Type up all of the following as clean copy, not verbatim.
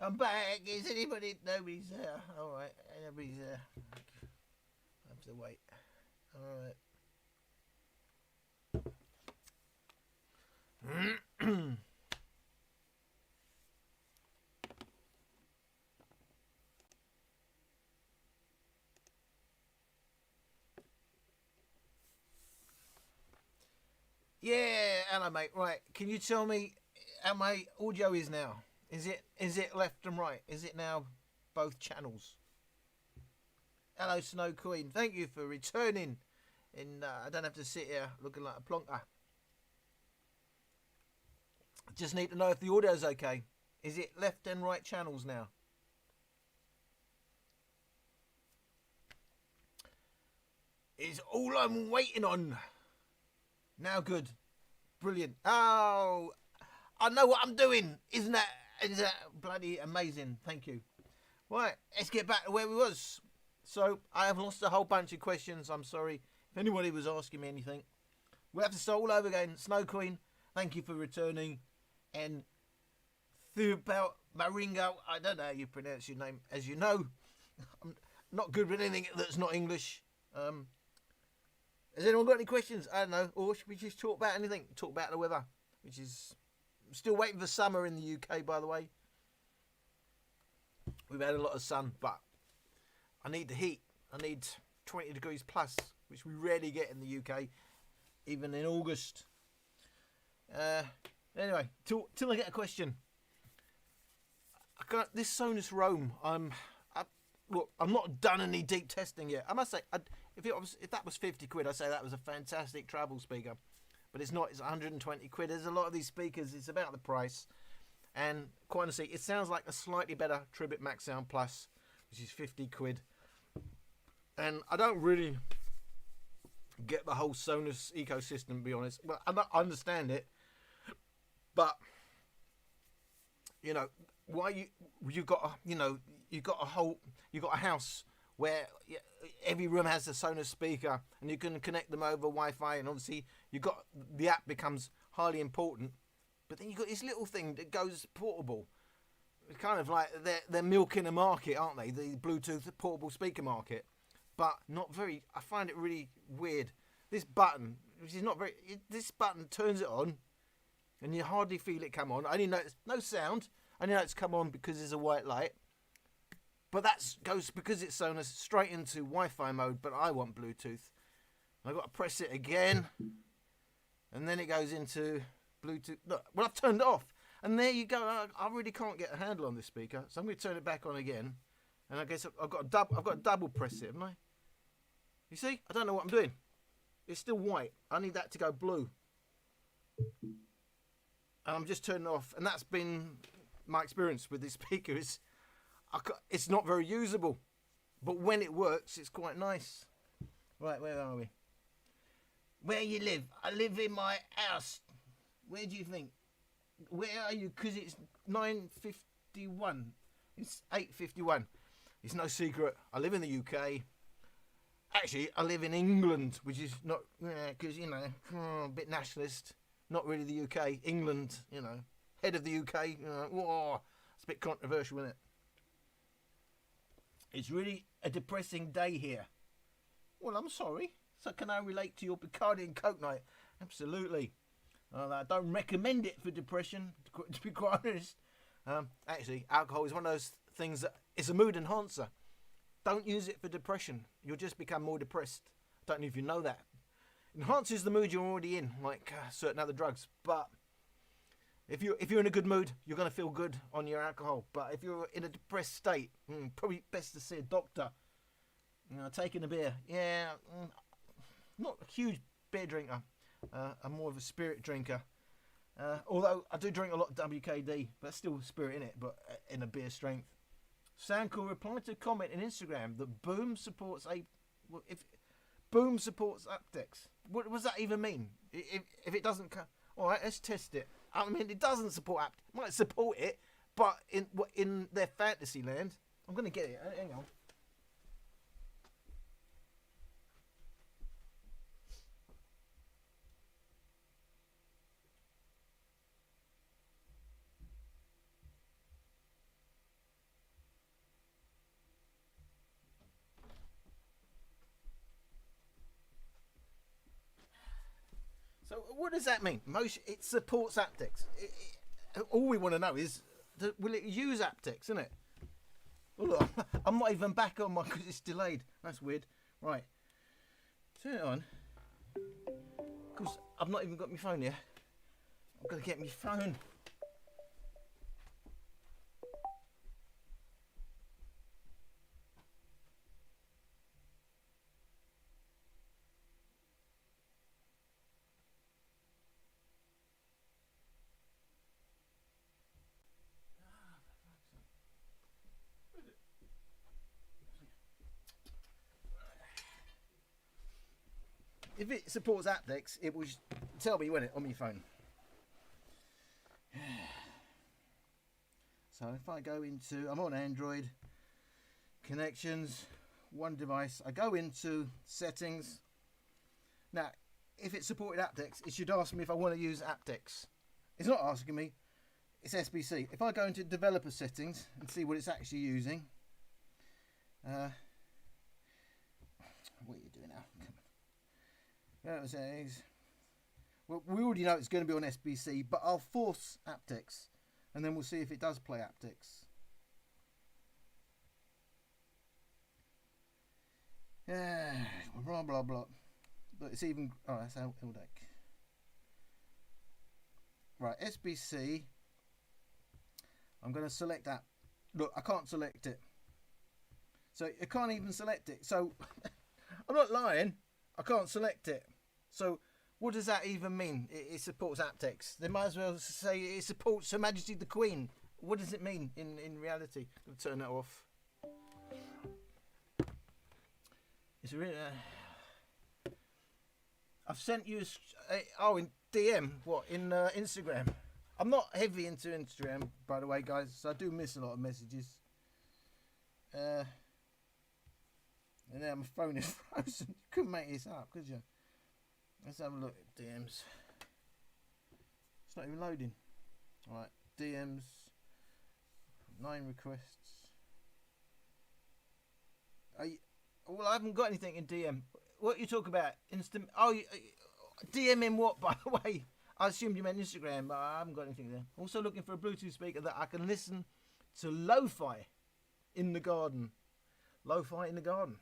I'm back. Is anybody? Nobody's there. All right, nobody's there. I have to wait. All right. Yeah, hello, mate. Right, can you tell me how my audio is now? Is it left and right? Is it now both channels? Hello, Snow Queen. Thank you for returning. And I don't have to sit here looking like a plonker. Just need to know if the audio's okay. Is it left and right channels now? Is all I'm waiting on. Now good. Brilliant. Oh, I know what I'm doing. Isn't that bloody amazing? Thank you. Right, let's get back to where we was. So, I have lost a whole bunch of questions. I'm sorry if anybody was asking me anything. We have to start all over again. Snow Queen, thank you for returning. And Thubal Maringo, I don't know how you pronounce your name. As you know, I'm not good with anything that's not English. Has anyone got any questions? I don't know. Or should we just talk about anything? Talk about the weather, which is... I'm still waiting for summer in the UK, by the way. We've had a lot of sun, but I need the heat. I need 20 degrees plus, which we rarely get in the UK, even in August. Anyway, till I get a question. This Sonus Roam, look, I'm not done any deep testing yet. I must say, if that was 50 quid, I'd say that was a fantastic travel speaker. But it's not. It's 120 quid. There's a lot of these speakers. It's about the price. And quite honestly, it sounds like a slightly better Tribit Max Sound Plus, which is 50 quid. And I don't really get the whole Sonus ecosystem, to be honest. Well, I understand it, but you know, why you got a house where every room has a Sonos speaker and you can connect them over Wi-Fi, and obviously the app becomes highly important. But then you got this little thing that goes portable. It's kind of like they're milking a market, aren't they? The Bluetooth portable speaker market, but not very. I find it really weird. This button, which is not very. This button turns it on, and you hardly feel it come on. I only notice no sound. I only know it's come on because there's a white light. But that goes, because it's Sonos, straight into Wi-Fi mode, but I want Bluetooth. I've got to press it again, and then it goes into Bluetooth. Look, well, I've turned it off, and there you go. I really can't get a handle on this speaker, so I'm going to turn it back on again, and I guess I've got to double press it, haven't I? You see? I don't know what I'm doing. It's still white. I need that to go blue. And I'm just turning it off, and that's been my experience with this speaker. It's not very usable, but when it works, it's quite nice. Right, where are we? Where you live? I live in my house. Where do you think? Where are you? Because it's 9:51. It's 8:51. It's no secret. I live in the UK. Actually, I live in England, which is not, because, a bit nationalist. Not really the UK. England, head of the UK. Whoa, it's a bit controversial, isn't it? It's really a depressing day here. Well, I'm sorry. So can I relate to your Bacardi and Coke night? Absolutely. I don't recommend it for depression, to be quite honest. Actually, alcohol is one of those things that it's a mood enhancer. Don't use it for depression. You'll just become more depressed. Don't know if you know that. Enhances the mood you're already in, like certain other drugs. But if you're in a good mood, you're going to feel good on your alcohol. But if you're in a depressed state, probably best to see a doctor. Taking a beer. Yeah, not a huge beer drinker. I'm more of a spirit drinker. Although I do drink a lot of WKD, but there's still spirit in it, but in a beer strength. Sanko replied to a comment on Instagram that Boom supports Boom supports Aptex. What does that even mean? If it doesn't come, all right, let's test it. I mean, it doesn't support Aptex. It might support it, but in their fantasy land, I'm going to get it. Hang on. So what does that mean? It supports aptX. All we want to know is, will it use aptX, isn't it? Oh, look, I'm not even back on my, because it's delayed. That's weird. Right. Turn it on. Because I've not even got my phone here. I've got to get my phone. If it supports aptX, it will tell me, won't it, on my phone. So if I go into, I'm on Android, connections, one device, I go into settings. Now, if it supported aptX, it should ask me if I want to use aptX. It's not asking me, it's SBC. If I go into developer settings and see what it's actually using, what are you doing now? Well, we already know it's going to be on SBC, but I'll force aptX, and then we'll see if it does play aptX. Yeah, blah blah blah. But it's even. Oh, that's LDEC. Right, SBC. I'm going to select that. Look, I can't select it. So I can't even select it. So I'm not lying. I can't select it. So what does that even mean? It supports aptX. They might as well say it supports Her Majesty the Queen. What does it mean in reality? I'm going to turn that off. It's really. I've sent you in DM. What, in Instagram? I'm not heavy into Instagram, by the way, guys. So I do miss a lot of messages. And now my phone is frozen. You couldn't make this up, could you? Let's have a look at DMs. It's not even loading. Alright, DMs. 9 requests. Well, I haven't got anything in DM. What you talk about? Instant. Oh, DM in what, by the way? I assumed you meant Instagram, but I haven't got anything there. Also looking for a Bluetooth speaker that I can listen to lo-fi in the garden. Lo-fi in the garden.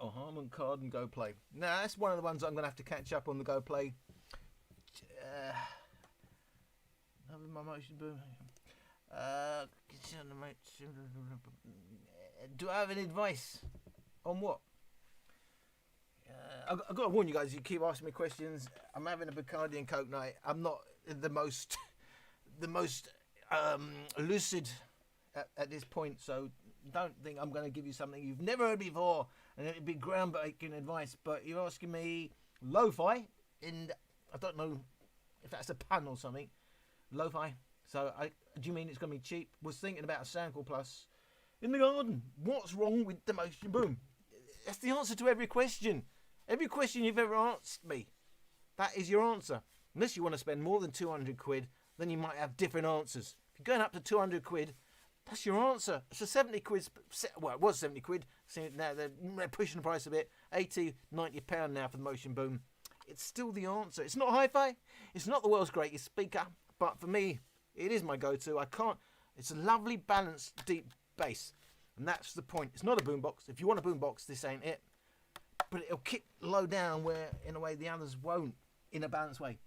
Or Harman Kardon Go Play. Now that's one of the ones I'm going to have to catch up on the Go Play. My motion boom. Do I have any advice on what? I've got to warn you guys. You keep asking me questions. I'm having a Bacardi and Coke night. I'm not the most lucid at this point. So don't think I'm going to give you something you've never heard before, and it'd be groundbreaking advice. But you're asking me lo-fi, and I don't know if that's a pun or something. Lo-fi. So do you mean it's going to be cheap? Was thinking about a Soundcore Plus in the garden. What's wrong with the motion boom? That's the answer to every question. Every question you've ever asked me, that is your answer. Unless you want to spend more than 200 quid, then you might have different answers. If you're going up to 200 quid, that's your answer. So 70 quid, well, it was 70 quid. See, now they're pushing the price a bit. 80, 90 pound now for the motion boom. It's still the answer. It's not hi-fi. It's not the world's greatest speaker. But for me, it is my go-to. It's a lovely, balanced, deep bass. And that's the point. It's not a boombox. If you want a boombox, this ain't it. But it'll kick low down where, in a way, the others won't, in a balanced way.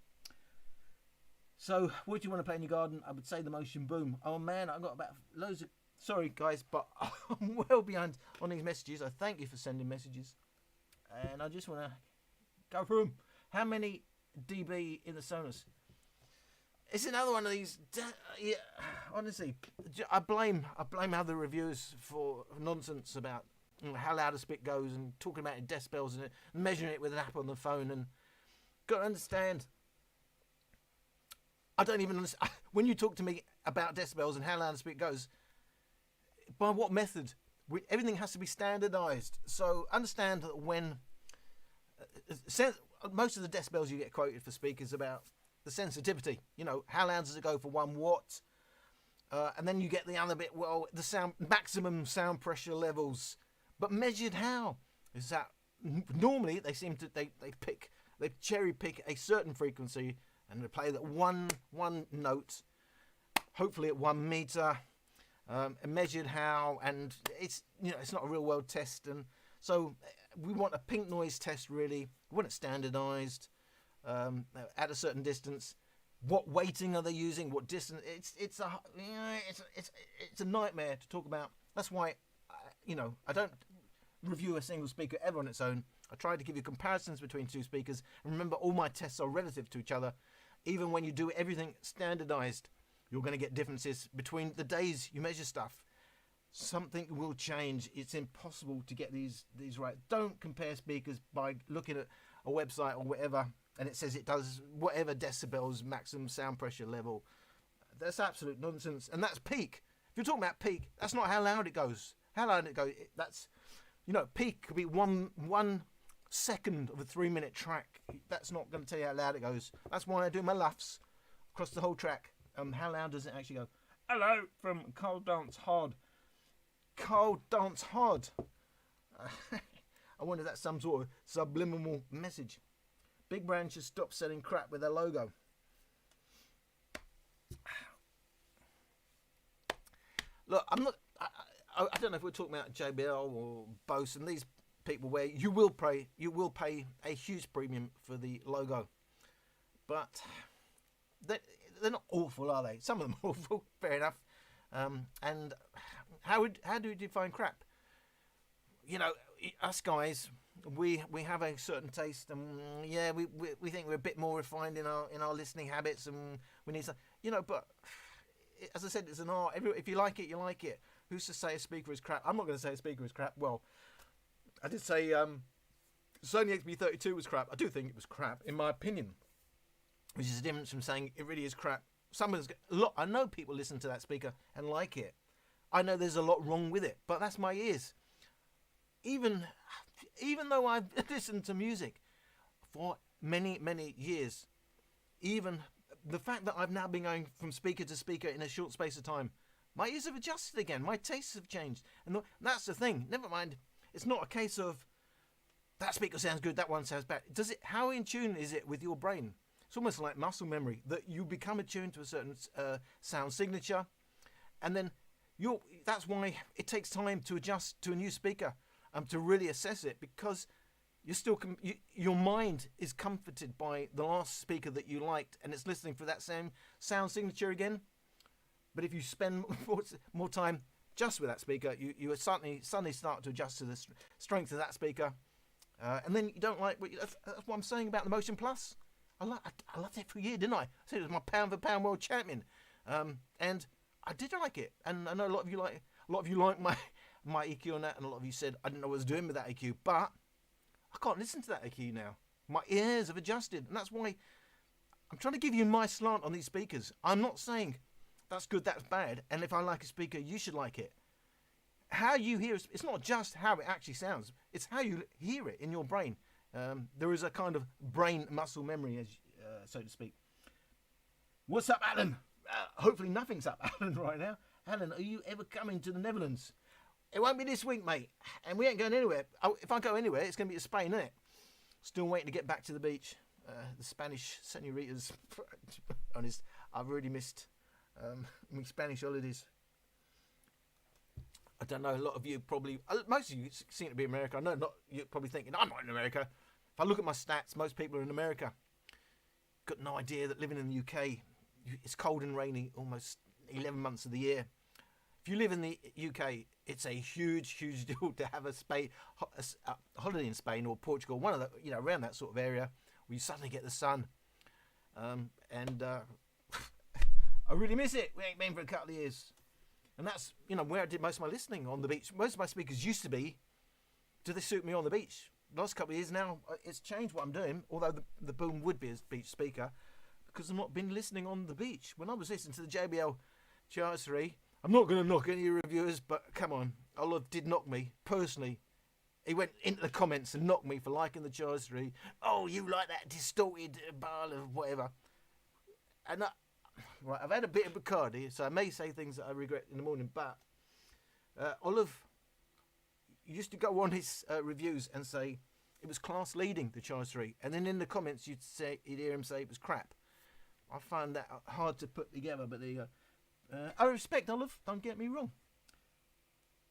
So, what do you want to play in your garden? I would say the motion boom. Oh man, I've got about loads of... Sorry guys, but I'm well behind on these messages. I thank you for sending messages. And I just want to go through them. How many dB in the Sonos? It's another one of these... Yeah, honestly, I blame other reviewers for nonsense about how loud a speak goes and talking about it in decibels and measuring it with an app on the phone. And got to understand... I don't even understand. When you talk to me about decibels and how loud a speaker goes, by what method? Everything has to be standardized. So understand that when most of the decibels you get quoted for speakers about the sensitivity, you know, how loud does it go for 1 watt? And then you get the other bit, well, the maximum sound pressure levels. But measured how? Is that normally they seem to they cherry pick a certain frequency and they play that one note, hopefully at 1 meter, and measured how, and it's it's not a real world test, and so we want a pink noise test really. We want it standardized at a certain distance. What weighting are they using? What distance? It's a nightmare to talk about. That's why I don't review a single speaker ever on its own. I try to give you comparisons between two speakers. And remember, all my tests are relative to each other. Even when you do everything standardized, you're going to get differences between the days you measure stuff. Something will change. It's impossible to get these right. Don't compare speakers by looking at a website or whatever and it says it does whatever decibels maximum sound pressure level. That's absolute nonsense. And that's peak. If you're talking about peak, that's not how loud it goes. How loud it goes, that's, peak could be one second of a 3-minute track. That's not going to tell you how loud it goes. That's why I do my laughs across the whole track. How loud does it actually go? Hello from Cold Dance Hard. Cold Dance Hard. I wonder if that's some sort of subliminal message. Big brands should stop selling crap with their logo. Look, I'm not. I don't know if we're talking about JBL or Bose and these people where you will pay a huge premium for the logo, but they're not awful, are they? Some of them are awful, fair enough. And how do you define crap? Us guys, we have a certain taste, and we think we're a bit more refined in our listening habits, and we need some, but as I said, it's an art. If you like it, you like it. Who's to say a speaker is crap? I'm not going to say a speaker is crap. Well, I did say Sony XB32 was crap. I do think it was crap, in my opinion, which is a difference from saying it really is crap. I know people listen to that speaker and like it. I know there's a lot wrong with it, but that's my ears. Even though I've listened to music for many, many years, even the fact that I've now been going from speaker to speaker in a short space of time, my ears have adjusted again. My tastes have changed. And that's the thing. Never mind. It's not a case of that speaker sounds good, that one sounds bad. How in tune is it with your brain? It's almost like muscle memory, that you become attuned to a certain sound signature, and then that's why it takes time to adjust to a new speaker, to really assess it, because your mind is comforted by the last speaker that you liked, and it's listening for that same sound signature again. But if you spend more time just with that speaker, you suddenly start to adjust to the strength of that speaker, and then you don't like that's what I'm saying about the Motion Plus. I loved it for a year, didn't I? I said it was my pound for pound world champion, and I did like it. And I know a lot of you like my EQ on that, and a lot of you said I didn't know what I was doing with that EQ, but I can't listen to that EQ now. My ears have adjusted, and that's why I'm trying to give you my slant on these speakers. I'm not saying that's good, that's bad, and if I like a speaker, you should like it. How you hear it, it's not just how it actually sounds, it's how you hear it in your brain. There is a kind of brain muscle memory, so to speak. What's up, Alan? Hopefully nothing's up, Alan, right now. Alan, are you ever coming to the Netherlands? It won't be this week, mate, and we ain't going anywhere. If I go anywhere, it's going to be to Spain, isn't it? Still waiting to get back to the beach. The Spanish senoritas. Honest, I've really missed my Spanish holidays. I don't know, a lot of you probably, most of you seem to be in America. I know you're probably thinking, I'm not in America. If I look at my stats, most people are in America. Got no idea that living in the UK, it's cold and rainy almost 11 months of the year. If you live in the UK, it's a huge, huge deal to have a holiday in Spain or Portugal, one of the, around that sort of area, where you suddenly get the sun. And I really miss it. We ain't been for a couple of years. And that's, where I did most of my listening, on the beach. Most of my speakers used to be, do they suit me on the beach? The last couple of years now, it's changed what I'm doing, although the boom would be a beach speaker, because I've not been listening on the beach. When I was listening to the JBL Charge 3, I'm not going to knock any reviewers, but come on, Olive did knock me, personally. He went into the comments and knocked me for liking the Charge 3. Oh, you like that distorted bar of whatever. And right, I've had a bit of barcardi, so I may say things that I regret in the morning, but Olive used to go on his reviews and say, it was class leading, the Charge 3. And then in the comments, you'd hear him say it was crap. I find that hard to put together, but there you go. I respect Olive, don't get me wrong.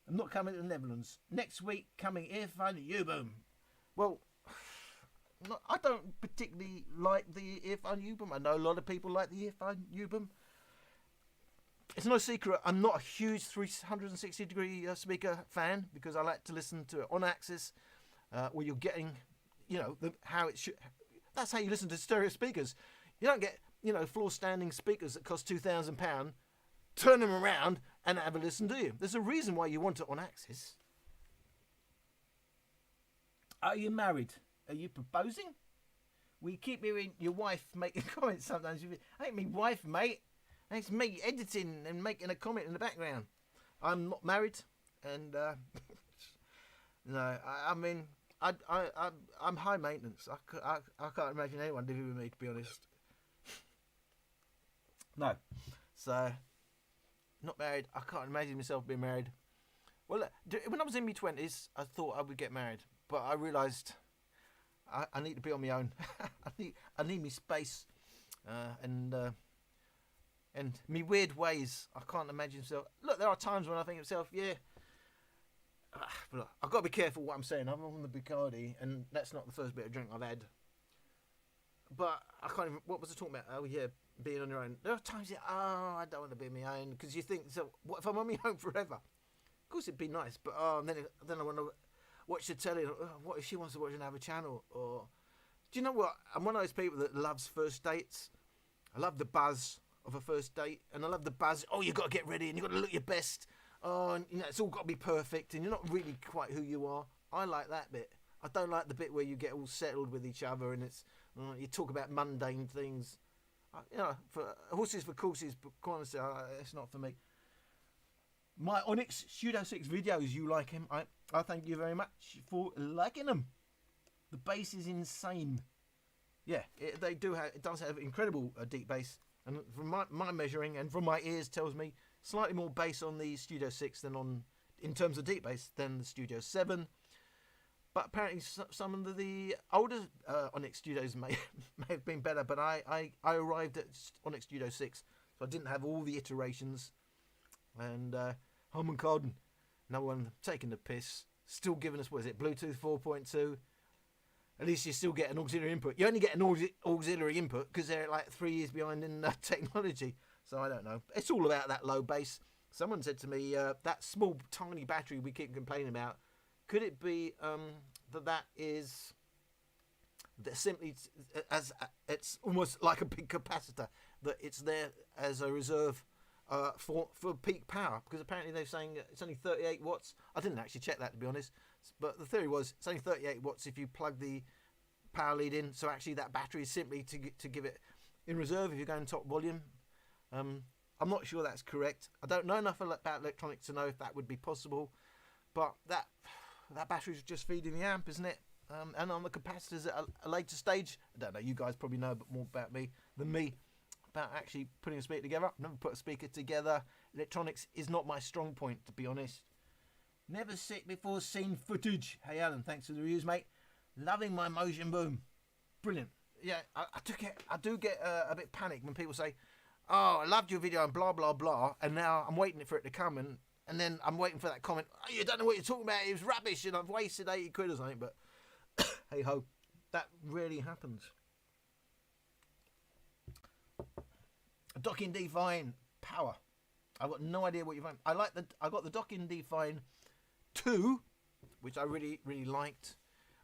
I'm not coming to the Netherlands. Next week, coming earphone U-boom. Well, I don't particularly like the earphone U-boom. I know a lot of people like the earphone U-boom. It's no secret, I'm not a huge 360 degree speaker fan, because I like to listen to it on axis, where you're getting, how it should. That's how you listen to stereo speakers. You don't get, floor standing speakers that cost £2,000, turn them around and have a listen, do you? There's a reason why you want it on axis. Are you married? Are you proposing? We keep hearing your wife making comments sometimes. Ain't me wife, mate. It's me editing and making a comment in the background. I'm not married, and no, I'm high maintenance. I can't imagine anyone living with me, to be honest. No, so not married. I can't imagine myself being married. Well, when I was in my 20s, I thought I would get married, but I realised I need to be on my own. I need my space, and me weird ways. I can't imagine myself. Look, there are times when I think to myself, yeah, I've got to be careful what I'm saying. I'm on the barcardi, and that's not the first bit of drink I've had. But I can't even. What was I talking about? Oh yeah, being on your own. There are times I don't want to be on my own, because you think, so what if I'm on my own forever? Of course it'd be nice, but then I want to watch the telly. What if she wants to watch another channel? Or do you know what? I'm one of those people that loves first dates. I love the buzz of a first date, and I love the buzz. Oh, you got to get ready, and you got to look your best. Oh, and, it's all got to be perfect, and you're not really quite who you are. I like that bit. I don't like the bit where you get all settled with each other, and it's you talk about mundane things. For horses for courses, but quite honestly, it's not for me. My Onyx Studio 6 videos, you like him. I thank you very much for liking them. The bass is insane. Yeah, it does have incredible deep bass. And from my measuring and from my ears tells me slightly more bass on the Studio 6 than in terms of deep bass than the Studio 7. But apparently some of the older Onyx Studios may have been better. But I arrived at Onyx Studio 6, so I didn't have all the iterations. And Holman Carden, no one taking the piss, still giving us, what is it, Bluetooth 4.2. At least you still get an auxiliary input. You only get an auxiliary input because they're like 3 years behind in technology. So I don't know. It's all about that low bass. Someone said to me, that small, tiny battery we keep complaining about, could it be that is simply as it's almost like a big capacitor, that it's there as a reserve for peak power? Because apparently they're saying it's only 38 watts. I didn't actually check that, to be honest. But the theory was it's only 38 watts if you plug the power lead in. So actually that battery is simply to give it in reserve if you're going top volume. I'm not sure that's correct. I don't know enough about electronics to know if that would be possible. But that battery is just feeding the amp, isn't it? And on the capacitors at a later stage, I don't know, you guys probably know more about me than me about actually putting a speaker together. I've never put a speaker together. Electronics is not my strong point, to be honest. Never sick before seen footage. Hey Alan, thanks for the reviews, mate. Loving my motion boom. Brilliant. Yeah, I do get a bit panicked when people say, oh, I loved your video and blah, blah, blah, and now I'm waiting for it to come, and then I'm waiting for that comment, oh, you don't know what you're talking about, it was rubbish, and I've wasted 80 quid or something, but hey ho, that really happens. Docking D-Fine power. I've got no idea what you find. I got the Docking D-Fine 2, which I really, really liked,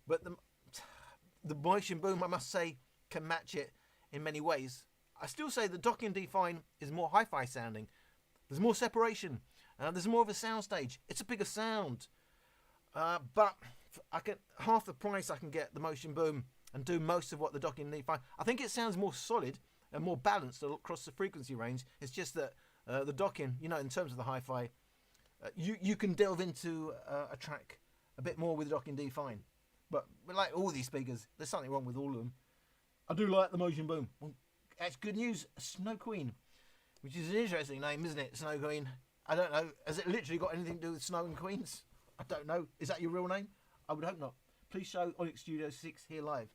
but the motion boom, I must say, can match it in many ways. I still say the Docking D-Fine is more hi-fi sounding. There's more separation. There's more of a soundstage. It's a bigger sound. But I can half the price I can get the motion boom and do most of what the Docking D-Fine. I think it sounds more solid and more balanced across the frequency range. It's just that the Docking, in terms of the hi-fi, you can delve into a track a bit more with the Docking D-Fine. But like all these speakers, there's something wrong with all of them. I do like the motion boom. Well, that's good news. Snow Queen, which is an interesting name, isn't it? Snow Queen. I don't know. Has it literally got anything to do with snow and queens? I don't know. Is that your real name? I would hope not. Please show Onyx Studio 6 here live.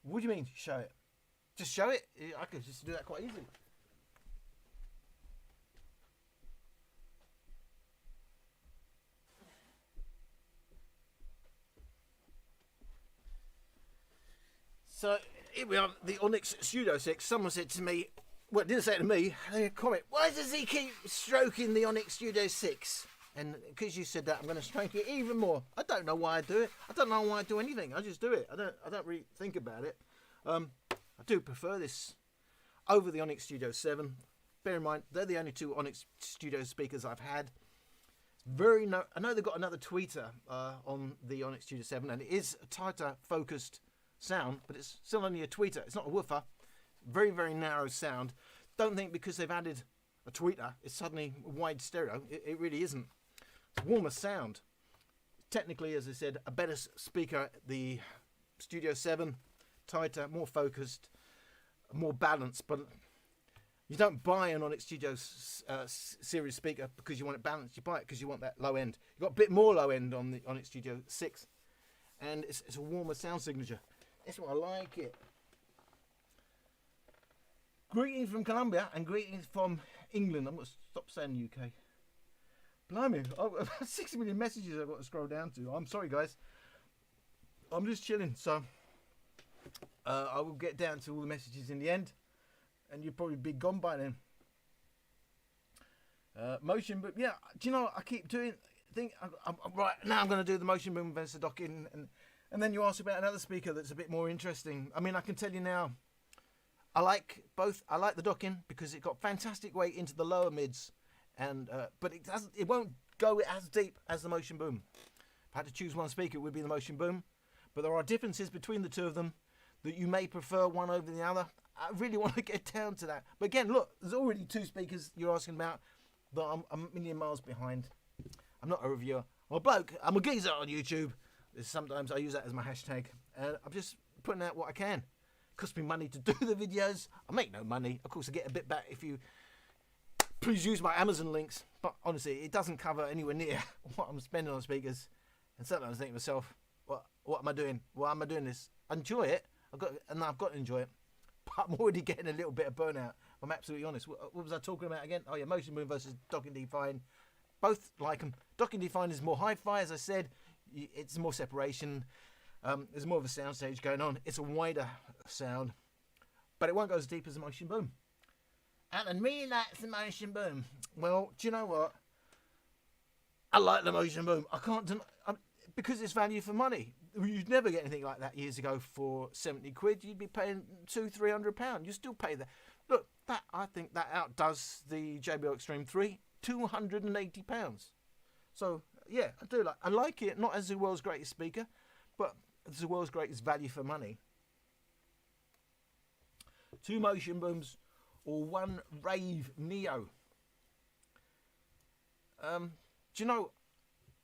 What do you mean, show it? Just show it? I could just do that quite easily. So here we are, the Onyx Studio 6. Someone said to me, well, it didn't say it to me, they comment, why does he keep stroking the Onyx Studio 6? And because you said that, I'm going to stroke it even more. I don't know why I do it. I don't know why I do anything. I just do it. I don't really think about it. I do prefer this over the Onyx Studio 7. Bear in mind, they're the only two Onyx Studio speakers I've had. I know they've got another tweeter on the Onyx Studio 7, and it is a tighter focused sound, but it's still only a tweeter. It's not a woofer. Very, very narrow sound. Don't think because they've added a tweeter, it's suddenly wide stereo. It really isn't. It's warmer sound. Technically, as I said, a better speaker. The Studio 7, tighter, more focused, more balanced. But you don't buy an Onyx Studio series speaker because you want it balanced. You buy it because you want that low end. You've got a bit more low end on the Onyx Studio 6. And it's a warmer sound signature. That's why I like it. Greetings from Colombia and greetings from England. I'm going to stop saying UK. Blimey, about 60 million messages I've got to scroll down to. I'm sorry, guys. I'm just chilling, so I will get down to all the messages in the end, and you'll probably be gone by then. Motion boom, yeah. Do you know what I keep doing? Right now, I'm going to do the motion boom versus the docking, and then you ask about another speaker that's a bit more interesting. I mean, I can tell you now. I like both. I like the docking because it got fantastic weight into the lower mids, and but it won't go as deep as the motion boom. If I had to choose one speaker, it would be the motion boom. But there are differences between the two of them that you may prefer one over the other. I really want to get down to that. But again, look, there's already two speakers you're asking about that I'm a million miles behind. I'm not a reviewer. I'm a bloke. I'm a geezer on YouTube. Sometimes I use that as my hashtag. I'm just putting out what I can. Cost me money to do the videos. I make no money. Of course, I get a bit back if you please use my Amazon links. But honestly, it doesn't cover anywhere near what I'm spending on speakers. And sometimes I think to myself, what am I doing? Why am I doing this? I enjoy it. I've got to enjoy it. But I'm already getting a little bit of burnout. I'm absolutely honest. What was I talking about again? Oh yeah, motion boom versus docking define. Both like them. Docking define is more hi-fi, as I said. It's more separation. There's more of a sound stage going on. It's a wider sound, but it won't go as deep as the motion boom. And me likes the motion boom. Well, do you know what? I like the motion boom. I can't deny, because it's value for money. You'd never get anything like that years ago for 70 quid. You'd be paying £200-300. You still pay that. Look, I think that outdoes the JBL Extreme 3, £280. So yeah, I like it. Not as the world's greatest speaker, but as the world's greatest value for money. 2 motion booms or 1 Rave Neo. Do you know,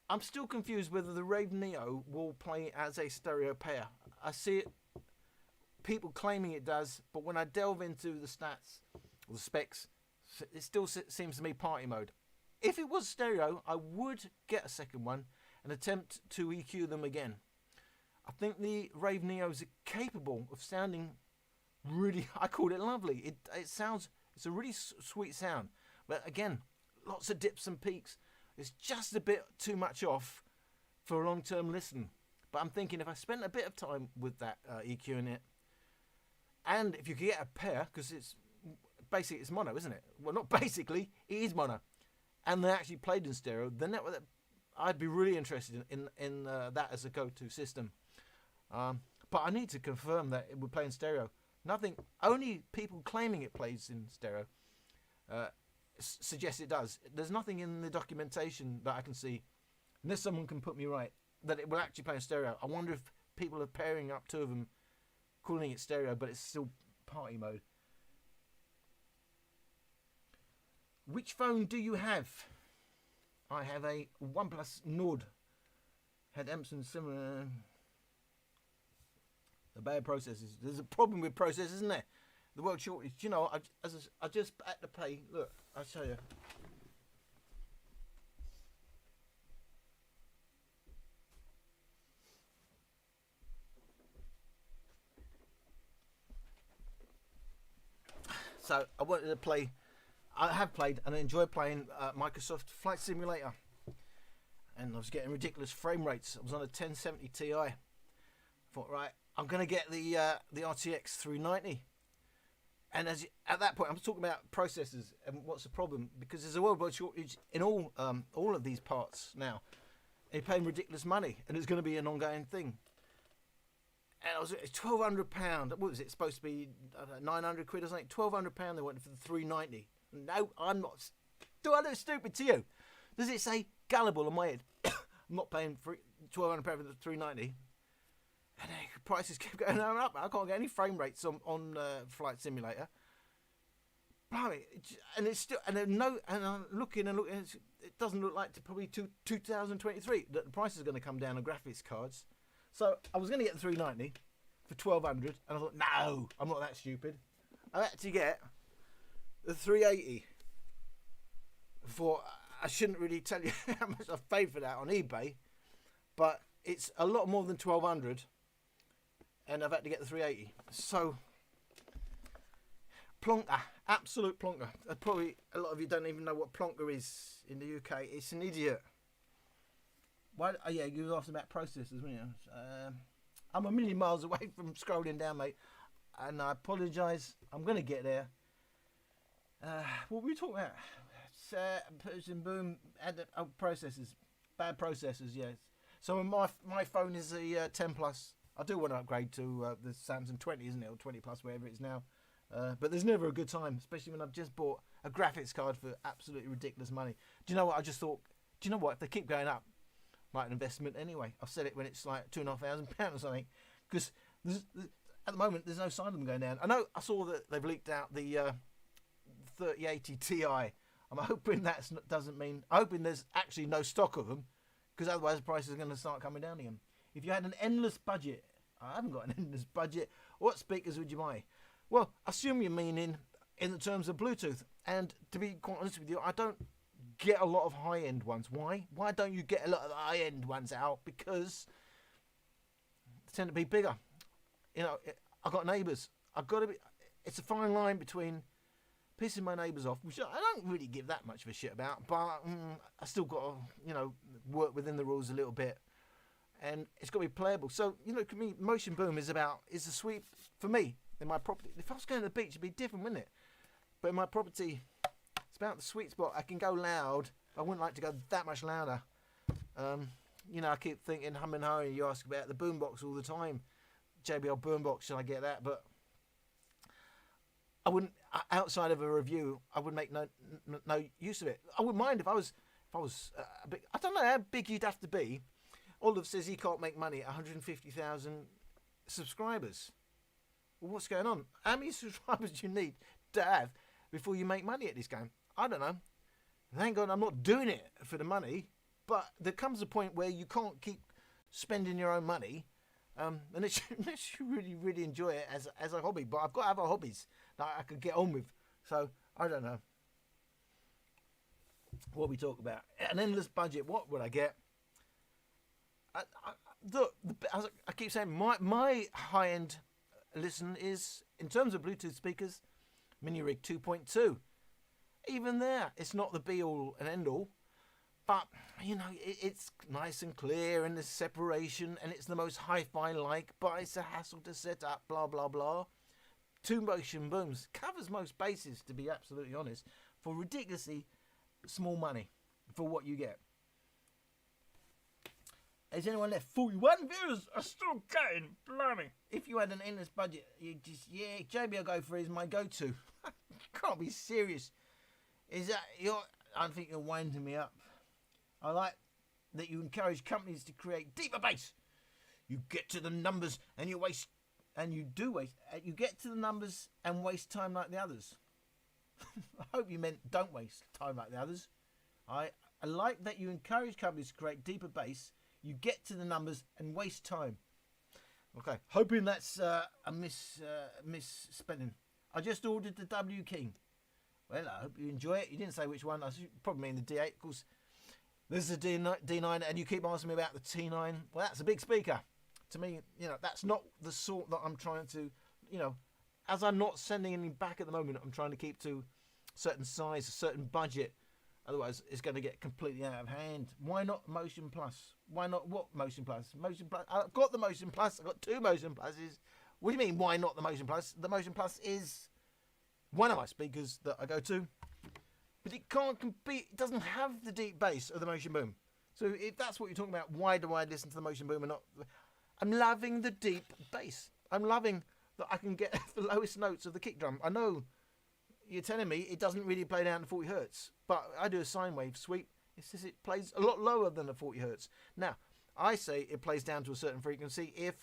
I'm still confused whether the Rave Neo will play as a stereo pair. I see it, people claiming it does, but when I delve into the stats or the specs, it still seems to me party mode. If it was stereo, I would get a second one and attempt to EQ them again. I think the Rave Neos are capable of sounding really, I call it lovely. It sounds, it's a really sweet sound. But again, lots of dips and peaks. It's just a bit too much off for a long-term listen. But I'm thinking if I spent a bit of time with that EQ in it, and if you could get a pair, because it's basically it's mono, isn't it? Well, not basically, it is mono. And they actually played in stereo, then I'd be really interested in that as a go-to system. But I need to confirm that it would play in stereo. Only people claiming it plays in stereo suggest it does. There's nothing in the documentation that I can see, unless someone can put me right, that it will actually play in stereo. I wonder if people are pairing up 2 of them, calling it stereo, but it's still party mode. Which phone do you have? I have a OnePlus Nord. Had Empson similar. The bad processors. There's a problem with processors, isn't there? The world shortage. You know, I just had to pay. Look, I'll show you. So I wanted to play. I have played and I enjoy playing Microsoft Flight Simulator. And I was getting ridiculous frame rates. I was on a 1070 Ti. I thought, right, I'm going to get the RTX 390. And at that point, I'm talking about processors and what's the problem, because there's a worldwide shortage in all of these parts now. And you're paying ridiculous money, and it's going to be an ongoing thing. And it's £1,200. What was it supposed to be? 900 quid or something. £1,200 they wanted for the 390. No, I'm not. Do I look stupid to you? Does it say gullible on my head? I'm not paying for £1,200 for the 390. And the prices keep going up. I can't get any frame rates on Flight Simulator. Blimey, and it's still, and I'm looking, it doesn't look like to probably 2023 that the price is going to come down on graphics cards. So I was going to get the 390 for 1,200, and I thought, no, I'm not that stupid. I had to get the 380 for. I shouldn't really tell you how much I've paid for that on eBay, but it's a lot more than 1,200. And I've had to get the 380. So, plonker, absolute plonker. Probably a lot of you don't even know what plonker is in the UK. It's an idiot. Why? Oh yeah, you asked about processors, weren't you? I'm a million miles away from scrolling down, mate, and I apologise. I'm going to get there. What were we talking about? Pushing boom, processors, bad processors. Yes. So my phone is a 10 plus. I do want to upgrade to the Samsung 20, isn't it, or 20 plus, whatever it is now. But there's never a good time, especially when I've just bought a graphics card for absolutely ridiculous money. Do you know what? I just thought, do you know what? If they keep going up, like an investment anyway. I'll sell it when it's like £2,500 or something, because at the moment there's no sign of them going down. I know I saw that they've leaked out the 3080 Ti. I'm hoping that doesn't mean. I'm hoping there's actually no stock of them, because otherwise the prices are going to start coming down again. If you had an endless budget, I haven't got an endless budget. What speakers would you buy? Well, I assume you're meaning in the terms of Bluetooth. And to be quite honest with you, I don't get a lot of high-end ones. Why? Why don't you get a lot of the high-end ones out? Because they tend to be bigger. You know, I've got neighbours. It's a fine line between pissing my neighbours off, which I don't really give that much of a shit about, but I still got to, work within the rules a little bit. And it's got to be playable. So, to me, motion boom is a sweet, for me, in my property. If I was going to the beach, it'd be different, wouldn't it? But in my property, it's about the sweet spot. I can go loud. I wouldn't like to go that much louder. I keep thinking, humming home, you ask about the boombox all the time. JBL boombox, should I get that? But I wouldn't, outside of a review, I would make no use of it. I wouldn't mind if I was a bit, I don't know how big you'd have to be. Olive says he can't make money at 150,000 subscribers. Well, what's going on? How many subscribers do you need to have before you make money at this game? I don't know. Thank God I'm not doing it for the money. But there comes a point where you can't keep spending your own money. Unless you really, really enjoy it as a hobby. But I've got other hobbies that I could get on with. So, I don't know. What we talk about? An endless budget. What would I get? I keep saying my high-end listen is, in terms of Bluetooth speakers, Mini Rig 2.2. Even there, it's not the be-all and end-all, but it's nice and clear, and there's separation, and it's the most hi-fi like, but it's a hassle to set up, blah blah blah. 2 motion booms covers most bases, to be absolutely honest, for ridiculously small money for what you get. Has anyone left? 41 viewers are still going. Blimey. If you had an endless budget, you just, JBL Gopher is my go-to. You can't be serious. Is that I think you're winding me up. I like that you encourage companies to create deeper bass. You get to the numbers and you waste, and you do waste. You get to the numbers and waste time like the others. I hope you meant don't waste time like the others. I like that you encourage companies to create deeper bass. You get to the numbers and waste time. Okay, hoping that's a misspelling. I just ordered the W King. Well, I hope you enjoy it. You didn't say which one. I probably mean the D8. Of course, this is a D9, and you keep asking me about the T9. Well, that's a big speaker. To me, that's not the sort that I'm trying to, as I'm not sending any back at the moment, I'm trying to keep to certain size, a certain budget. Otherwise, it's going to get completely out of hand. Why not Motion Plus? Why not what Motion Plus? Motion Plus. I've got the Motion Plus. I've got 2 Motion Pluses. What do you mean, why not the Motion Plus? The Motion Plus is one of my speakers that I go to, but it can't compete. It doesn't have the deep bass of the Motion Boom. So if that's what you're talking about, why do I listen to the Motion Boom and not? I'm loving the deep bass. I'm loving that I can get the lowest notes of the kick drum. I know you're telling me it doesn't really play down to 40 hertz, but I do a sine wave sweep. It says it plays a lot lower than the 40 hertz. Now, I say it plays down to a certain frequency if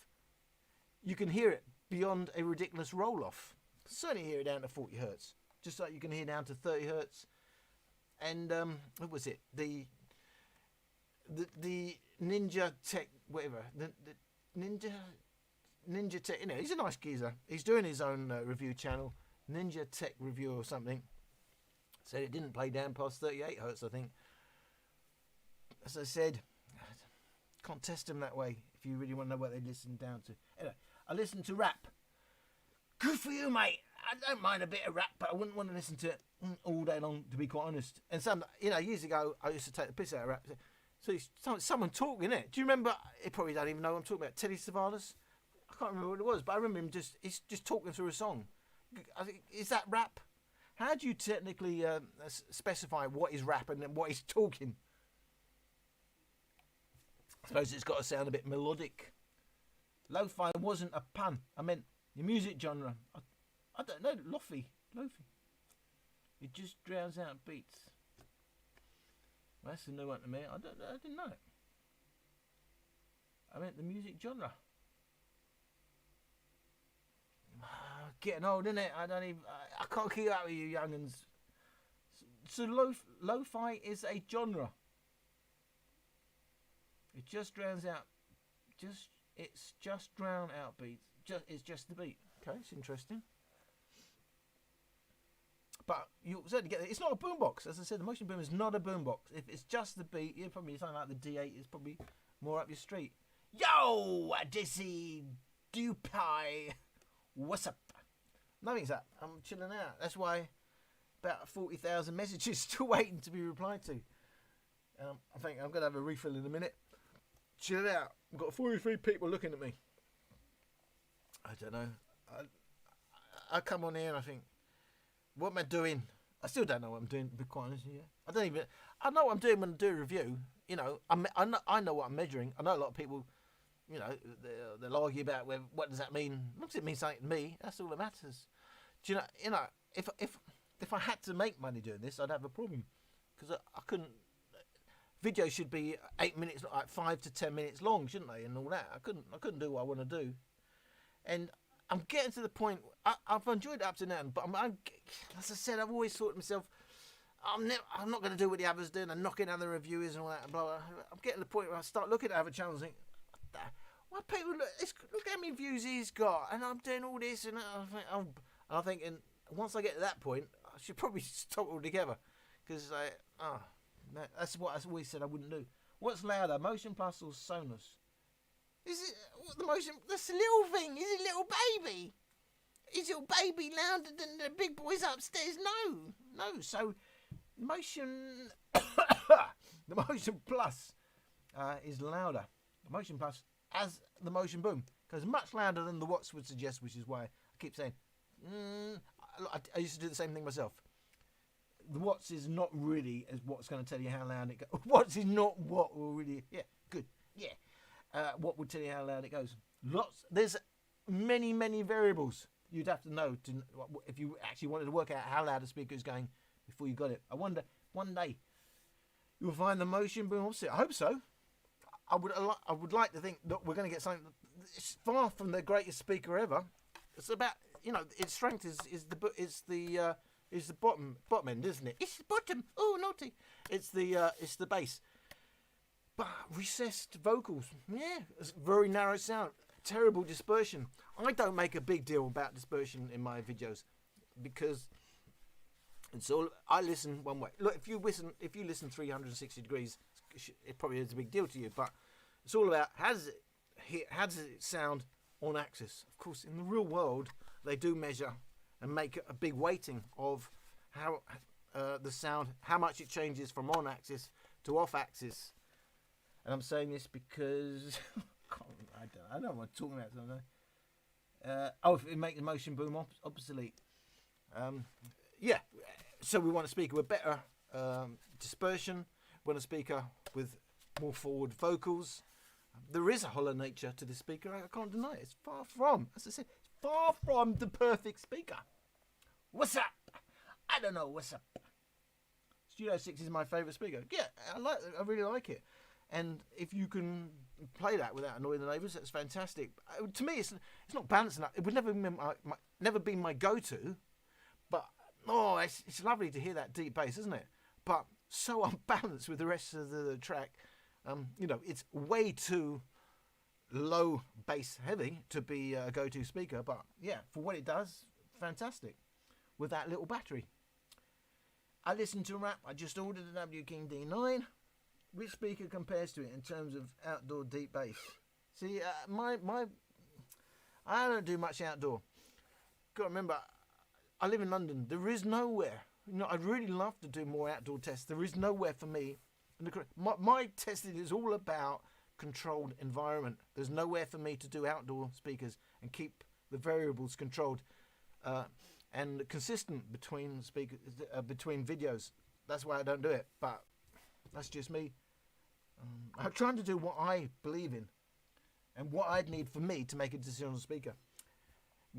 you can hear it beyond a ridiculous roll-off. Certainly hear it down to 40 hertz, just like you can hear down to 30 hertz. And what was it? The Ninja Tech, whatever. The Ninja Tech. You know, he's a nice geezer. He's doing his own review channel, Ninja Tech Review or something. Said it didn't play down past 38 hertz, I think. As I said, can't test them that way if you really want to know what they listen down to. Anyway, I listen to rap. Good for you, mate. I don't mind a bit of rap, but I wouldn't want to listen to it all day long, to be quite honest. And some, you know, years ago, I used to take the piss out of rap. So it's someone talking it. Do you remember? You probably don't even know what I'm talking about. Teddy Savalas. I can't remember what it was, but I remember him he's just talking through a song. I think, is that rap? How do you technically specify what is rap and what is talking? I suppose it's got to sound a bit melodic. Lo-fi wasn't a pun. I meant your music genre. I don't know. Lofi. It just drowns out beats. Well, that's a new one to me. I didn't know it. I meant the music genre. Getting old, isn't it? I can't keep up with you young'uns. So lo-fi is a genre. It just drowns out. It's just drown out beats. It's just the beat. Okay, it's interesting. But you'll certainly get it. It's not a boombox. As I said, the Motion Boom is not a boombox. If it's just the beat, you're probably something like the D8 is probably more up your street. Yo, Dizzy Dupie. What's up? Nothing's up. I'm chilling out. That's why about 40,000 messages still waiting to be replied to. I think I'm going to have a refill in a minute. Chill out. I've got 43 people looking at me. I don't know. I come on here and I think, what am I doing? I still don't know what I'm doing, to be quite honest with you. I know what I'm doing when I do a review. You know, I know what I'm measuring. I know a lot of people, you know, they'll argue about what does that mean. As long as it means something to me, that's all that matters. Do you know, if I had to make money doing this, I'd have a problem. Because I couldn't, videos should be 8 minutes, like 5 to 10 minutes long, shouldn't they? And all that. I couldn't do what I want to do. And I'm getting to the point. I've enjoyed it up to now, but as I said, I've always thought to myself, I'm not going to do what the others do and knocking other reviewers and all that. And blah, blah. I'm getting to the point where I start looking at other channels and think, why people look how many views he's got, and I'm doing all this, and I'm thinking once I get to that point, I should probably stop altogether, because that's what I always said I wouldn't do. What's louder, Motion Plus or Sonos? Is it the Motion? That's a little thing. Is it little baby? Is your baby louder than the big boys upstairs? No. So, Motion, the Motion Plus is louder. The Motion Plus, as the Motion Boom, goes much louder than the Watts would suggest, which is why I keep saying. I used to do the same thing myself. The Watts is not really as what's going to tell you how loud it goes. Watts is not what will really. Yeah, good. Yeah. What would tell you how loud it goes? There's many variables you'd have to know if you actually wanted to work out how loud a speaker is going before you got it. I wonder one day you'll find the Motion Boom opposite. I hope so. I would like to think that we're going to get something that's far from the greatest speaker ever. It's about, you know, its strength is the bottom end, isn't it? It's the bottom. Oh, naughty. It's the bass. But recessed vocals, yeah, it's very narrow sound, terrible dispersion. I don't make a big deal about dispersion in my videos because it's all. I listen one way. Look, if you listen 360 degrees, it probably is a big deal to you. But it's all about how does it sound on axis. Of course, in the real world, they do measure and make a big weighting of how the sound, how much it changes from on axis to off axis. And I'm saying this because I don't know what I'm talking about sometimes. It makes the motion boom obsolete. Yeah, so we want a speaker with better dispersion. We want a speaker with more forward vocals. There is a hollow nature to this speaker. I can't deny it. It's far from, as I said, it's far from the perfect speaker. What's up? I don't know what's up. Studio 6 is my favourite speaker. Yeah, I really like it. And if you can play that without annoying the neighbours, that's fantastic. To me, it's not balanced enough. It would never be my go-to. But it's lovely to hear that deep bass, isn't it? But so unbalanced with the rest of the track. It's way too low bass heavy to be a go-to speaker. But yeah, for what it does, fantastic. With that little battery. I listened to rap. I just ordered a W King D9. Which speaker compares to it in terms of outdoor deep bass? See, I don't do much outdoor. Got to remember, I live in London. There is nowhere. I'd really love to do more outdoor tests. There is nowhere for me. My testing is all about controlled environment. There's nowhere for me to do outdoor speakers and keep the variables controlled and consistent between speakers, between videos. That's why I don't do it. But that's just me. I'm trying to do what I believe in and what I'd need for me to make a decision on a speaker.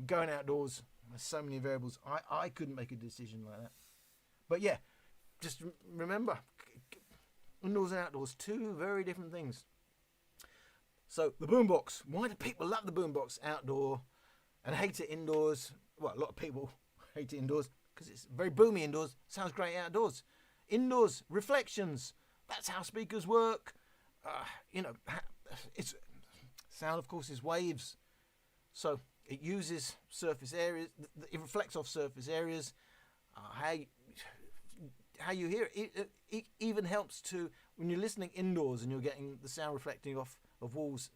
Going outdoors, there's so many variables. I couldn't make a decision like that. But yeah, just remember, indoors and outdoors, two very different things. So the boombox. Why do people love the boombox outdoor and hate it indoors? Well, a lot of people hate it indoors because it's very boomy indoors. Sounds great outdoors. Indoors, reflections. That's how speakers work. It's sound, of course, is waves. So it uses surface areas. It reflects off surface areas. How you hear it. It even helps to, when you're listening indoors and you're getting the sound reflecting off of walls.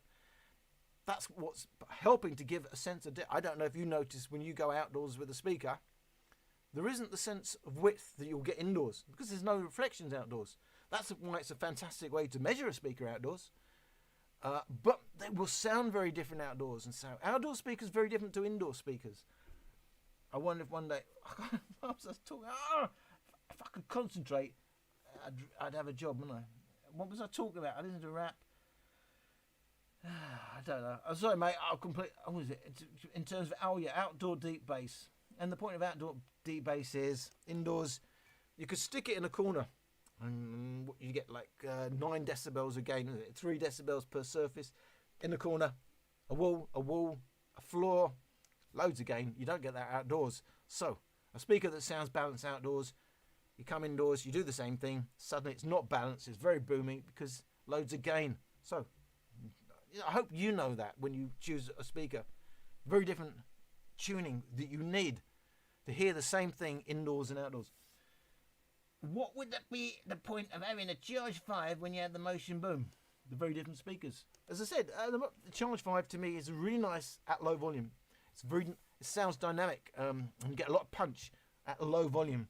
That's what's helping to give a sense of depth. I don't know if you notice when you go outdoors with a speaker, there isn't the sense of width that you'll get indoors because there's no reflections outdoors. That's why it's a fantastic way to measure a speaker outdoors. But they will sound very different outdoors. And so outdoor speakers very different to indoor speakers. I wonder if one day, I was talking, if I could concentrate, I'd have a job, wouldn't I? What was I talking about? I listened to rap. I don't know. I'm sorry, mate. What was it? In terms of, outdoor deep bass. And the point of outdoor deep bass is, indoors, you could stick it in a corner. And you get like 9 decibels of gain, 3 decibels per surface in the corner. A wall, a floor, loads of gain. You don't get that outdoors. So, a speaker that sounds balanced outdoors, you come indoors, you do the same thing. Suddenly it's not balanced, it's very booming because loads of gain. So, I hope you know that when you choose a speaker. Very different tuning that you need to hear the same thing indoors and outdoors. What would that be the point of having a Charge 5 when you have the Motion Boom? The very different speakers. As I said, the Charge 5 to me is really nice at low volume. It sounds dynamic and you get a lot of punch at a low volume.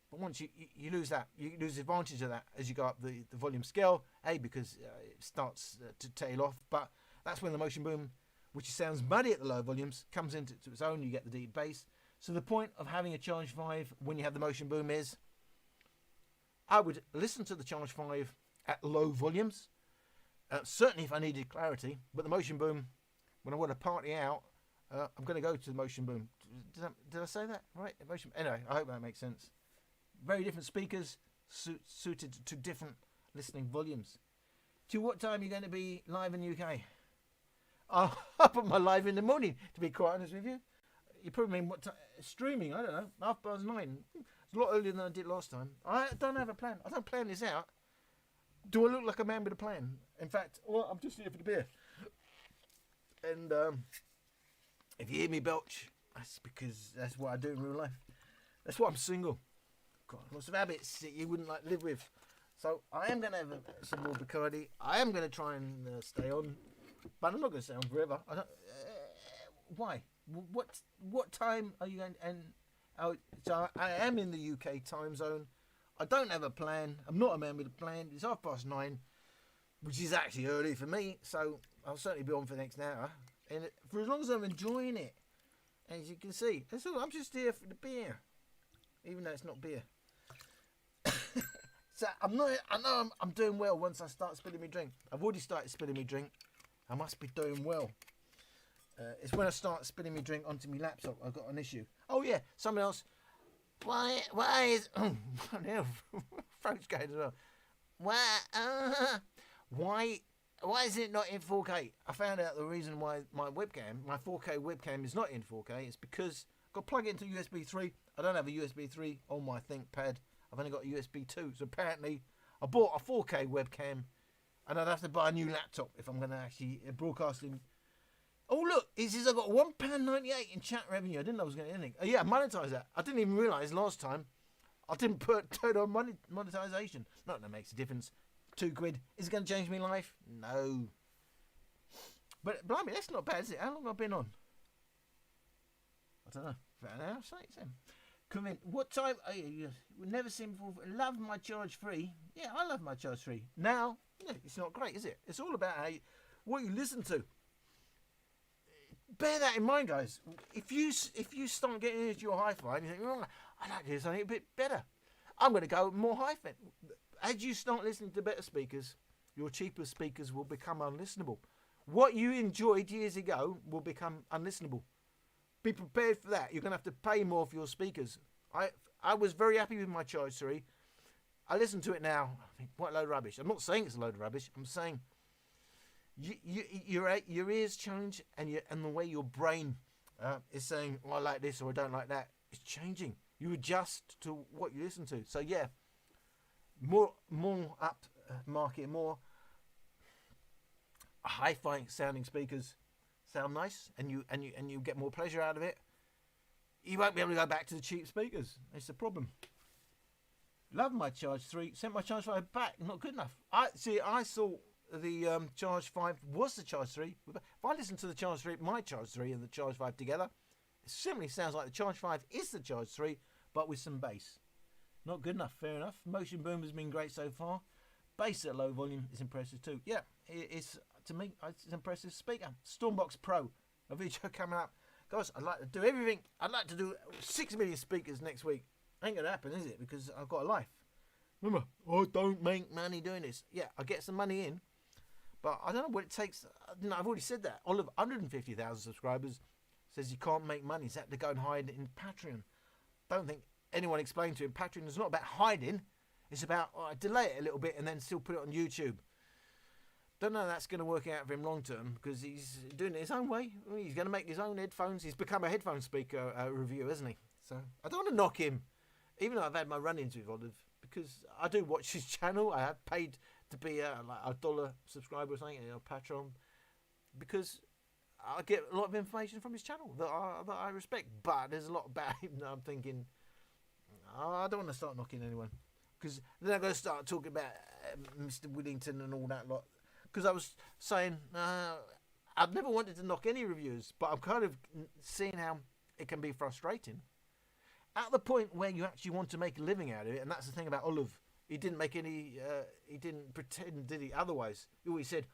But once you lose that, you lose the advantage of that as you go up the volume scale. Because it starts to tail off. But that's when the Motion Boom, which sounds muddy at the low volumes, comes into its own. You get the deep bass. So the point of having a Charge 5 when you have the Motion Boom is, I would listen to the Charge 5 at low volumes, certainly if I needed clarity, but the Motion Boom, when I want to party out, I'm going to go to the Motion Boom. Did I say that right? Anyway, I hope that makes sense. Very different speakers suited to different listening volumes. To what time are you going to be live in the UK? I'll put my live in the morning, to be quite honest with you. You probably mean what time? Streaming, I don't know, 9:30. It's a lot earlier than I did last time. I don't have a plan. I don't plan this out. Do I look like a man with a plan? In fact, I'm just here for the beer. And if you hear me belch, that's because that's what I do in real life. That's why I'm single. Got lots of habits that you wouldn't like live with. So I am going to have some more Bacardi. I am going to try and stay on. But I'm not going to stay on forever. Why? What time are you going? And so I am in the UK time zone. I don't have a plan. I'm not a man with a plan. It's 9:30, which is actually early for me. So I'll certainly be on for the next hour, and for as long as I'm enjoying it, as you can see, that's all. I'm just here for the beer, even though it's not beer. So I'm not. I know I'm doing well once I start spilling my drink. I've already started spilling my drink. I must be doing well. It's when I start spilling my drink onto my laptop I've got an issue. Oh yeah, someone else. Why is what the hell? Throat's going as well. Why is it not in 4K? I found out the reason why my 4K webcam is not in 4K. It's because I've got to plug it into USB 3. I don't have a USB 3 on my ThinkPad. I've only got a USB 2. So apparently I bought a 4K webcam and I'd have to buy a new laptop if I'm going to actually broadcast in. Oh look, it says I got £1.98 in chat revenue. I didn't know I was going to get anything. Oh yeah, monetize that. I didn't even realise last time I didn't turn on monetization. Not that makes a difference. £2. Is it going to change my life? No. But blimey, that's not bad, is it? How long have I been on? I don't know. About an hour, say. Come in. What time? Oh, yeah, we never seen before. Love my charge free. Yeah, I love my charge free. Now, it's not great, is it? It's all about what you listen to. Bear that in mind, guys. If you start getting into your hi-fi and you think, oh, I'd like to do something a bit better, I'm going to go more hi-fi. As you start listening to better speakers, your cheaper speakers will become unlistenable. What you enjoyed years ago will become unlistenable. Be prepared for that. You're going to have to pay more for your speakers. I was very happy with my Charge 3. I listen to it now. I think, what a load of rubbish. I'm not saying it's a load of rubbish. I'm saying your ears change and the way your brain is saying, oh, I like this or I don't like that. It's changing. You adjust to what you listen to. So yeah, more up market, more hi-fi sounding speakers sound nice, and you get more pleasure out of it. You won't be able to go back to the cheap speakers. It's the problem. Love my Charge 3. Sent my Charge 5 back. Not good enough. I thought the Charge 5 was the Charge 3. If I listen to the Charge 3, my Charge 3 and the Charge 5 together, it simply sounds like the Charge 5 is the Charge 3, but with some bass. Not good enough. Fair enough. Motion boom has been great so far. Bass at low volume is impressive too. Yeah, it's, to me, it's an impressive speaker. Stormbox Pro, a video coming up. Guys, I'd like to do everything. I'd like to do 6 million speakers next week. Ain't going to happen, is it? Because I've got a life. Remember, I don't make money doing this. Yeah, I get some money in, but I don't know what it takes. I've already said that. Olive, 150,000 subscribers, says you can't make money. He's had to go and hide in Patreon. Don't think anyone explained to him Patreon is not about hiding. It's about delay it a little bit and then still put it on YouTube. Don't know that's going to work out for him long term because he's doing it his own way. He's going to make his own headphones. He's become a headphone speaker reviewer, hasn't he? So I don't want to knock him, even though I've had my run-ins with Olive, because I do watch his channel. I have paid to be like $1 subscriber or something on Patreon because I get a lot of information from his channel that I respect. But there's a lot about him that I'm thinking, I don't want to start knocking anyone. Because then I'm going to start talking about Mr. Whittington and all that lot. Because I was saying, I've never wanted to knock any reviewers, but I'm kind of seeing how it can be frustrating. At the point where you actually want to make a living out of it, and that's the thing about Olive. He didn't make any, he didn't pretend, did he? Otherwise, he always said,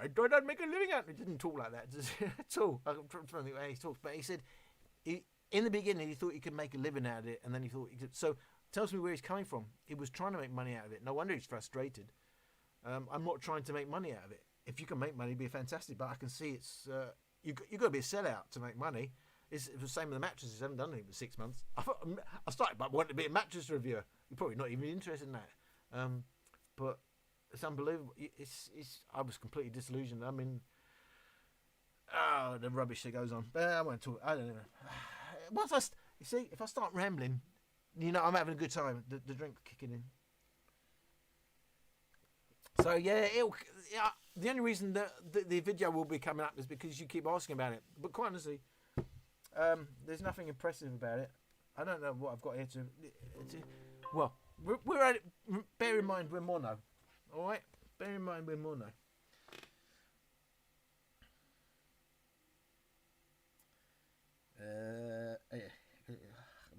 I don't make a living out of it. He didn't talk like that at all. I'm trying to think how he talks, but he said, in the beginning, he thought he could make a living out of it, and then he thought he could. So, tells me where he's coming from. He was trying to make money out of it. No wonder he's frustrated. I'm not trying to make money out of it. If you can make money, it'd be fantastic. But I can see it's you've got to be a sellout to make money. It's the same with the mattresses. I haven't done anything for 6 months. I started by wanting to be a mattress reviewer. You're probably not even interested in that. But it's unbelievable. I was completely disillusioned. I mean, the rubbish that goes on. But I won't talk. I don't know. You see, if I start rambling, I'm having a good time. The drink kicking in. So yeah, the only reason that the video will be coming up is because you keep asking about it. But quite honestly, there's nothing impressive about it. I don't know what I've got here to well, we're at it. Bear in mind we're mono. All right, bear in mind we're mono.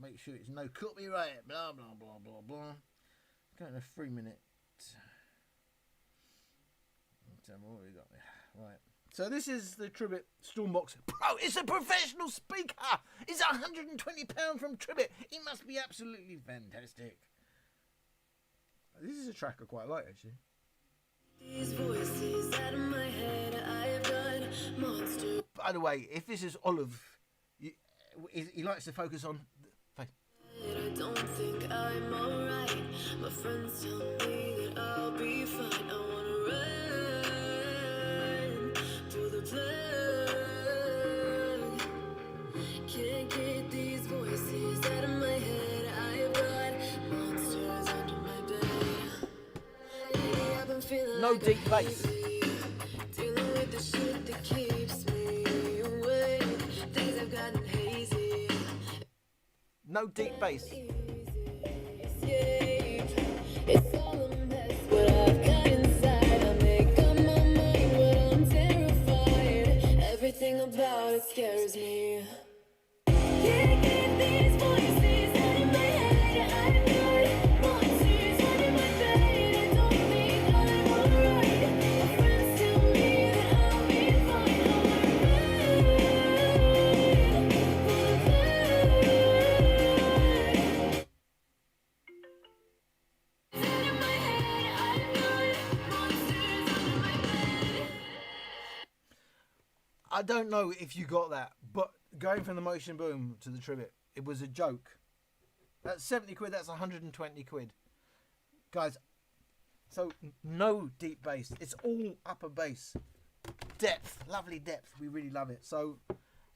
Make sure it's no copyright. Blah blah blah blah blah. Going to 3 minute. What we got there? Right. So this is the Tribbett Stormbox. Bro, it's a professional speaker. It's £120 from Tribbett. It must be absolutely fantastic. This is a track I quite like, actually. These voices out of my head, I have done monster. By the way, if this is Olive, he likes to focus on the face. I don't think I'm alright. My friends tell me that I'll be fine. I wanna run to the plug. Can't get these voices out of my head. I've got monsters under my bed. Lately I've been feeling no like deep bass. Dealing with the shit that keeps me awake. Things have gotten hazy. No deep bass. It's all a mess, what I've got inside. I make up my mind, but I'm terrified. Everything about it scares me. Can't get these voices out of my head. I've got monsters under my bed. I don't think I'm alright. My friends tell me that I'll be fine. I don't know if you got that, but going from the Motion Boom to the Tribbett, it was a joke. That's 70 quid, that's 120 quid. Guys, so no deep bass. It's all upper bass. Depth, lovely depth. We really love it. So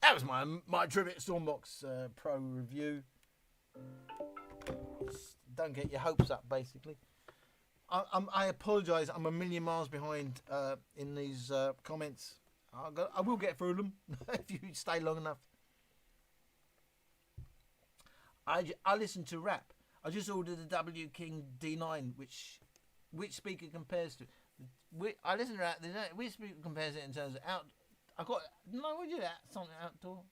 that was my Tribbett Stormbox Pro review. Don't get your hopes up, basically. I apologise. I'm a million miles behind in these comments. I will get through them if you stay long enough. I listen to rap. I just ordered a W King D9, which speaker compares to. I listen to rap. Which speaker compares it in terms of out? I got no idea that something outdoor.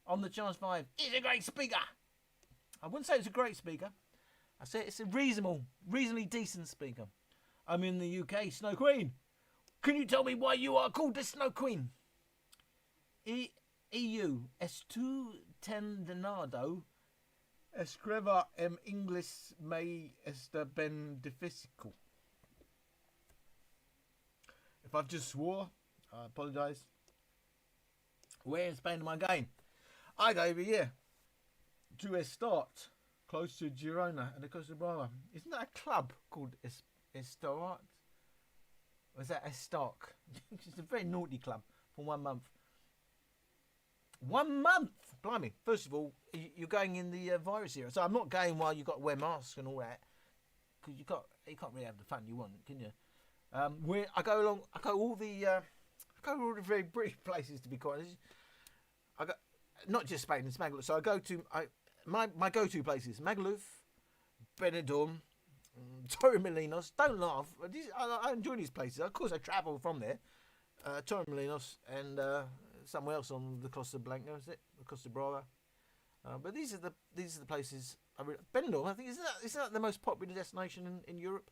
On the Chance 5, it's a great speaker. I wouldn't say it's a great speaker. I say it's a reasonably decent speaker. I'm in the UK, Snow Queen. Can you tell me why you are called the Snow Queen? EU estu tendenado escriba en inglés me está ben difícil. If I've just swore, I apologise. Where in Spain am I going? I go over here to Estart, close to Girona and the Costa Brava. Isn't that a club called Estart? Or is that Estark? It's a very naughty club for 1 month. 1 month! Blimey. First of all, you're going in the virus era. So I'm not going while you've got to wear masks and all that. Because you can't really have the fun you want, can you? I go all the very British places, to be quite honest. I go, not just Spain and Magaluf. So I go to, my go-to places, Magaluf, Benidorm, Torremolinos. Don't laugh. I enjoy these places. Of course, I travel from there. Torremolinos and somewhere else on the Costa Blanca, is it? The Costa Brava. But these are the places. Benidorm, I think, is that the most popular destination in Europe?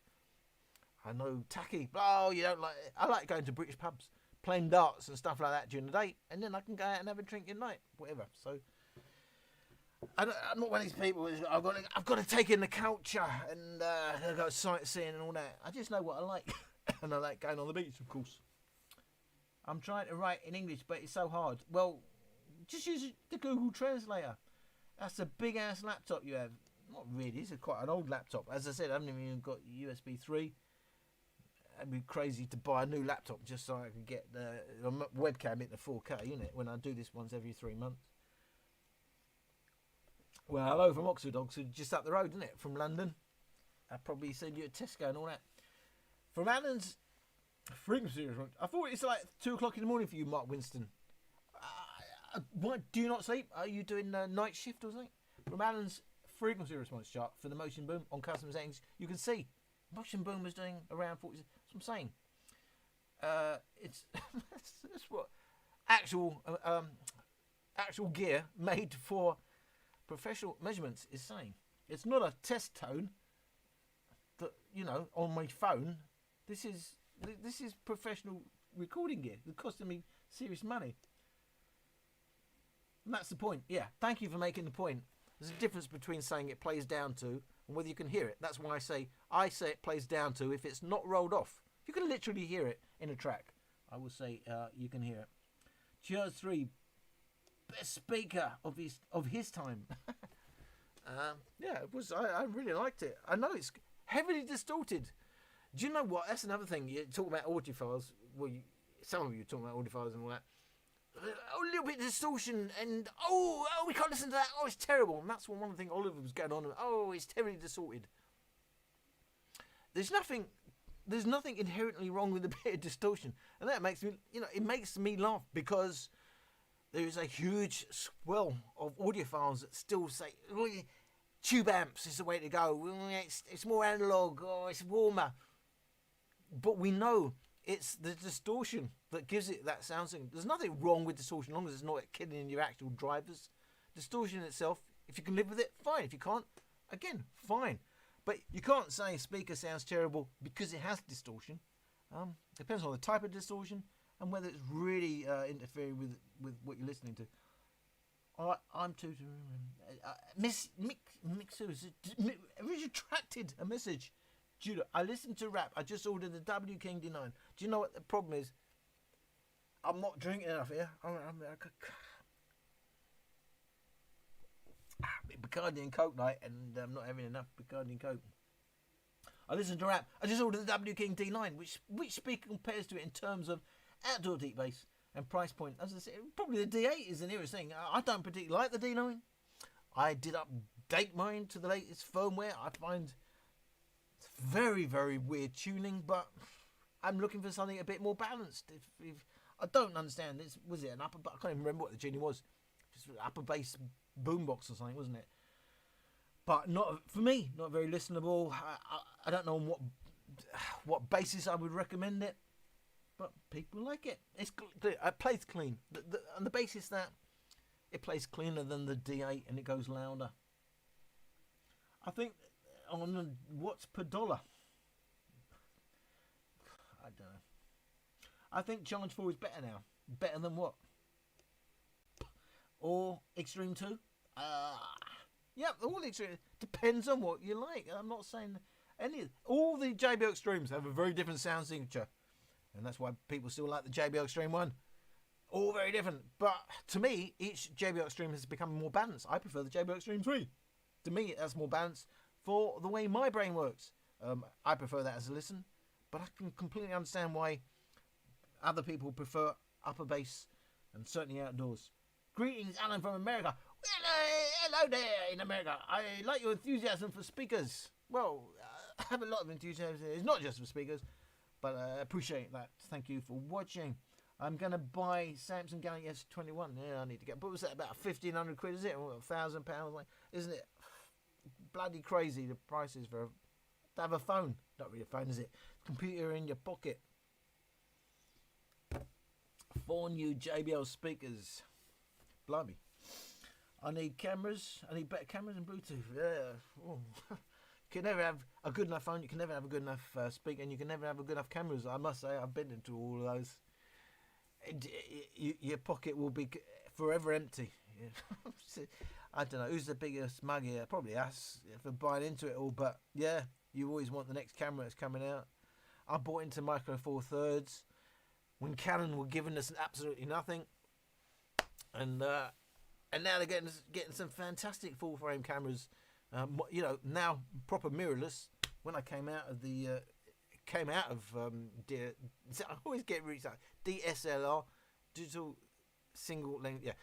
I know, tacky. Oh, you don't like it. I like going to British pubs, playing darts and stuff like that during the day, and then I can go out and have a drink at night, whatever. So I'm not one of these people. I've got to take in the culture and go sightseeing and all that. I just know what I like, and I like going on the beach, of course. I'm trying to write in English, but it's so hard. Well, just use the Google Translator. That's a big ass laptop you have. Not really. It's quite an old laptop. As I said, I haven't even got USB 3. It'd be crazy to buy a new laptop just so I could get the webcam into 4K, isn't it? When I do this once every 3 months. Well, hello from Oxford, just up the road, isn't it? From London. I'll probably send you a Tesco and all that. From Alan's frequency response. I thought it's like 2 o'clock in the morning for you, Mark Winston. What? Do you not sleep? Are you doing night shift or something? From Alan's frequency response chart for the Motion Boom on custom settings, you can see Motion Boom was doing around 40. That's what I'm saying. It's that's what actual actual gear made for professional measurements is saying. It's not a test tone that, on my phone. This is professional recording gear. It's costing me serious money. And that's the point. Yeah, thank you for making the point. There's a difference between saying it plays down to and whether you can hear it. That's why I say it plays down to if it's not rolled off. You can literally hear it in a track. I will say you can hear it. Cheers 3, best speaker of his time. Yeah, it was. I really liked it. I know it's heavily distorted. Do you know what? That's another thing. You talk about audiophiles. Well, some of you talk about audiophiles and all that. A little bit of distortion, and we can't listen to that. Oh, it's terrible. And that's one of the things Oliver was going on. Oh, it's terribly distorted. There's nothing inherently wrong with a bit of distortion, and that makes me, it makes me laugh because there is a huge swell of audiophiles that still say tube amps is the way to go. It's more analog. Oh, it's warmer. But we know it's the distortion that gives it that sound. There's nothing wrong with distortion as long as it's not killing your actual drivers. Distortion itself, if you can live with it, fine. If you can't, again, fine. But you can't say a speaker sounds terrible because it has distortion. Depends on the type of distortion and whether it's really interfering with what you're listening to. I'm too. Miss Mixu has retracted a message. Judah, I listened to rap. I just ordered the W King D9. Do you know what the problem is? I'm not drinking enough here. Bacardi and Coke night, and I'm not having enough Bacardi and Coke. I listened to rap. I just ordered the W King D9, which speaker compares to it in terms of outdoor deep bass and price point. As I said, probably the D8 is the nearest thing. I don't particularly like the D9. I did update mine to the latest firmware. I find it's very, very weird tuning, but I'm looking for something a bit more balanced. If I don't understand this, was it an upper? I can't even remember what the tuning was. Just upper bass boombox or something, wasn't it? But not for me. Not very listenable. I don't know on what basis I would recommend it, but people like it. It plays clean. On the basis that it plays cleaner than the D8 and it goes louder. I think on watts per dollar. I don't know. I think Charge 4 is better now. Better than what? Or Extreme 2? Yeah, all the Extreme. Depends on what you like. I'm not saying any. All the JBL Extremes have a very different sound signature. And that's why people still like the JBL Extreme 1. All very different. But to me, each JBL Extreme has become more balanced. I prefer the JBL Extreme 3. To me, that's more balanced for the way my brain works. I prefer that as a listen. But I can completely understand why other people prefer upper bass and certainly outdoors. Greetings, Alan from America. Hello there in America. I like your enthusiasm for speakers. Well, I have a lot of enthusiasm. It's not just for speakers, but I appreciate that. Thank you for watching. I'm going to buy Samsung Galaxy S21. Yeah, I need to get. But was that about 1,500 quid? Is it? Or £1,000? Isn't it bloody crazy? The prices for to have a phone. Not really a phone, is it? Computer in your pocket. 4 new JBL speakers. Blimey. I need cameras. I need better cameras and Bluetooth. Yeah. Oh. You can never have a good enough phone. You can never have a good enough speaker. And you can never have a good enough cameras. I must say, I've been into all of those. Your pocket will be forever empty. I don't know. Who's the biggest mug here? Probably us for buying into it all. But yeah, you always want the next camera that's coming out. I bought into Micro Four Thirds when Canon were giving us absolutely nothing. And now they're getting some fantastic full frame cameras. Now proper mirrorless. When I came out of I always get really excited. DSLR, digital single length. Yeah,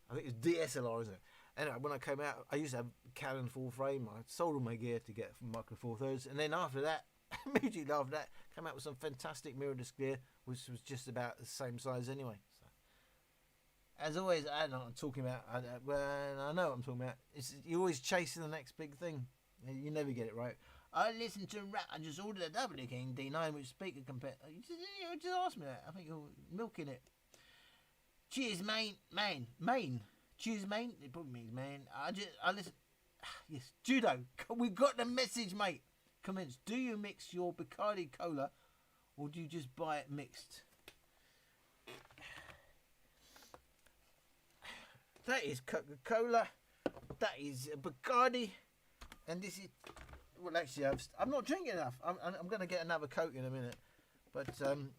I think it's DSLR, isn't it? Anyway, when I came out, I used to have Canon full frame. I sold all my gear to get from Micro Four Thirds, and then after that, immediately after that, came out with some fantastic mirrorless gear, which was just about the same size anyway. As always, I know what I'm talking about. I know what I'm talking about. You're always chasing the next big thing. You never get it right. I listen to rap. I just ordered a W King D9 with speaker compare. You just asked me that. I think you're milking it. Cheers, Maine. Cheers, mate. It probably means, man. I listen. Yes, Judo. We got the message, mate. Comments. Do you mix your Bacardi Cola, or do you just buy it mixed? That is Coca-Cola. That is Bacardi, and this is. Well, actually, I'm not drinking enough. I'm going to get another Coke in a minute, but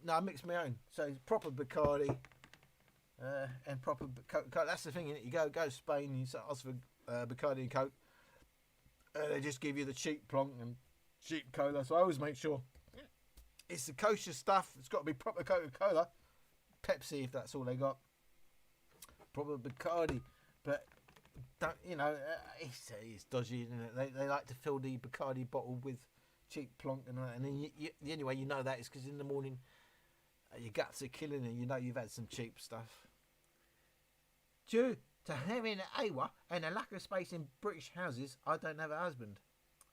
no, I mix my own. So it's proper Bacardi. And proper Coke. That's the thing, innit? You go to Spain, you ask for Bacardi and Coke. They just give you the cheap plonk and cheap cola. So I always make sure it's the kosher stuff. It's got to be proper Coca-Cola. Pepsi, if that's all they got. Proper Bacardi. But, don't, it's dodgy, isn't it? They like to fill the Bacardi bottle with cheap plonk and that. And then the only way you know that is because in the morning your guts are killing and you know you've had some cheap stuff. Due to having an AWA and a lack of space in British houses, I don't have a husband.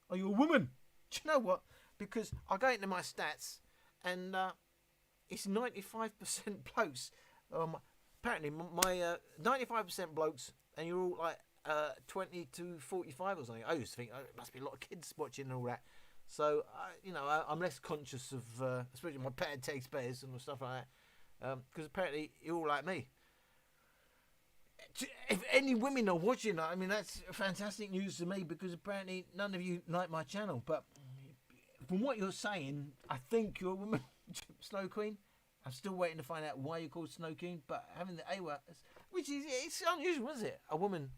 Are you a woman? Do you know what? Because I go into my stats and it's 95% blokes. Apparently, my 95% blokes, and you're all like 20 to 45 or something. I used to think it must be a lot of kids watching and all that. So, I'm less conscious of, especially my pet takes bears and stuff like that. Because apparently you're all like me. If any women are watching, I mean, that's fantastic news to me because apparently none of you like my channel. But from what you're saying, I think you're a woman, Snow Queen. I'm still waiting to find out why you're called Snow Queen. But having the AWA, which is it's unusual, isn't it? A woman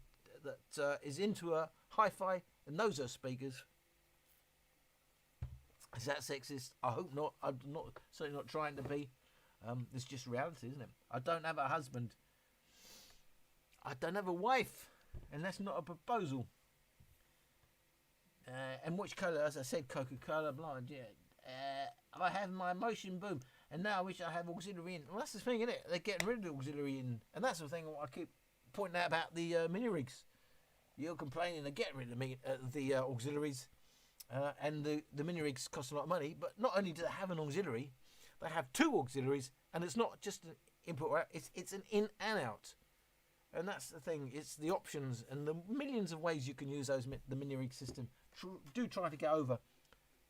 that is into a hi-fi and knows her speakers. Is that sexist? I hope not. I'm certainly not trying to be. It's just reality, isn't it? I don't have a husband. I don't have a wife, and that's not a proposal. And which colour, as I said, Coca-Cola blind, yeah. I have my motion boom, and now I wish I have auxiliary in. Well, that's the thing, isn't it? They're getting rid of the auxiliary in, and that's the thing I keep pointing out about the mini rigs. You're complaining they're getting rid of the auxiliaries, and the mini rigs cost a lot of money. But not only do they have an auxiliary, they have two auxiliaries, and it's not just an input or out, it's an in and out. And that's the thing, it's the options and the millions of ways you can use the mini rig system. Do try to get over.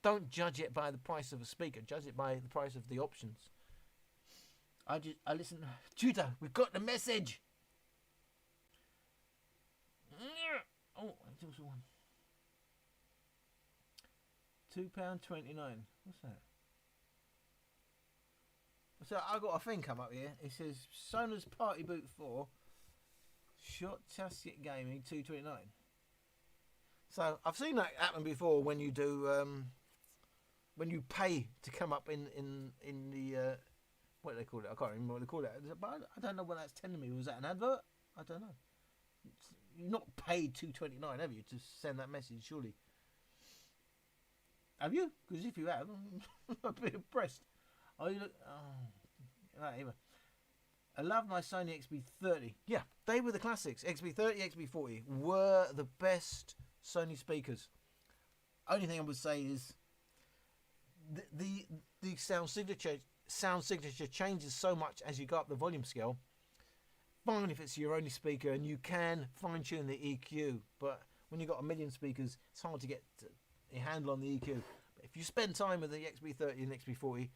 Don't judge it by the price of a speaker, judge it by the price of the options. I listen. Judah, we've got the message. Oh, it's also one. £2.29. What's that? So I got a thing come up here. It says Sonos Party Boot 4. Shot Tasket Gaming $2.29. So I've seen that happen before when you do when you pay to come up in the what do they call it? I can't remember what they call it. But I don't know what that's telling me. Was that an advert? I don't know. You're not paid $2.29, have you, to send that message? Surely. Have you? Because if you have, I'm a bit impressed. Oh, you look. Oh, right, anyway. I love my Sony XB30. Yeah, they were the classics. XB30, XB40 were the best Sony speakers. Only thing I would say is the sound signature changes so much as you go up the volume scale. Fine if it's your only speaker and you can fine tune the EQ, but when you've got a million speakers, it's hard to get a handle on the EQ. But if you spend time with the XB30 and XB40,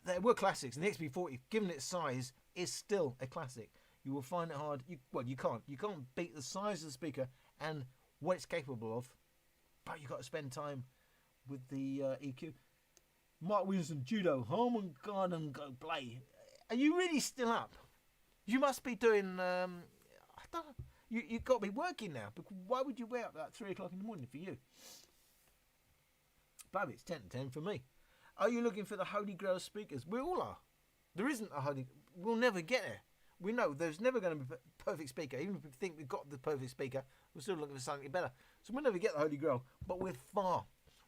they were classics, and the XB40, given its size, is still a classic. You will find it hard. You can't beat the size of the speaker and what it's capable of, but you've got to spend time with the EQ. Mark Wilson, Judo, home and garden, go play. Are you really still up? You must be doing. I don't know. You've got to be working now. Because why would you wake up at 3 o'clock in the morning for you? But it's 10 to 10 for me. Are you looking for the Holy Grail speakers? We all are. There isn't a Holy. We'll never get there. We know there's never going to be a perfect speaker. Even if we think we've got the perfect speaker, we're still looking for something better. So we'll never get the Holy Grail. But we're far.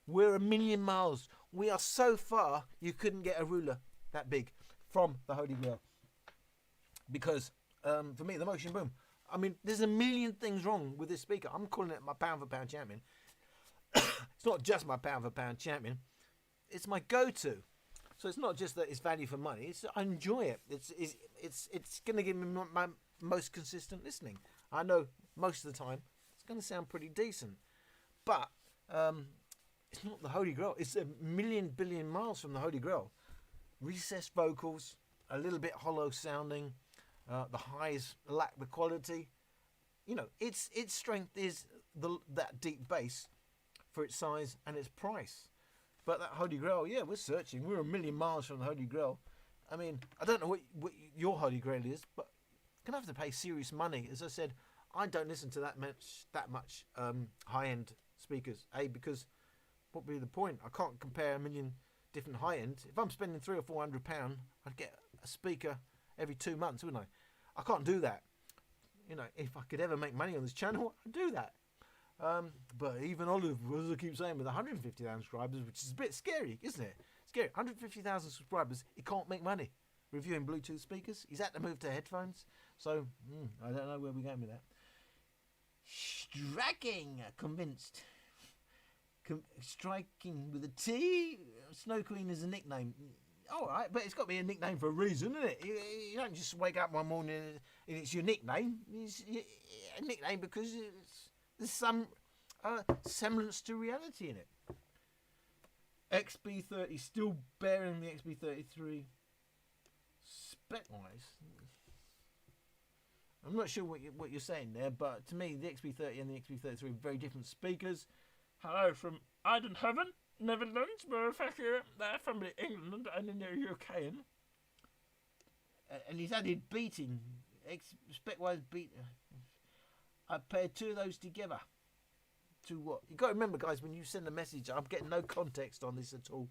We're a million miles. We are so far, you couldn't get a ruler that big from the Holy Grail. Because, for me, the Motion Boom. I mean, there's a million things wrong with this speaker. I'm calling it my pound for pound champion. It's not just my pound for pound champion. It's my go-to. So it's not just that it's value for money. It's I enjoy it. It's going to give me most consistent listening. I know most of the time it's going to sound pretty decent, but it's not the Holy Grail. It's a million billion miles from the Holy Grail. Recessed vocals, a little bit hollow sounding, the highs lack the quality. You know, its strength is that deep bass for its size and its price. But that Holy Grail, yeah, we're searching. We're a million miles from the Holy Grail. I mean, I don't know what your Holy Grail is, but you're going to have to pay serious money. As I said, I don't listen to that much high-end speakers. Because what would be the point? I can't compare a million different high-end. If I'm spending £300 or £400, I'd get a speaker every 2 months, wouldn't I? I can't do that. You know, if I could ever make money on this channel, I'd do that. But even Olive, as I keep saying, with 150,000 subscribers, which is a bit scary, isn't it? Scary. 150,000 subscribers, he can't make money reviewing Bluetooth speakers. He's had to move to headphones. So, I don't know where we're going with that. Striking, convinced. Striking with a T. Snow Queen is a nickname. All right, but it's got to be a nickname for a reason, isn't it? You don't just wake up one morning and it's your nickname. It's a nickname because there's some semblance to reality in it. XB30 still bearing the XB33 spec-wise. I'm not sure what you're saying there, but to me, the XB30 and the XB33 are very different speakers. Hello from Eindhoven, Netherlands, but in fact they're from England and in the UK. And he's added beating, spec-wise beat. I paired two of those together. To what? You've got to remember, guys, when you send a message, I'm getting no context on this at all.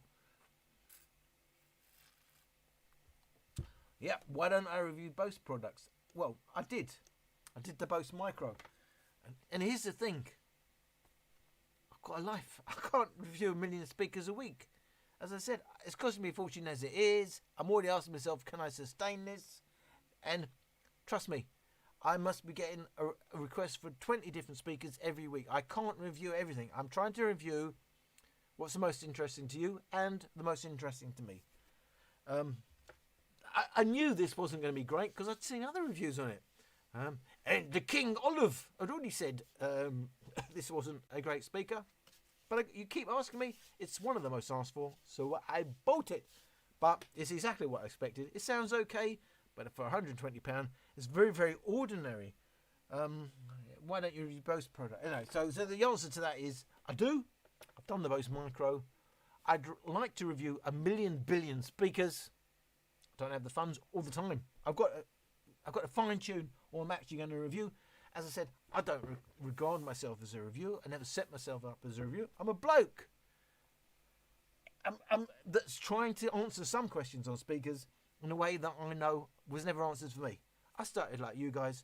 Yeah, why don't I review Bose products? Well, I did. I did the Bose Micro. And here's the thing. I've got a life. I can't review a million speakers a week. As I said, it's costing me a fortune as it is. I'm already asking myself, can I sustain this? And trust me, I must be getting a request for 20 different speakers every week. I can't review everything. I'm trying to review what's the most interesting to you and the most interesting to me. I knew this wasn't going to be great because I'd seen other reviews on it. And the King Olive had already said this wasn't a great speaker. But you keep asking me, it's one of the most asked for, so I bought it. But it's exactly what I expected. It sounds okay, but for £120, it's very, very ordinary. Why don't you review Bose product? Anyway, so the answer to that is, I do. I've done the Bose Micro. I'd like to review a million billion speakers. Don't have the funds all the time. I've got to fine tune what I'm actually going to review. As I said, I don't regard myself as a reviewer. I never set myself up as a reviewer. I'm a bloke. I'm that's trying to answer some questions on speakers in a way that I know was never answered for me. I started like you guys,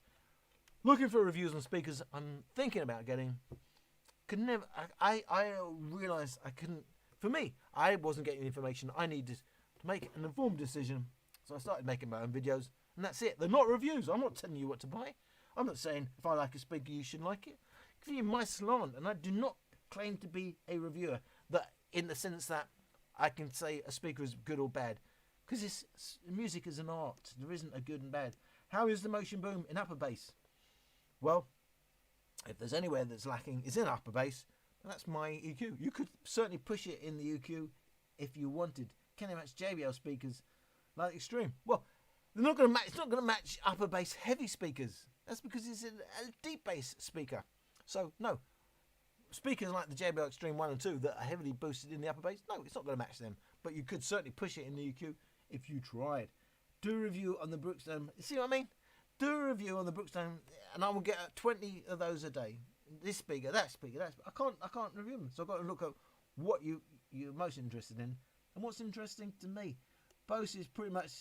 looking for reviews on speakers I'm thinking about getting. Could never. I realised I couldn't. For me, I wasn't getting the information I needed to make an informed decision. So I started making my own videos, and that's it. They're not reviews. I'm not telling you what to buy. I'm not saying if I like a speaker, you should like it. Give you my slant, and I do not claim to be a reviewer. That in the sense that I can say a speaker is good or bad, because music is an art. There isn't a good and bad. How is the motion boom in upper bass? Well, if there's anywhere that's lacking, it's in upper bass. That's my EQ. You could certainly push it in the EQ if you wanted. Can you match JBL speakers like Extreme? Well, they're not going to match. It's not going to match upper bass heavy speakers. That's because it's a deep bass speaker. So no, speakers like the JBL Extreme 1 and 2 that are heavily boosted in the upper bass, no, it's not going to match them. But you could certainly push it in the EQ if you tried. Do a review on the Brookstone. You see what I mean? Do a review on the Brookstone, and I will get 20 of those a day. This speaker, that speaker, that speaker. I can't review them. So I've got to look at what you're most interested in and what's interesting to me. Bose is pretty much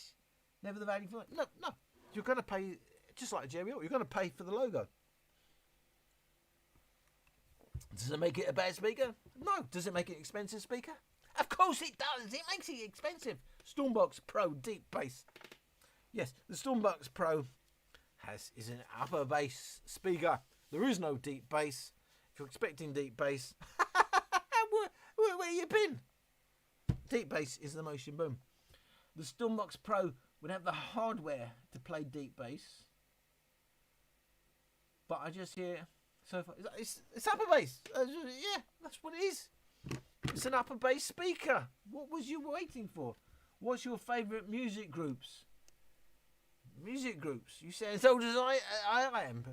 never the value for it. No. You're going to pay, just like a JBL, you're going to pay for the logo. Does it make it a bad speaker? No. Does it make it an expensive speaker? Of course it does. It makes it expensive. Stormbox Pro Deep Bass. Yes, the Stormbox Pro is an upper bass speaker. There is no deep bass. If you're expecting deep bass, where you been? Deep bass is the motion boom. The Stormbox Pro would have the hardware to play deep bass. but I just hear so far. It's upper bass. Yeah, that's what it is. It's an upper bass speaker. What was you waiting for? What's your favourite music groups? Music groups. You say as old as I am.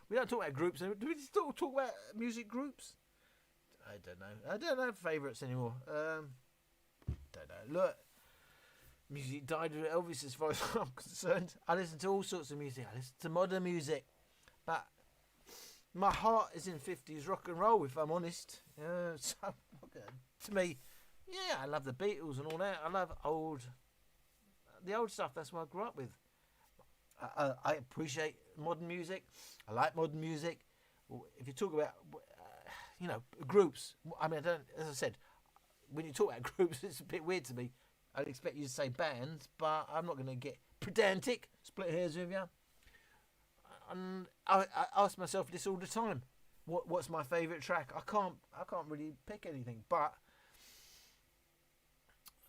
We don't talk about groups. Do we still talk about music groups? I don't know. I don't have favourites anymore. Don't know. Look, music died with Elvis as far as I'm concerned. I listen to all sorts of music. I listen to modern music. But my heart is in 50s rock and roll, if I'm honest. So, to me, yeah, I love the Beatles and all that. I love the old stuff. That's what I grew up with. I appreciate modern music. I like modern music. If you talk about, groups, I mean, as I said, when you talk about groups, it's a bit weird to me. I'd expect you to say bands, but I'm not going to get pedantic, split hairs with you. And I ask myself this all the time. What's my favourite track? I can't really pick anything, but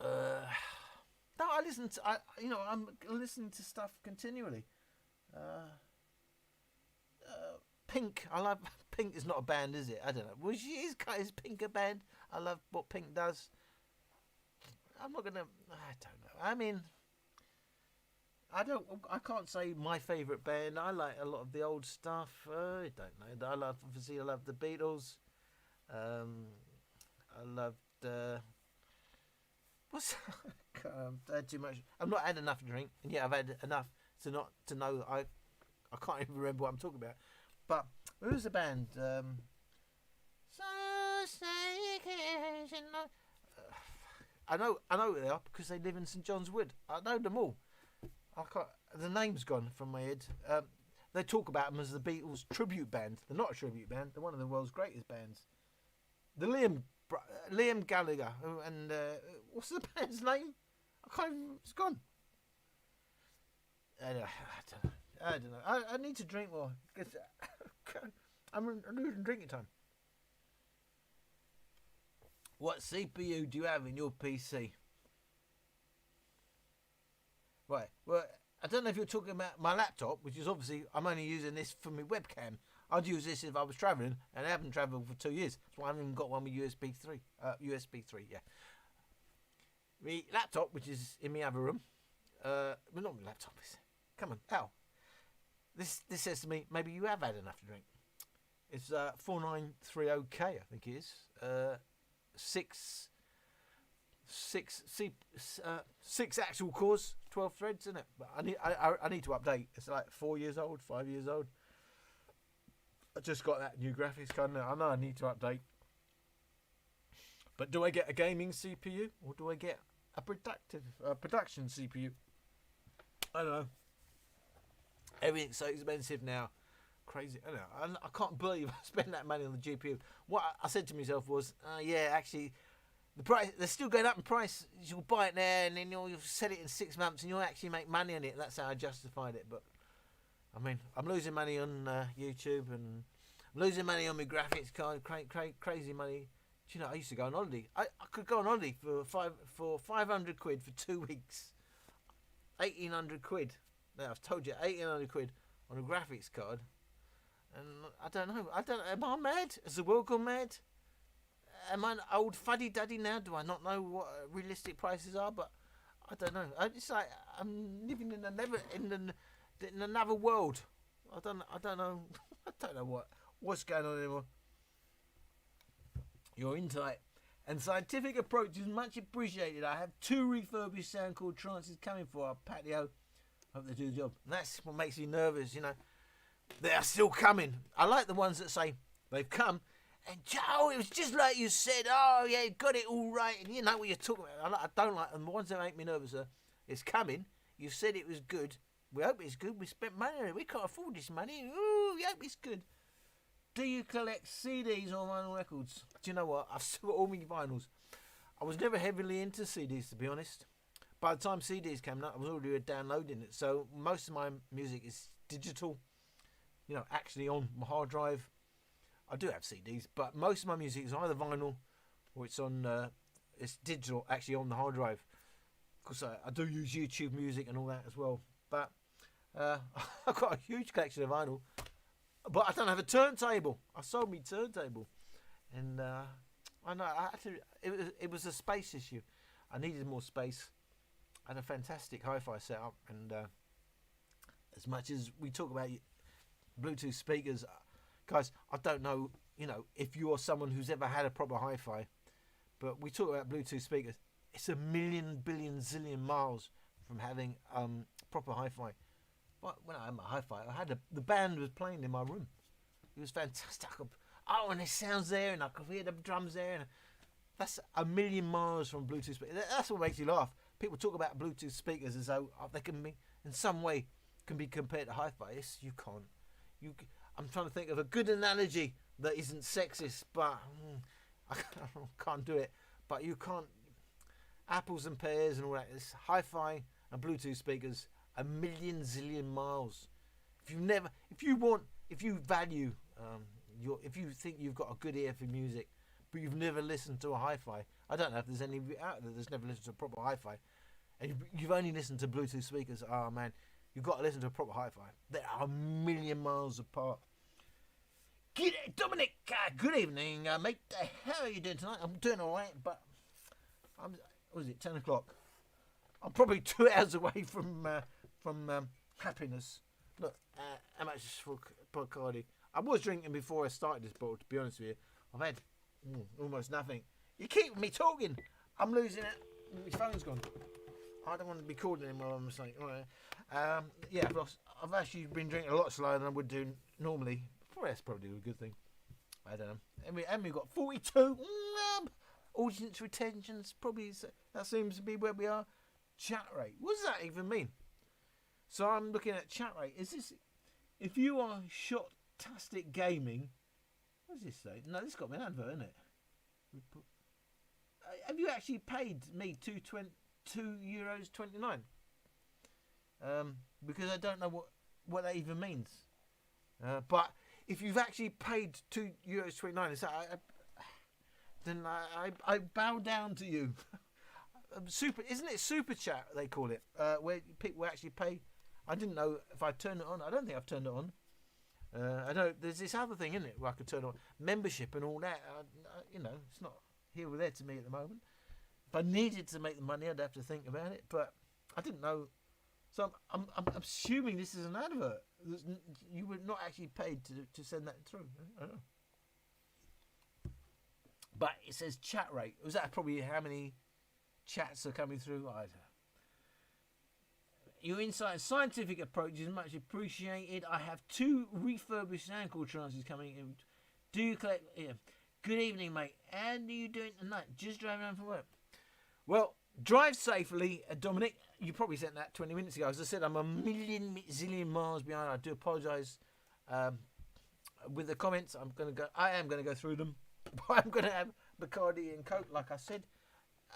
no, I listen to I'm listening to stuff continually. Pink, I love Pink. Is not a band, is it? I don't know. Is Pink a band? I love what Pink does. I don't know. I mean, I can't say my favourite band. I like a lot of the old stuff. I don't know. I love the Beatles. I loved. What's I had too much. I've not had enough to drink, and yet I've had enough to know. I can't even remember what I'm talking about. But who's the band? I know who they are because they live in St John's Wood. I know them all. The name's gone from my head. They talk about them as the Beatles tribute band. They're not a tribute band. They're one of the world's greatest bands. The Liam Gallagher and what's the band's name? It's gone. I don't know. I need to drink more. I'm losing drinking time. What CPU do you have in your PC? Right. Well, I don't know if you're talking about my laptop, which is obviously I'm only using this for my webcam. I'd use this if I was travelling, and I haven't travelled for 2 years. That's why I haven't even got one with USB 3. USB 3, yeah. My laptop, which is in my other room. Well, not my laptop. Come on, Al. This says to me, maybe you have had enough to drink. It's 4930K, I think it is. Six actual cores, 12 threads, isn't it? But I need to update. It's like 4 years old, 5 years old. I just got that new graphics card now. I know I need to update. But do I get a gaming CPU or do I get a production CPU? I don't know. Everything's so expensive now. Crazy. I don't know. I can't believe I spent that money on the GPU. What I said to myself was, yeah, actually, the price, they're still going up in price. You'll buy it there and then you'll sell it in 6 months and you'll actually make money on it. That's how I justified it. But I mean, I'm losing money on YouTube and I'm losing money on my graphics card. Crazy money. Do you know, I used to go on holiday. I could go on holiday for 500 quid for 2 weeks. 1,800 quid. Now, I've told you, 1,800 quid on a graphics card. And I don't know. Am I mad? Has the world gone mad? Am I an old fuddy-duddy now? Do I not know what realistic prices are? But I don't know. It's like I'm living in another world. I don't know. I don't know what's going on anymore. Your insight and scientific approach is much appreciated. I have 2 refurbished sound called trances coming for our patio. Hope they do the job. And that's what makes me nervous, you know. They are still coming. I like the ones that say they've come and Joe, it was just like you said. Oh yeah, got it all right, and you know what you're talking about. I don't like them. The ones that make me nervous are, it's coming. You said it was good. We hope it's good. We spent money on it. We can't afford this money. Ooh, we hope it's good. Do you collect CDs or vinyl records? Do you know what? I've still got all my vinyls. I was never heavily into CDs, to be honest. By the time CDs came out, I was already downloading it. So most of my music is digital. You know, actually on my hard drive. I do have CDs, but most of my music is either vinyl or it's digital, actually on the hard drive. Because I do use YouTube music and all that as well. But I've got a huge collection of vinyl. But I don't have a turntable. I sold me turntable, and I know I had to. It was a space issue. I needed more space. I had a fantastic hi-fi setup, and as much as we talk about Bluetooth speakers, guys, I don't know, if you're someone who's ever had a proper hi-fi, but we talk about Bluetooth speakers. It's a million, billion, zillion miles from having proper hi-fi. But when I had my hi-fi, the band was playing in my room. It was fantastic. And the sounds there, and I could hear the drums there. And that's a million miles from Bluetooth speakers. That's what makes you laugh. People talk about Bluetooth speakers as though they can be, in some way, can be compared to hi-fi. Yes, you can't. I'm trying to think of a good analogy that isn't sexist, but I can't do it. But you can't. Apples and pears and all that. It's hi-fi and Bluetooth speakers. A million zillion miles. If you value, if you think you've got a good ear for music, but you've never listened to a hi-fi, I don't know if there's any out there that's never listened to a proper hi-fi, and you've only listened to Bluetooth speakers. Oh man, you've got to listen to a proper hi-fi. They are a million miles apart. Dominic, good evening, mate. How are you doing tonight? I'm doing all right, but what is it? 10 o'clock. I'm probably 2 hours away from happiness. Look, how much is for barcardi? I was drinking before I started this bottle, to be honest with you. I've had almost nothing. You keep me talking. I'm losing it. My phone's gone. I don't want to be called anymore. I'm saying, all right. Yeah, I've actually been drinking a lot slower than I would do normally. That's probably a good thing. I don't know. And we've got 42 audience retentions. Probably that seems to be where we are. Chat rate. What does that even mean? So I'm looking at chat rate. Is this if you are shot-tastic gaming? What does this say? No, this got me an advert, isn't it? Have you actually paid me €2.29? Because I don't know what that even means. But if you've actually paid €2.29, then I bow down to you. Isn't it super chat they call it, where people actually pay? I didn't know if I turned it on. I don't think I've turned it on. I know there's this other thing in it where I could turn on membership and all that. It's not here or there to me at the moment. If I needed to make the money, I'd have to think about it, but I didn't know. So I'm assuming this is an advert. You were not actually paid to send that through. I don't know. But it says chat rate. Was that probably how many chats are coming through? I don't know. Your insight and scientific approach is much appreciated. I have 2 refurbished ankle trances coming in. Do you collect? Yeah. Good evening, mate. How are you doing tonight? Just driving home from work. Well, drive safely, Dominic. You probably sent that 20 minutes ago. As I said, I'm a million zillion miles behind. I do apologise with the comments. I am going to go through them. I'm going to have Bacardi and Coke, like I said.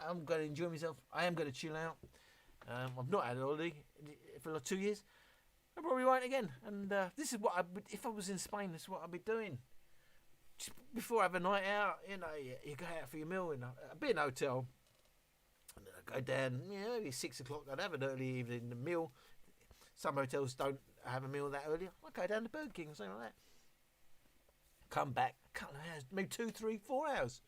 I'm going to enjoy myself. I am going to chill out. I've not had a holiday for like 2 years. I probably won't again. And this is what if I was in Spain, this is what I'd be doing. Just before I have a night out, you go out for your meal in be in a hotel. And then I go down, maybe 6 o'clock. I'd have an early evening meal. Some hotels don't have a meal that early. I go down to Burger King or something like that. Come back a couple of hours, maybe 2, 3, 4 hours.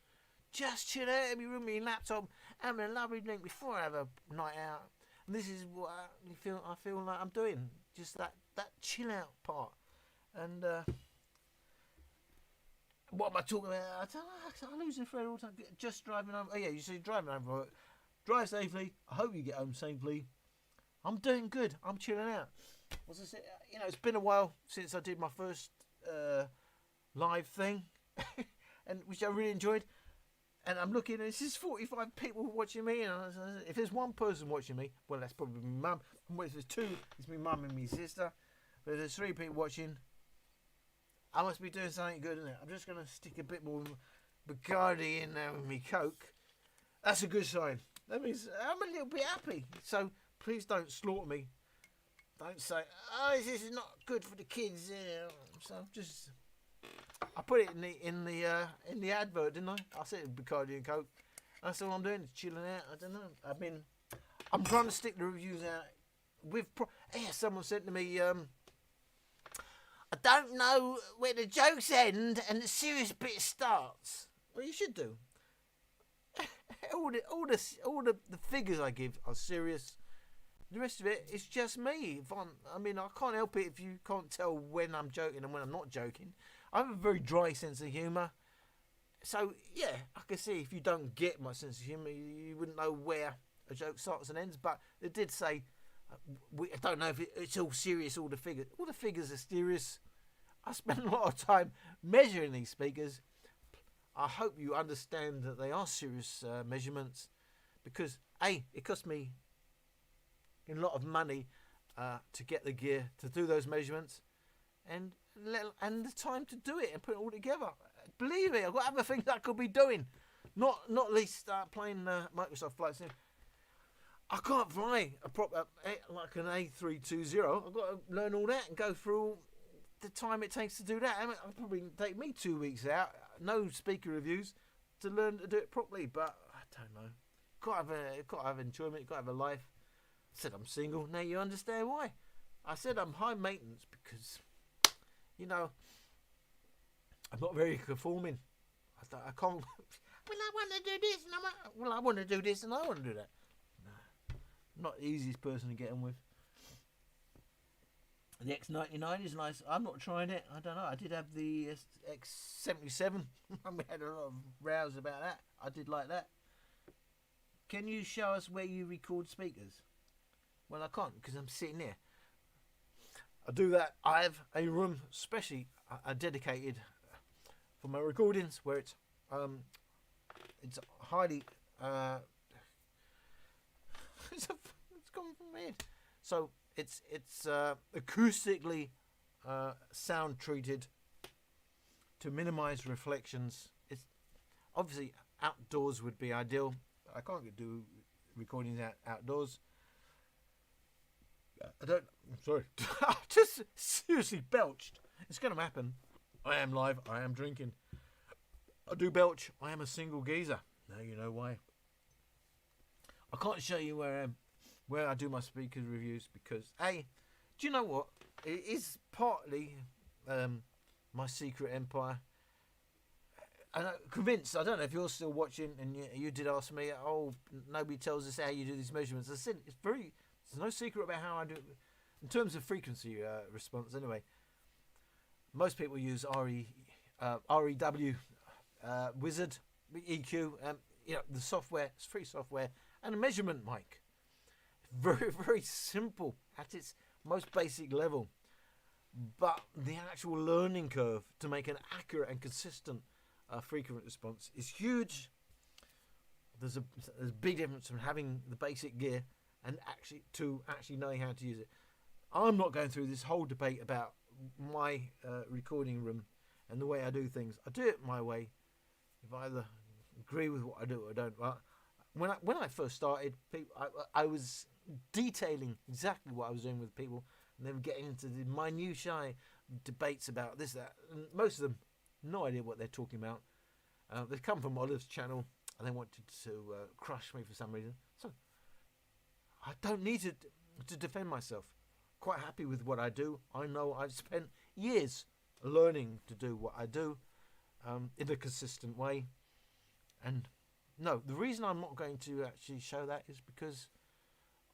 Just chill out in my room, my laptop, having a lovely drink before I have a night out. And this is what I feel like I'm doing. Just that chill out part. And what am I talking about? I don't know. I'm losing thread all the time. Just driving home. Oh yeah, you see driving home from work. Drive safely. I hope you get home safely. I'm doing good. I'm chilling out. As I said, it's been a while since I did my first live thing, and which I really enjoyed. And I'm looking, and it's just 45 people watching me. And if there's one person watching me, well, that's probably my mum. If there's 2, it's my mum and my sister. But if there's 3 people watching, I must be doing something good, isn't it? I'm just going to stick a bit more Bacardi in there with me Coke. That's a good sign. That means I'm a little bit happy. So please don't slaughter me. Don't say, this is not good for the kids. So just... I put it in the advert, didn't I? I said it was Bacardi and Coke. That's all I'm doing, is chilling out. I don't know. I'm trying to stick the reviews out with. Someone said to me, I don't know where the jokes end and the serious bit starts. Well, you should do. all the figures I give are serious. The rest of it is just me. I can't help it if you can't tell when I'm joking and when I'm not joking. I have a very dry sense of humour. So, yeah, I can see if you don't get my sense of humour, you wouldn't know where a joke starts and ends. But it did say, I don't know if it's all serious, all the figures. All the figures are serious. I spend a lot of time measuring these speakers. I hope you understand that they are serious measurements. Because, A, it cost me a lot of money to get the gear to do those measurements. And the time to do it and put it all together. Believe me, I've got other things I could be doing. Not least start playing Microsoft Flight Sim. I can't fly a proper like an A320. I've got to learn all that and go through all the time it takes to do that. It'll probably take me 2 weeks out, no speaker reviews, to learn to do it properly. But I don't know. Got to have enjoyment. Got to have a life. I said I'm single. Now you understand why. I said I'm high maintenance because, I'm not very conforming. I can't. Well, I want to do this, and I want to do this, and I want to do that. No, I'm not the easiest person to get on with. The X99 is nice. I'm not trying it. I don't know. I did have the X77. We had a lot of rows about that. I did like that. Can you show us where you record speakers? Well, I can't because I'm sitting here. I do that. I have a room specially dedicated for my recordings where it's highly it's gone from my head. So it's acoustically sound treated to minimise reflections. It's obviously outdoors would be ideal. I can't do recordings outdoors. I'm sorry. I just seriously belched. It's going to happen. I am live. I am drinking. I do belch. I am a single geezer. Now you know why. I can't show you where I do my speaker reviews because, do you know what? It is partly my secret empire. And I'm convinced, I don't know if you're still watching and you did ask me, nobody tells us how you do these measurements. I said, there's no secret about how I do it. In terms of frequency response, anyway, most people use REW Wizard, EQ, the software, it's free software, and a measurement mic. Very, very simple at its most basic level. But the actual learning curve to make an accurate and consistent frequent response is huge. There's a big difference from having the basic gear and actually knowing how to use it. I'm not going through this whole debate about my recording room and the way I do things. I do it my way. If I either agree with what I do or I don't. When I first started, I was detailing exactly what I was doing with people, and they were getting into the minutiae debates about this, that, and most of them, no idea what they're talking about. They come from Olive's channel, and they wanted to crush me for some reason. So I don't need to defend myself. Quite happy with what I do. I know I've spent years learning to do what I do in a consistent way. And no, the reason I'm not going to actually show that is because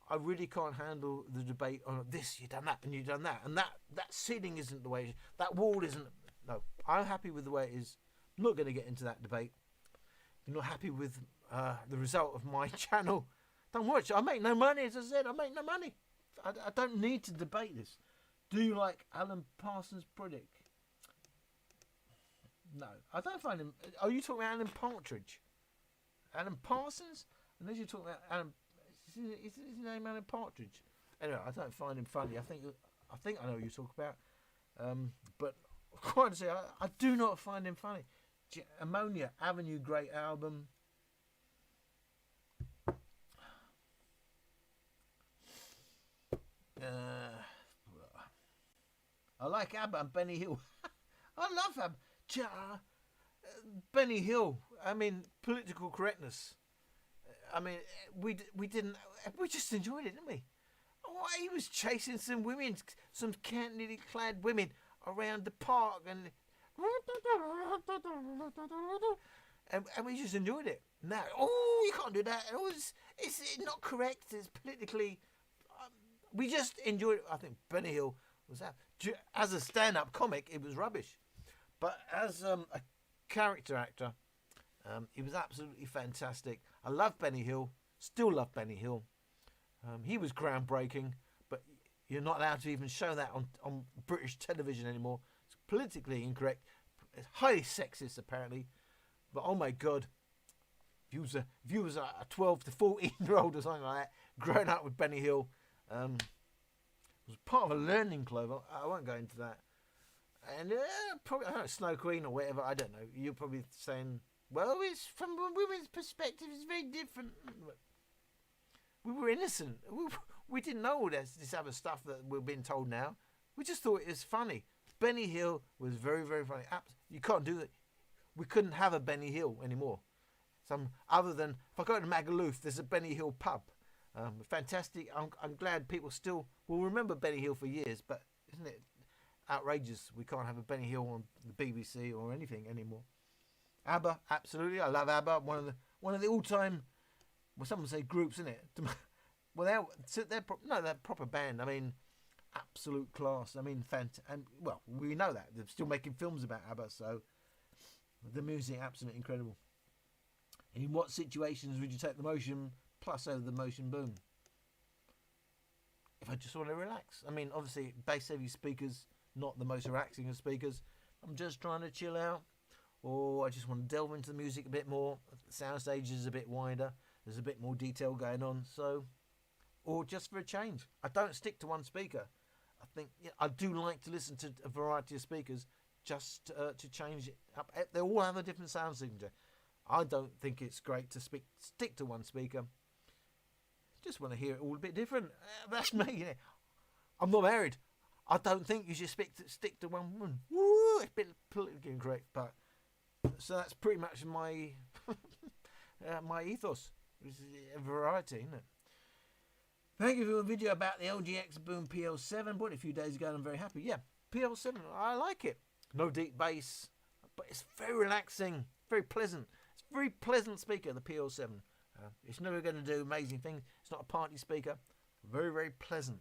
I really can't handle the debate on this, you've done that, and you've done that. And that ceiling isn't the way, that wall isn't. No, I'm happy with the way it is. I'm not going to get into that debate. You're not happy with the result of my channel. Don't watch. I make no money, as I said. I make no money. I don't need to debate this. Do you like Alan Parsons' project? No, I don't find him. Are you talking about Alan Partridge? Alan Parsons? Unless you're talking about Alan. Is his name Alan Partridge? Anyway, I don't find him funny. I think I know what you talk about. But quite honestly, I do not find him funny. Ammonia Avenue, great album. I like Abba and Benny Hill. I love Abba. Benny Hill. I mean, political correctness. I mean, we just enjoyed it, didn't we? Oh, he was chasing some women, some scantily clad women. around the park and we just enjoyed it. Now, you can't do that. It's not correct. It's politically. We just enjoyed it. I think Benny Hill was that. As a stand-up comic, it was rubbish, but as a character actor, he was absolutely fantastic. I love Benny Hill. Still love Benny Hill. He was groundbreaking, but you're not allowed to even show that on British television anymore. It's politically incorrect. It's highly sexist, apparently. But oh my God, if you was a 12 to 14-year-old or something like that, growing up with Benny Hill, it was part of a learning club. I won't go into that. And probably, I don't know, Snow Queen or whatever, I don't know. You're probably saying, well, it's from a women's perspective, it's very different. We were innocent. We didn't know all this other stuff that we're being told now. We just thought it was funny. Benny Hill was very, very funny. You can't do that. We couldn't have a Benny Hill anymore. Other than, if I go to Magaluf, there's a Benny Hill pub. Fantastic. I'm glad people still will remember Benny Hill for years, but isn't it outrageous we can't have a Benny Hill on the BBC or anything anymore? Abba, absolutely. I love Abba. One of the all-time, well, someone say groups, isn't it? Well, they're proper band. I mean, absolute class. I mean, and well, we know that they're still making films about Abba, so the music absolutely incredible. In what situations would you take the motion plus over the motion boom? If I just want to relax. I mean, obviously, bass-heavy speakers, not the most relaxing of speakers. I'm just trying to chill out, or I just want to delve into the music a bit more. The sound stage is a bit wider. There's a bit more detail going on. So, or just for a change. I don't stick to one speaker. I think I do like to listen to a variety of speakers just to change it up. They all have a different sound signature. I don't think it's great to stick to one speaker. Just want to hear it all a bit different. That's me. I'm not married. I don't think you should stick to one woman. Woo, it's a bit politically incorrect, but so that's pretty much my my ethos. It's a variety, isn't it? Thank you for the video about the LGX Boom PL7. Bought it a few days ago and I'm very happy. Yeah, PL7, I like it. No deep bass, but it's very relaxing, very pleasant. It's a very pleasant speaker, the PL7. It's never going to do amazing things. It's not a party speaker. Very, very pleasant.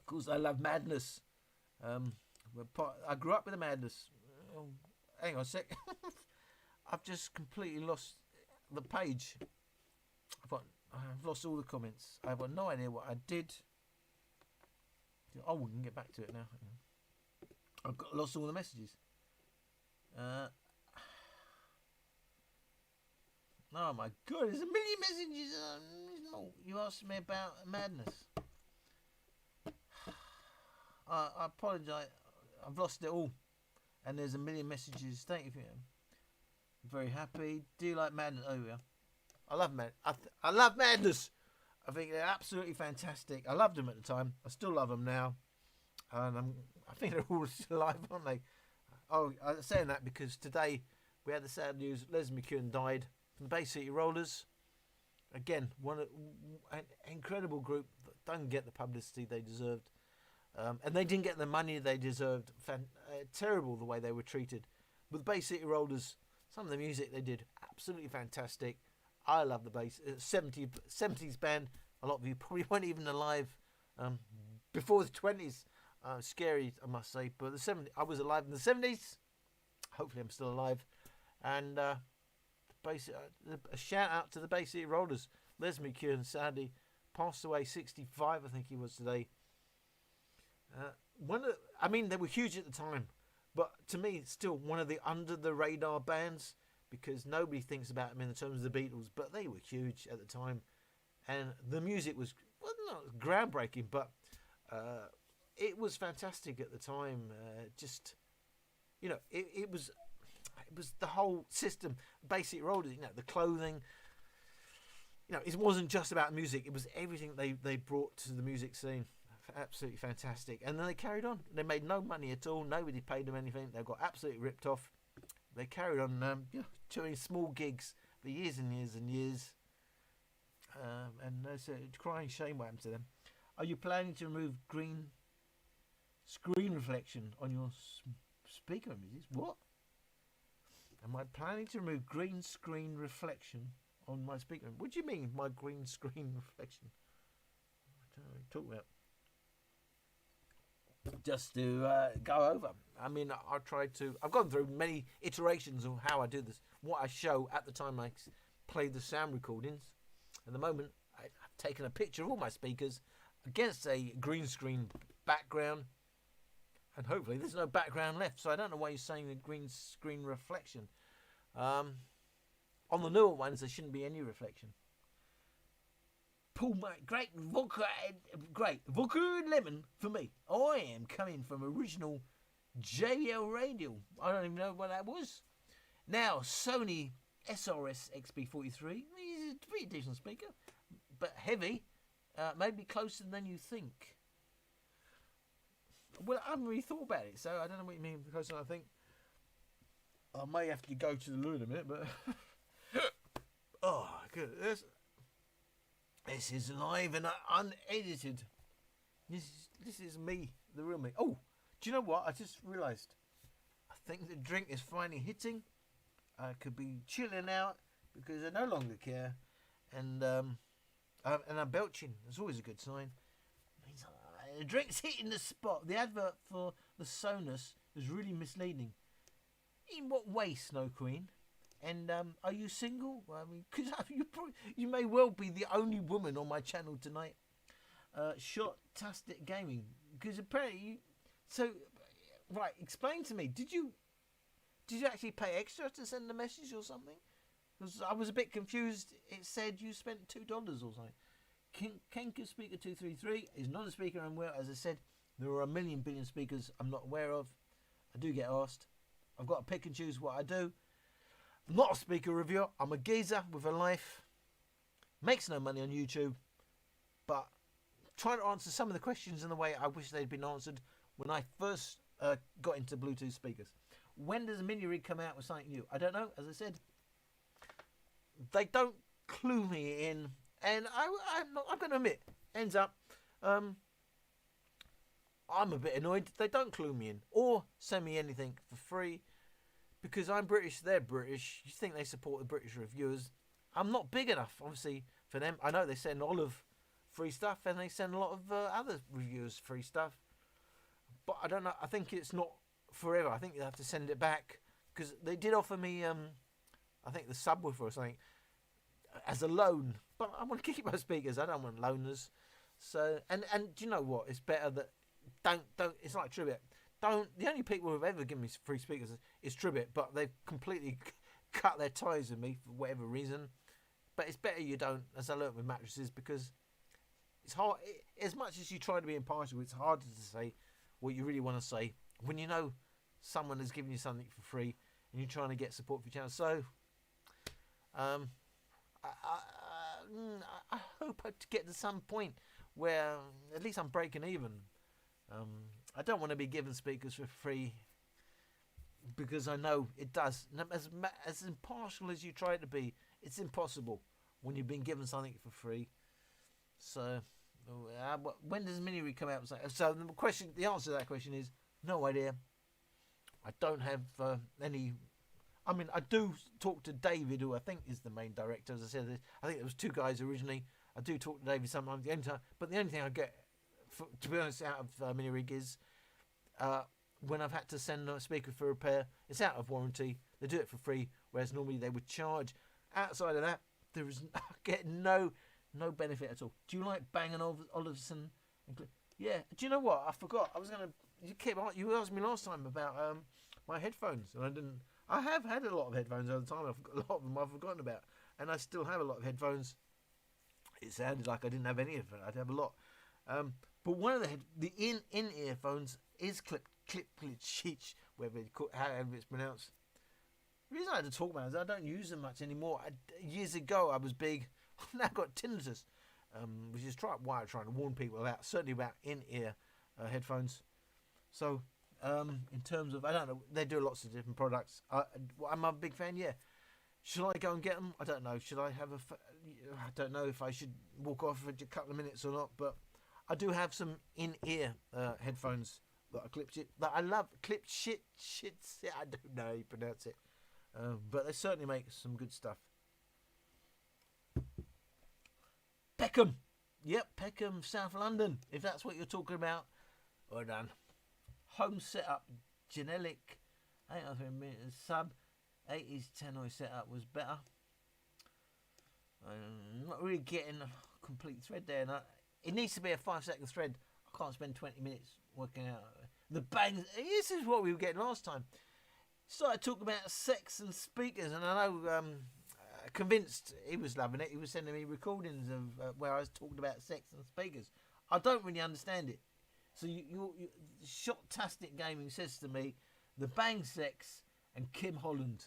Of course, I love Madness. I grew up with the Madness. Hang on a sec. I've just completely lost the page. I've lost all the comments. I've got no idea what I did. Oh, we can get back to it now. I've lost all the messages. Oh my God, there's a million messages. You asked me about Madness. I apologise. I've lost it all. And there's a million messages. Thank you for it. I'm very happy. Do you like Madness? Oh yeah. I love I love Madness. I think they're absolutely fantastic. I loved them at the time. I still love them now. And I think they're all still alive, aren't they? Oh, I'm saying that because today we had the sad news. Les McKeown died from the Bay City Rollers. Again, an incredible group that don't get the publicity they deserved. And they didn't get the money they deserved. Terrible the way they were treated. With the Bay City Rollers, some of the music they did, absolutely fantastic. I love the bass. 70s band. A lot of you probably weren't even alive before the 20s. Scary, I must say. But the 70s, I was alive in the 70s. Hopefully I'm still alive. And a shout out to the Bay City Rollers. Les McKeown sadly passed away, 65 I think he was today. They were huge at the time. But to me, still one of the under the radar bands. Because nobody thinks about them in terms of the Beatles, but they were huge at the time, and the music was not groundbreaking, but it was fantastic at the time. It was the whole system, basic rollers, the clothing. It wasn't just about music; it was everything they brought to the music scene. Absolutely fantastic, and then they carried on. They made no money at all. Nobody paid them anything. They got absolutely ripped off. They carried on doing small gigs for years and years and years. And it's a crying shame what happened to them. Are you planning to remove green screen reflection on your speaker images. What? Am I planning to remove green screen reflection on my speaker? What do you mean, my green screen reflection? I don't know what you're talking about. Just to go over. I mean, I've gone through many iterations of how I do this. What I show at the time I play the sound recordings. At the moment, I've taken a picture of all my speakers against a green screen background. And hopefully there's no background left. So I don't know why you're saying the green screen reflection. On the newer ones, there shouldn't be any reflection. Paul, mate, great vodka and lemon for me. I am coming from original JBL radio. I don't even know what that was. Now, Sony SRS XB43. It's a pretty decent speaker, but heavy. Maybe closer than you think. Well, I haven't really thought about it, so I don't know what you mean closer than I think. I may have to go to the loo in a minute, but oh, good. This is live and unedited. This is me, the real me. Oh, do you know what? I just realised. I think the drink is finally hitting. I could be chilling out because I no longer care, and I'm belching. It's always a good sign. It means the drink's hitting the spot. The advert for the Sonus is really misleading. In what way, Snow Queen? And are you single? Well, I mean, because you may well be the only woman on my channel tonight. Shot-tastic Gaming, because apparently right. Explain to me. Did you actually pay extra to send the message or something? Because I was a bit confused. It said you spent $2 or something. Kenka Speaker 233 is not a speaker I'm aware of. As I said, there are a million billion speakers I'm not aware of. I do get asked. I've got to pick and choose what I do. I'm not a speaker reviewer. I'm a geezer with a life. Makes no money on YouTube. But trying to answer some of the questions in the way I wish they'd been answered when I first got into Bluetooth speakers. When does a mini rig come out with something new? I don't know. As I said, they don't clue me in. And I'm going to admit, ends up, I'm a bit annoyed. They don't clue me in or send me anything for free. Because I'm British, they're British. You think they support the British reviewers. I'm not big enough, obviously, for them. I know they send Olive free stuff and they send a lot of other reviewers free stuff. But I don't know. I think it's not forever. I think you have to send it back. Because they did offer me, I think, the subwoofer or something as a loan. But I want to keep my speakers. I don't want loaners. So, and do you know what? It's better that don't. It's like Tribute. The only people who've ever given me free speakers is Tribute, but they've completely cut their ties with me for whatever reason. But it's better you don't, as I learnt with mattresses, because it's hard. As much as you try to be impartial, it's harder to say what you really want to say when you know someone has given you something for free and you're trying to get support for your channel. So, I hope to get to some point where at least I'm breaking even. I don't want to be given speakers for free because I know it does. As impartial as you try to be, it's impossible when you've been given something for free. So, when does mini rig come out? So the answer to that question is no idea. I don't have any. I mean, I do talk to David, who I think is the main director. As I said, I think there was two guys originally. I do talk to David sometimes. But the only thing I get, to be honest, out of mini rig is when I've had to send a speaker for repair. It's out of warranty. They do it for free, whereas normally they would charge. Outside of that, there is I get no benefit at all. Do you like Bang & Olufsen? Yeah. Do you know what? I forgot. I was gonna. You asked me last time about my headphones, and I didn't. I have had a lot of headphones over the time. A lot of them I've forgotten about, and I still have a lot of headphones. It sounded like I didn't have any of it. I'd have a lot. But one of the in earphones is clip sheech, however it's pronounced. The reason I had to talk about it is I don't use them much anymore. Years ago I was big. I've now got tinnitus, which is why I'm trying to warn people about, certainly about in-ear headphones. So in terms of, I don't know, they do lots of different products. I'm a big fan, yeah. Should I go and get them? I don't know. Should I have I don't know if I should walk off for a couple of minutes or not, but I do have some in-ear headphones that I clip shit that I love. Clip shit. I don't know how you pronounce it, but they certainly make some good stuff. Peckham. Yep, Peckham, South London. If that's what you're talking about, well done. Home setup, generic, 800 meters sub, 80s tenor setup was better. I'm not really getting a complete thread there. And it needs to be a 5-second thread. I can't spend 20 minutes working out the bangs. This is what we were getting last time. Started talking about sex and speakers, and I know. Convinced he was loving it. He was sending me recordings of where I was talking about sex and speakers. I don't really understand it. So you Shot-tastic Gaming says to me, the bang sex and Kim Holland.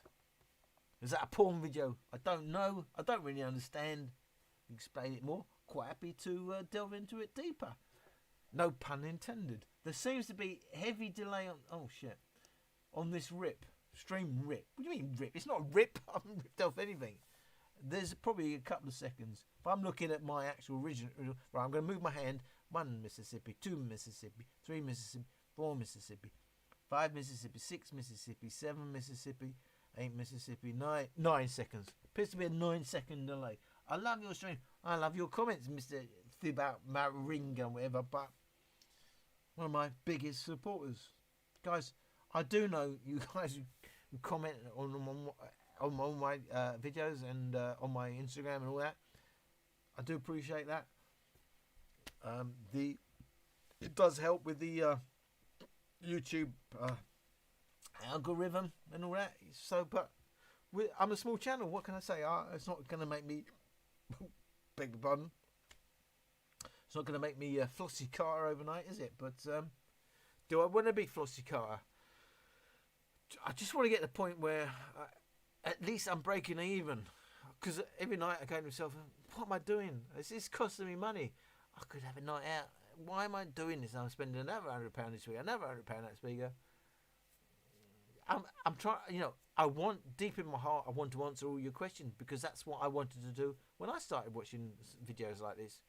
Is that a porn video? I don't know. I don't really understand. Explain it more. Quite happy to delve into it deeper. No pun intended. There seems to be heavy delay on this stream rip. What do you mean rip? It's not a rip. I haven't ripped off anything. There's probably a couple of seconds. If I'm looking at my actual original, right, I'm going to move my hand. 1 Mississippi, 2 Mississippi, 3 Mississippi, 4 Mississippi, 5 Mississippi, 6 Mississippi, 7 Mississippi, 8 Mississippi, 9 seconds. Appears to be a 9-second delay. I love your stream. I love your comments, Mr. Thibaut Maringa, whatever, but one of my biggest supporters. Guys, I do know you guys who comment on my videos and on my Instagram and all that. I do appreciate that. It does help with the YouTube algorithm and all that. So, but I'm a small channel. What can I say? It's not going to make me beg your pardon. It's not going to make me Flossie Carter overnight, is it? But do I want to be Flossie Carter? I just want to get to the point where at least I'm breaking even. Because every night I go to myself, what am I doing? This is costing me money. I could have a night out. Why am I doing this? I'm spending another £100 this week, another £100 that speaker. I'm trying, I want, deep in my heart, I want to answer all your questions because that's what I wanted to do when I started watching videos like this.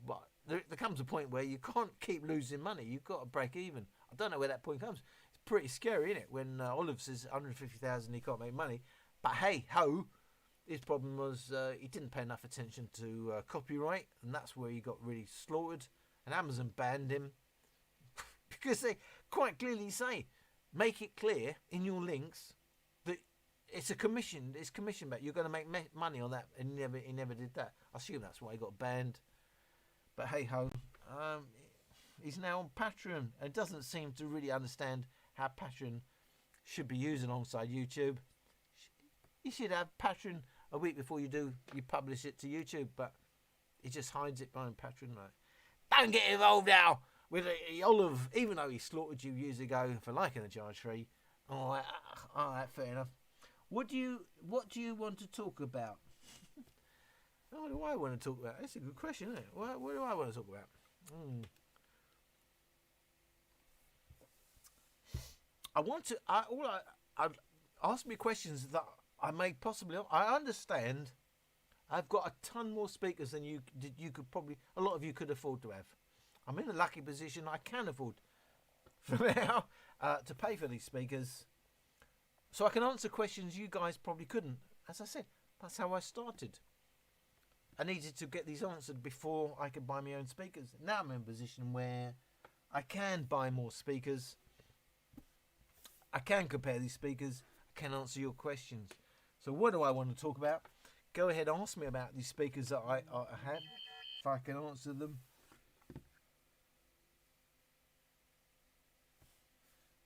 But there comes a point where you can't keep losing money. You've got to break even. I don't know where that point comes. It's pretty scary, isn't it? When Olive says 150,000, he can't make money. But hey ho, his problem was he didn't pay enough attention to copyright, and that's where he got really slaughtered. And Amazon banned him because they quite clearly say, make it clear in your links that it's a commission. It's commission back. You're going to make money on that, and he never did that. I assume that's why he got banned. But hey ho, he's now on Patreon. It doesn't seem to really understand how Patreon should be used alongside YouTube. You should have Patreon a week before you publish it to YouTube, but he just hides it behind Patreon. Like, don't get involved now with Olive, even though he slaughtered you years ago for liking the charge free. All right, fair enough. What do you want to talk about? What do I want to talk about? That's a good question, isn't it? What do I want to talk about? Ask me questions that I may possibly. I understand. I've got a ton more speakers than you could probably. A lot of you could afford to have. I'm in a lucky position. I can afford for now to pay for these speakers, so I can answer questions you guys probably couldn't. As I said, that's how I started. I needed to get these answered before I could buy my own speakers. Now I'm in a position where I can buy more speakers. I can compare these speakers. I can answer your questions. So what do I want to talk about? Go ahead, ask me about these speakers that I had, if I can answer them.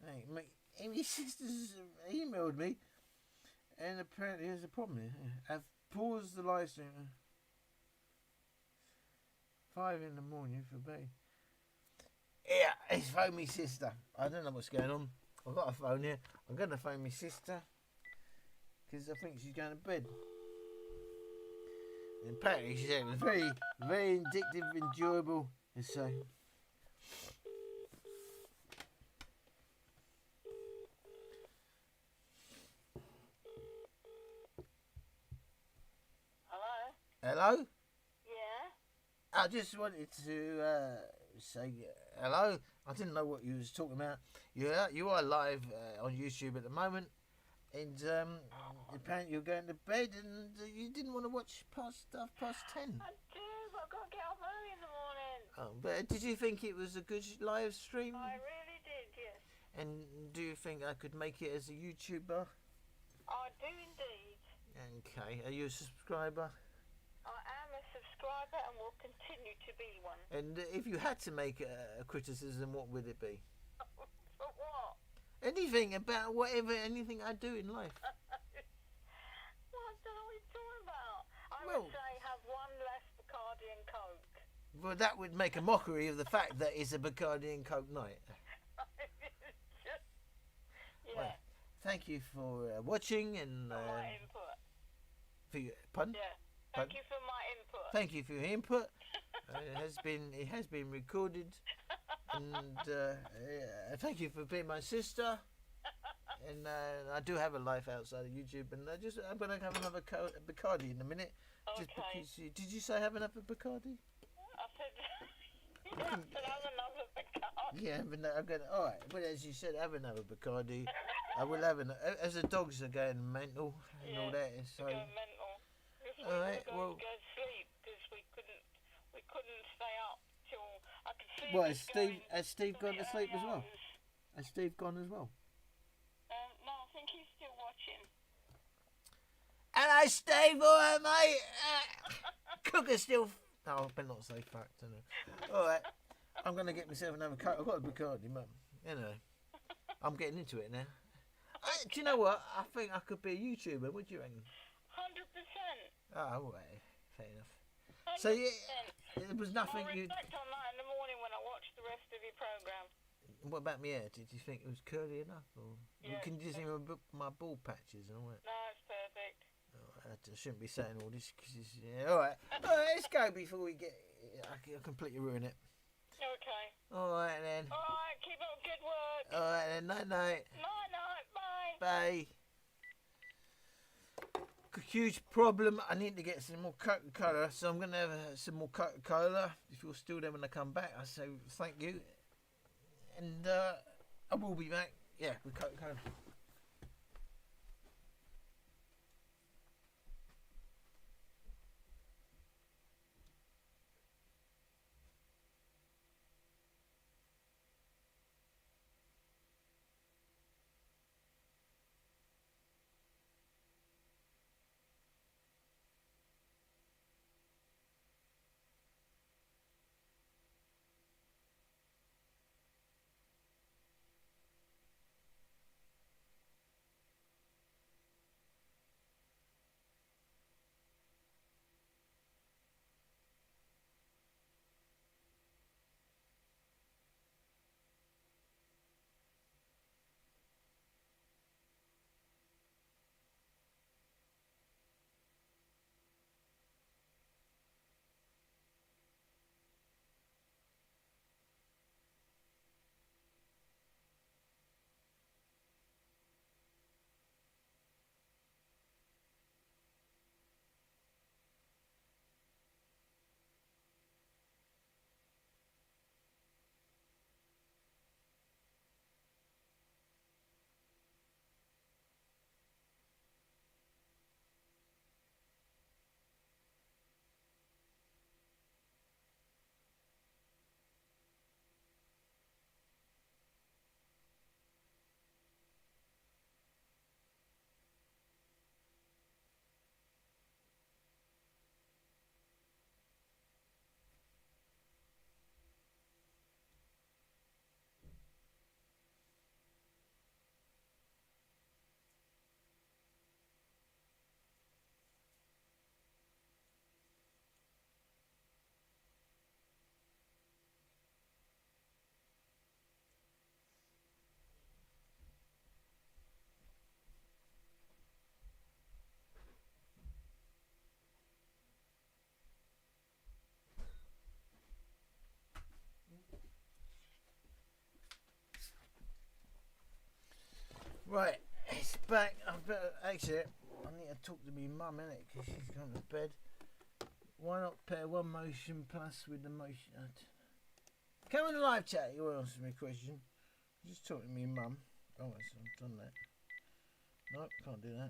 Hey, my sister's emailed me, and apparently there's a problem here. I've paused the live stream. 5 in the morning for me. Yeah, it's phone me sister. I don't know what's going on. I've got a phone here. I'm going to phone my sister because I think she's going to bed. And apparently she said it was very, very addictive, enjoyable. And so, Hello? hello? Yeah? I just wanted to say hello. I didn't know what you was talking about. You are live on YouTube at the moment, and apparently you're going to bed, and you didn't want to watch past 10. I do, but I've got to get up early in the morning. Oh, but did you think it was a good live stream? I really did, yes. And do you think I could make it as a YouTuber? I do indeed. Okay. Are you a subscriber? I am a subscriber and will continue to be one. And if you had to make a criticism, what would it be? For what? Anything about anything I do in life. Well, I don't know what you're talking about. I Well- would say have one less Bacardi and Coke. Well, that would make a mockery of the fact that it's a Bacardi and Coke night. Yeah. Well, thank you for watching and For my input. for your pardon. Yeah. Thank you for my input. Thank you for your input. It has been recorded, and thank you for being my sister. And I do have a life outside of YouTube, and I'm gonna have another Bacardi in a minute. Just Okay. because did you say have another Bacardi? I said, you have to have another Bacardi. Yeah, but no, I'm gonna. All right, but as you said, have another Bacardi. I will have as the dogs are going mental and all that. So. Go mental. If we All right, were going well. to go to sleep because we couldn't stay up till I could see. Well, this has Steve gone to going sleep as early well? hours. Has Steve gone as well? No, I think he's still watching. Hello, Steve, all right, mate? Cooker's still... Oh, I better not say fact, all right, I'm going to get myself another coat. I've got a Bacardi, mum. You know, I'm getting into it now. Do you know what? I think I could be a YouTuber. What do you reckon? 100%. Oh, all right. Fair enough. 100%. So, yeah, there was nothing I'll you... reflect on that in the morning when I watch the rest of your programme. What about me hair? Did you think it was curly enough? Or Yeah, can you see my ball patches and all that? No, it's perfect. I shouldn't be saying all this because all right. Let's go before we get. I completely ruin it. Okay. All right then. Alright, keep up good work. All right then. Night night. Night, bye. Bye. Huge problem. I need to get some more Coca-Cola, so I'm gonna have some more Coca-Cola. If you're still there when I come back, I say thank you, and I will be back. Yeah, with Coca-Cola. Right, it's back. I better actually. I need to talk to my mum, innit? Because she's gone to bed. Why not pair one motion plus with the motion? Come on the live chat. You want to ask me a question? Just talking to me, mum. Oh, I've done that. Nope, can't do that.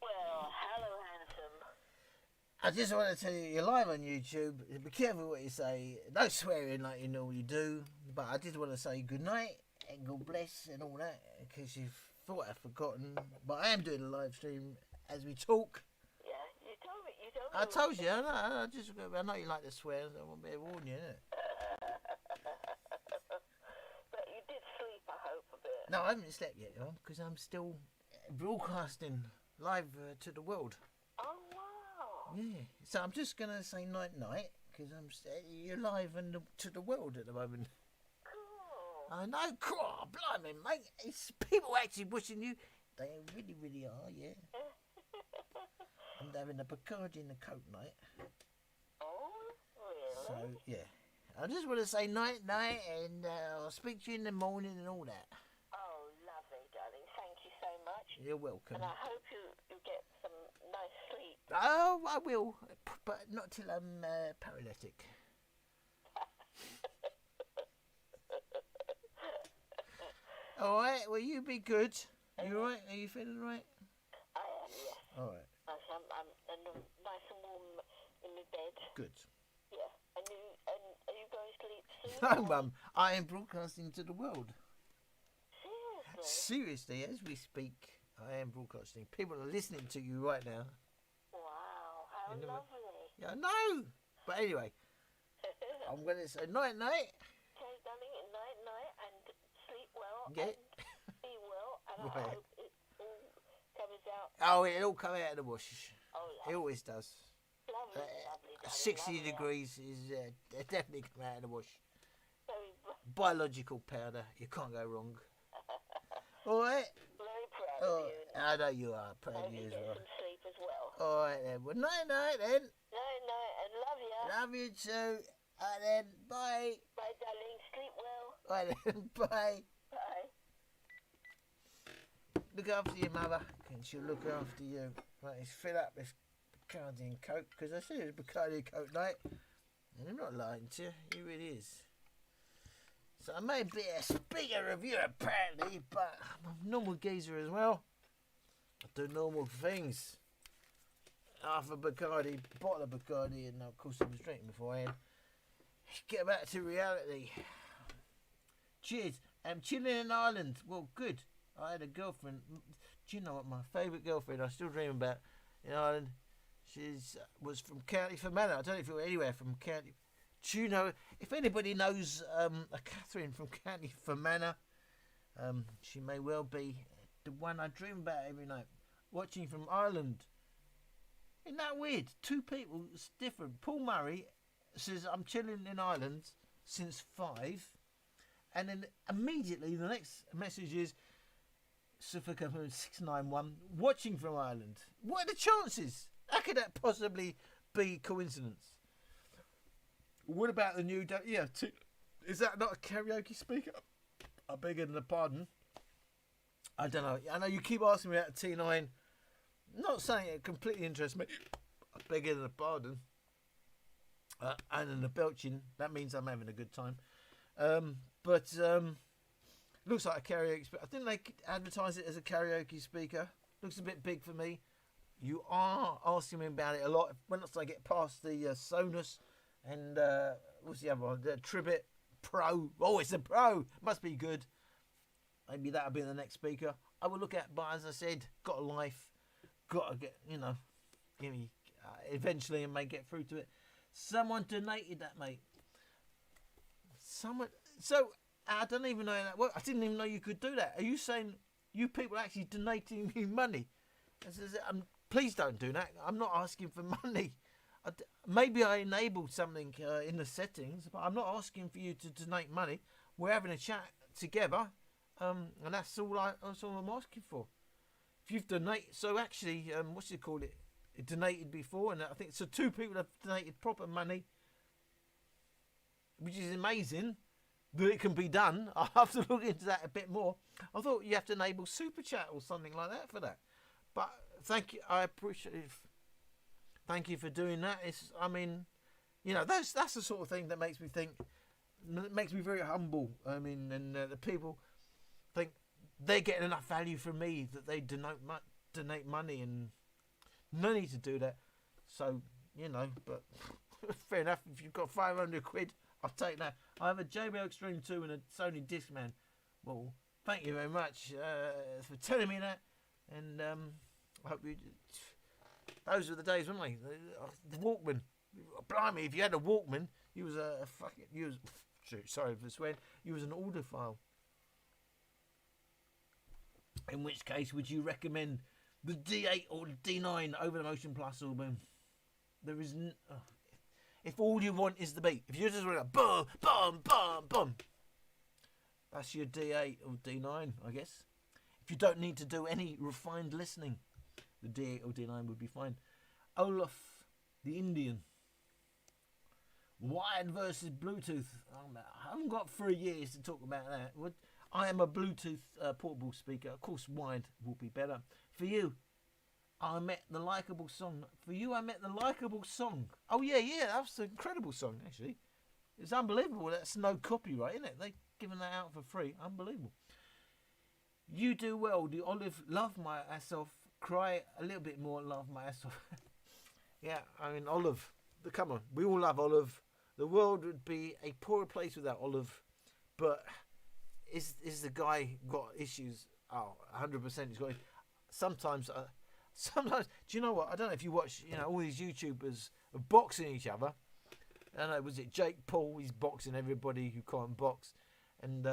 Well, hello, handsome. I just want to tell you, you're live on YouTube. Be careful what you say. No swearing like you normally do. But I just want to say good night and God bless and all that, because you thought I'd forgotten. But I am doing a live stream as we talk. Yeah, you told me. You told me. I told you. I know you like to swear. So I want to warn you, innit? But you did sleep, I hope, a bit. No, I haven't slept yet, because I'm still broadcasting live to the world. Oh, wow. Yeah. So I'm just gonna say night, because you're live to the world at the moment. Cool. I know, cool, blimey, mate. It's people actually wishing you. They really, really are, yeah. I'm having a Bacardi and a Coke night. Oh, really? So, yeah. I just want to say night, and I'll speak to you in the morning and all that. Oh, lovely, darling. Thank you so much. You're welcome. And I hope you get some nice sleep. Oh, I will, but not till I'm paralytic. All right, well, you be good. You all right? Are you feeling all right? I am, yes. All right. I'm nice and warm in my bed. Good. Yeah. And are you going to sleep soon? No, Mum, I am broadcasting to the world. Seriously? Seriously, as we speak, I am broadcasting. People are listening to you right now. Wow, how lovely. Yeah, I know. But anyway, I'm going to say night. Okay, darling, night, and sleep well, Yeah. and be well, and Right. I hope it all comes out. Oh, it'll all come out of the wash. Oh, It always does. lovely, lovely, darling. 60 lovely. degrees is definitely come out of the wash. Very, Biological powder. You can't go wrong. All right. very proud Oh, of you. I know you are. Proud Hope of you you as get well. some sleep as well. All right then. Well, night then. Night, and love you. Love you too. All right then. Bye. Bye, darling. Sleep well. All right then. Bye. Bye. Look after your mother, and she'll look after you. Right, let's fill up this Bacardi and Coke, because I said it's Bacardi and Coke night, and I'm not lying to you, it really is. So I may be a speaker of you apparently, but I'm a normal geezer as well. I do normal things. Half a Bacardi, bottle of Bacardi, and of course I was drinking beforehand. Get back to reality. Cheers. I'm chilling in Ireland. Well, good. I had a girlfriend. Do you know what my favourite girlfriend I still dream about in Ireland? She's was from County Fermanagh. I don't know if you're anywhere from County. Do you know if anybody knows a Catherine from County Fermanagh? She may well be the one I dream about every night. Watching from Ireland. Isn't that weird? Two people, it's different. Paul Murray says I'm chilling in Ireland since 5, and then immediately the next message is Suffolk 691 watching from Ireland. What are the chances? How could that possibly be coincidence? What about the new? Is that not a karaoke speaker? I beg your pardon. I don't know. I know you keep asking me about T9. Not saying it completely interests me. I beg your pardon. And in the belching, that means I'm having a good time. But looks like a karaoke speaker. I think they advertise it as a karaoke speaker. Looks a bit big for me. You are asking me about it a lot. Once I get past the Sonus and what's the other one? The Tribit Pro. Oh, it's a Pro. Must be good. Maybe that'll be the next speaker. I will look at, but as I said, got a life. Got to get, give me eventually, and may get through to it. Someone donated that, mate. Someone. So I don't even know how that works. I didn't even know you could do that. Are you saying you people are actually donating me money? Please don't do that. I'm not asking for money. Maybe I enabled something in the settings, but I'm not asking for you to donate money. We're having a chat together, and that's all I'm asking for. If you've donated, so actually, what do you call it? donated before, and I think so. 2 people have donated proper money, which is amazing that it can be done. I'll have to look into that a bit more. I thought you have to enable super chat or something like that for that. But thank you, I appreciate it. Thank you for doing that. I mean, that's the sort of thing that makes me think, makes me very humble. I mean, and the people think they're getting enough value from me that they donate money, and no need to do that. So, but fair enough. If you've got 500 quid, I'll take that. I have a JBL Extreme 2 and a Sony Discman. Well, thank you very much for telling me that, and I hope you. Those were the days, weren't they? The Walkman. Blimey, if you had a Walkman, you was sorry for swearing. You was an audiophile. In which case, would you recommend the D8 or D9 over the Motion Plus or boom? There isn't. If all you want is the beat, if you just want a boom, boom, boom, boom, that's your D8 or D9, I guess. If you don't need to do any refined listening, the D8 or D9 would be fine. Olaf, the Indian. Wired versus Bluetooth. I haven't got 3 years to talk about that. I am a Bluetooth portable speaker. Of course, wired will be better. For you, I met the likeable song. Oh, yeah, that was an incredible song, actually. It's unbelievable. That's no copyright, isn't it? They've given that out for free. Unbelievable. You do well. Do Olive love my ass off? Cry a little bit more, love my ass off. Yeah, I mean, Olive. Come on, we all love Olive. The world would be a poorer place without Olive. But is the guy got issues? Oh, 100% he's got. Sometimes, do you know what? I don't know if you watch, all these YouTubers boxing each other. I don't know, was it Jake Paul? He's boxing everybody who can't box, and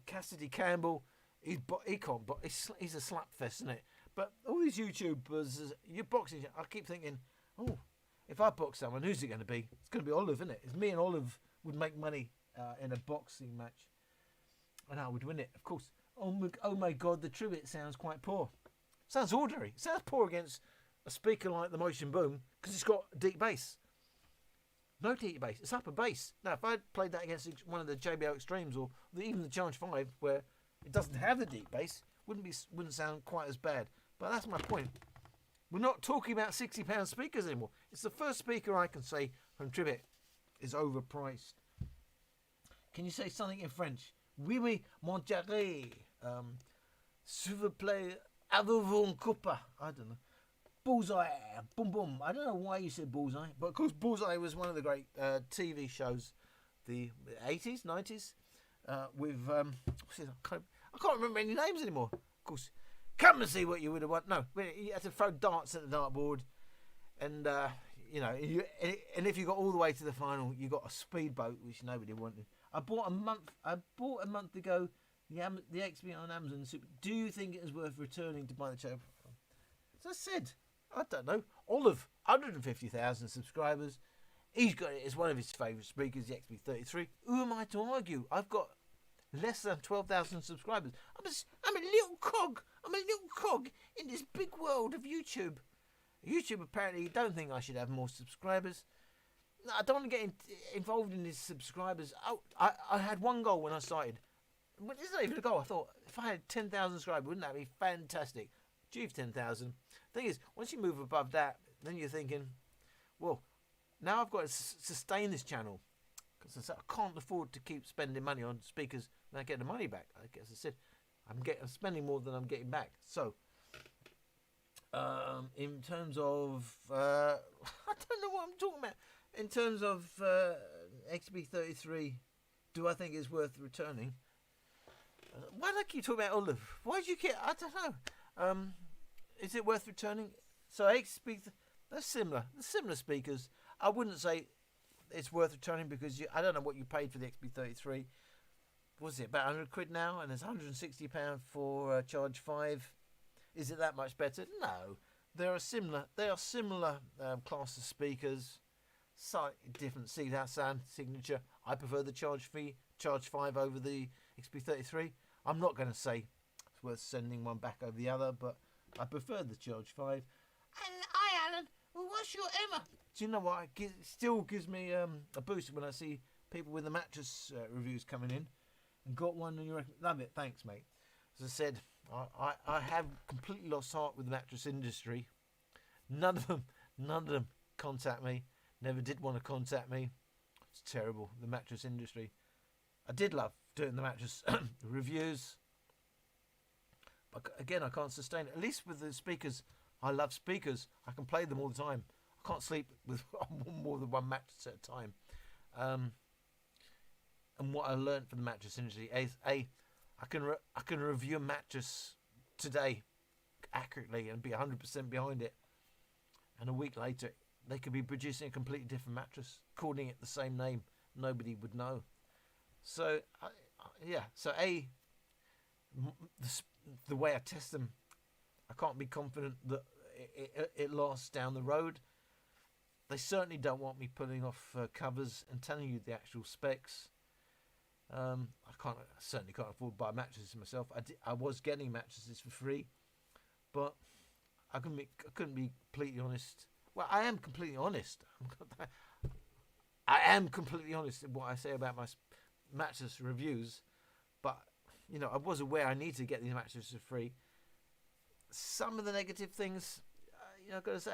Cassidy Campbell. He can't box. He's a slapfest, isn't it? But all these YouTubers, you're boxing. I keep thinking, oh, if I box someone, who's it going to be? It's going to be Olive, isn't it? It's me and Olive would make money in a boxing match, and I would win it, of course. Oh my God, the tribute sounds quite poor. Sounds ordinary. It sounds poor against a speaker like the Motion Boom because it's got deep bass. No deep bass. It's upper bass. Now, if I played that against one of the JBL Extremes or even the Charge 5, where it doesn't have the deep bass, wouldn't sound quite as bad. But that's my point. We're not talking about £60 speakers anymore. It's the first speaker I can say from Tribit is overpriced. Can you say something in French? Oui, oui, mon chéri. S'il vous plaît, avez-vous un coupa? I don't know. Bullseye, boom, boom. I don't know why you said Bullseye, but of course Bullseye was one of the great TV shows, the 80s, 90s, with, I can't remember any names anymore. Of course, come and see what you would have won. No, you had to throw darts at the dartboard, and and if you got all the way to the final, you got a speedboat, which nobody wanted. I bought a month ago the XP on Amazon. Do you think it is worth returning to buy the chair? As I said, I don't know. Olive, 150,000 subscribers. He's got it as one of his favourite speakers, the XP33. Who am I to argue? I've got less than 12,000 subscribers. I'm a little cog. I'm a little cog in this big world of YouTube. YouTube apparently don't think I should have more subscribers. No, I don't want to get involved in these subscribers. I had one goal when I started. But it's not even a goal. I thought, if I had 10,000 subscribers, wouldn't that be fantastic? Achieved 10,000. Thing is, once you move above that, then you're thinking, well, now I've got to sustain this channel. Because I can't afford to keep spending money on speakers and I get the money back. I guess I said, I'm spending more than I'm getting back. So, in terms of, I don't know what I'm talking about. In terms of XB33, do I think it's worth returning? Why do I keep talking about Olive? Why do you care? I don't know. Is it worth returning? So XB, they're similar. They're similar speakers. I wouldn't say it's worth returning because I don't know what you paid for the XB33. Was it about 100 quid now? And it's £160 for Charge 5. Is it that much better? No. They are similar class of speakers. Slightly different sound signature. I prefer the Charge 5 over the XB33. I'm not going to say it's worth sending one back over the other, but I prefer the Charge 5. And hi, Alan. well, what's your Emma? Do you know what? It still gives me a boost when I see people with the mattress reviews coming in. And got one and you reckon, love it, thanks, mate. As I said, I have completely lost heart with the mattress industry. None of them contact me. Never did want to contact me. It's terrible, the mattress industry. I did love doing the mattress reviews. But again, I can't sustain it. At least with the speakers, I love speakers. I can play them all the time. I can't sleep with more than one mattress at a time. And what I learned from the mattress industry is, I can review a mattress today accurately and be 100% behind it. And a week later, they could be producing a completely different mattress, calling it the same name. Nobody would know. So, the way I test them, I can't be confident that it lasts down the road. They certainly don't want me pulling off covers and telling you the actual specs. I certainly can't afford to buy mattresses myself. I was getting mattresses for free, but I couldn't be completely honest. Well, I am completely honest. I am completely honest in what I say about my mattress reviews, but I was aware I need to get these mattresses for free. Some of the negative things, I've got to say,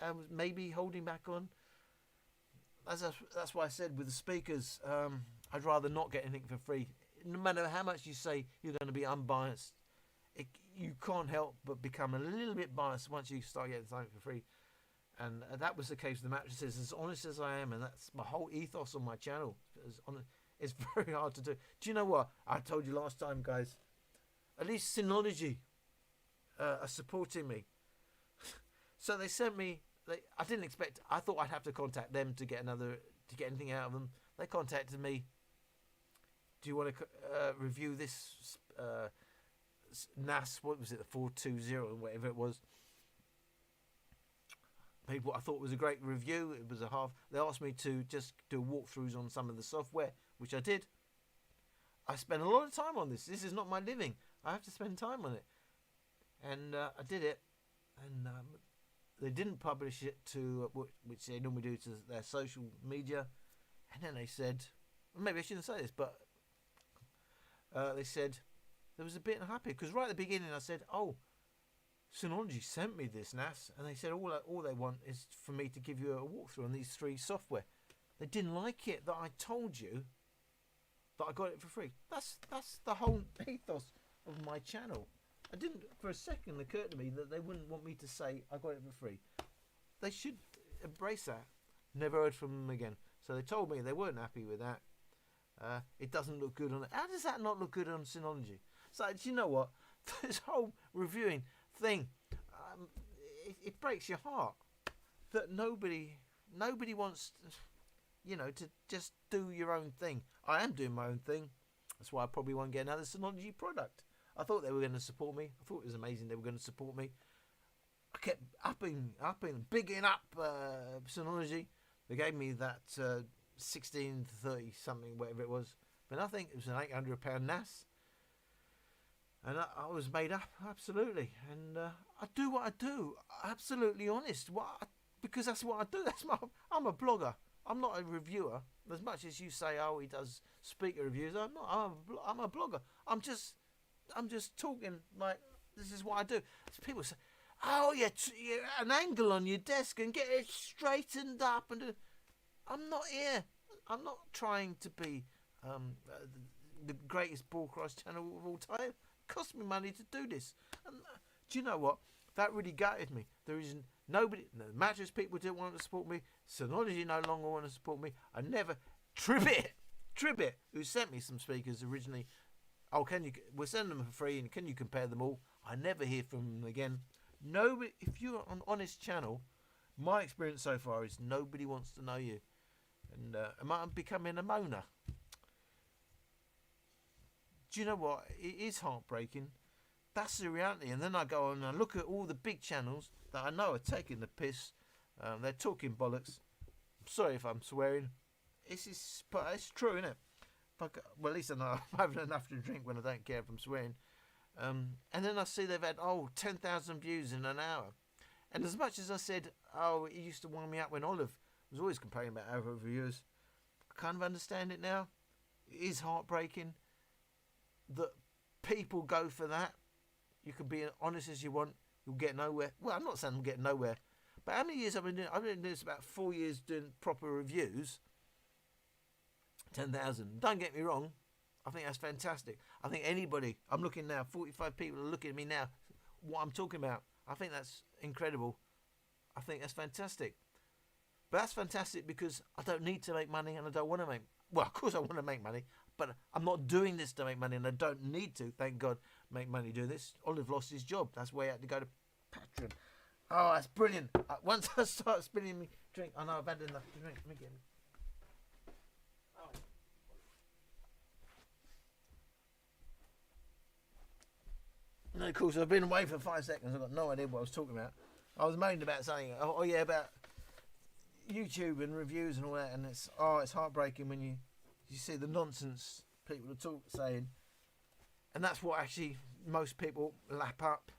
I was maybe holding back on. That's why I said with the speakers, I'd rather not get anything for free. No matter how much you say you're going to be unbiased, you can't help but become a little bit biased once you start getting something for free. And that was the case with the mattresses. As honest as I am, and that's my whole ethos on my channel. It's very hard to do. Do you know what? I told you last time, guys. At least Synology are supporting me. So they sent me. I didn't expect. I thought I'd have to contact them to get anything out of them. They contacted me. Do you want to review this NAS? What was it? The 420 or whatever it was. People, I thought it was a great review. It was a half. They asked me to just do walkthroughs on some of the software, which I did. I spent a lot of time on this. This is not my living. I have to spend time on it, and I did it. And they didn't publish it to which they normally do to their social media. And then they said, maybe I shouldn't say this, but they said they was a bit unhappy because right at the beginning I said, "Oh, Synology sent me this NAS," and they said all they want is for me to give you a walkthrough on these 3 software. They didn't like it that I told you that I got it for free. That's the whole ethos of my channel. I didn't for a second occur to me that they wouldn't want me to say I got it for free. They should embrace that. Never heard from them again. So they told me they weren't happy with that. It doesn't look good on it. How does that not look good on Synology? So do you know what? This whole reviewing thing, it breaks your heart that nobody wants to just do your own thing. I am doing my own thing. That's why I probably won't get another Synology product. I thought they were going to support me. I thought it was amazing they were going to support me. I kept bigging up Synology. They gave me that 1630 something, whatever it was. But I think it was an £800 NAS. And I was made up, absolutely. And I do what I do, absolutely honest. Because that's what I do. I'm a blogger. I'm not a reviewer. As much as you say, oh, he does speaker reviews, I'm not. I'm a blogger. I'm just talking like this is what I do. So people say, oh, you're an angle on your desk and get it straightened up. I'm not here. I'm not trying to be the greatest broadcast channel of all time. It cost me money to do this. And do you know what? That really gutted me. There is nobody. The mattress people didn't want to support me. Synology no longer want to support me. I never. Tribit, who sent me some speakers originally. Oh, we'll send them for free, and can you compare them all? I never hear from them again. Nobody. If you're an honest channel, my experience so far is nobody wants to know you, and I'm becoming a moaner. Do you know what? It is heartbreaking. That's the reality. And then I go on and I look at all the big channels that I know are taking the piss. They're talking bollocks. I'm sorry if I'm swearing. But it's true, isn't it? Well, at least I know I'm having enough to drink when I don't care if I'm swearing. And then I see they've had 10,000 views in an hour. And as much as I said, oh, it used to wind me up when Olive was always complaining about our reviewers, I kind of understand it now. It is heartbreaking that people go for that. You can be as honest as you want. You'll get nowhere. Well, I'm not saying I'm getting nowhere. But how many years I've been doing? I've been doing this about 4 years doing proper reviews. 10,000. Don't get me wrong. I think that's fantastic. I think anybody, I'm looking now, 45 people are looking at me now, what I'm talking about. I think that's incredible. I think that's fantastic. But that's fantastic because I don't need to make money and I don't want to make. Well, of course I want to make money, but I'm not doing this to make money and I don't need to, thank God, make money doing this. Olive lost his job. That's why he had to go to Patreon. Oh, that's brilliant. Once I start spinning me drink, I know I've had enough to drink. Let me get me. And of course, I've been away for 5 seconds. I've got no idea what I was talking about. I was moaning about something. Oh yeah, about YouTube and reviews and all that. And it's heartbreaking when you see the nonsense people are saying. And that's what actually most people lap up.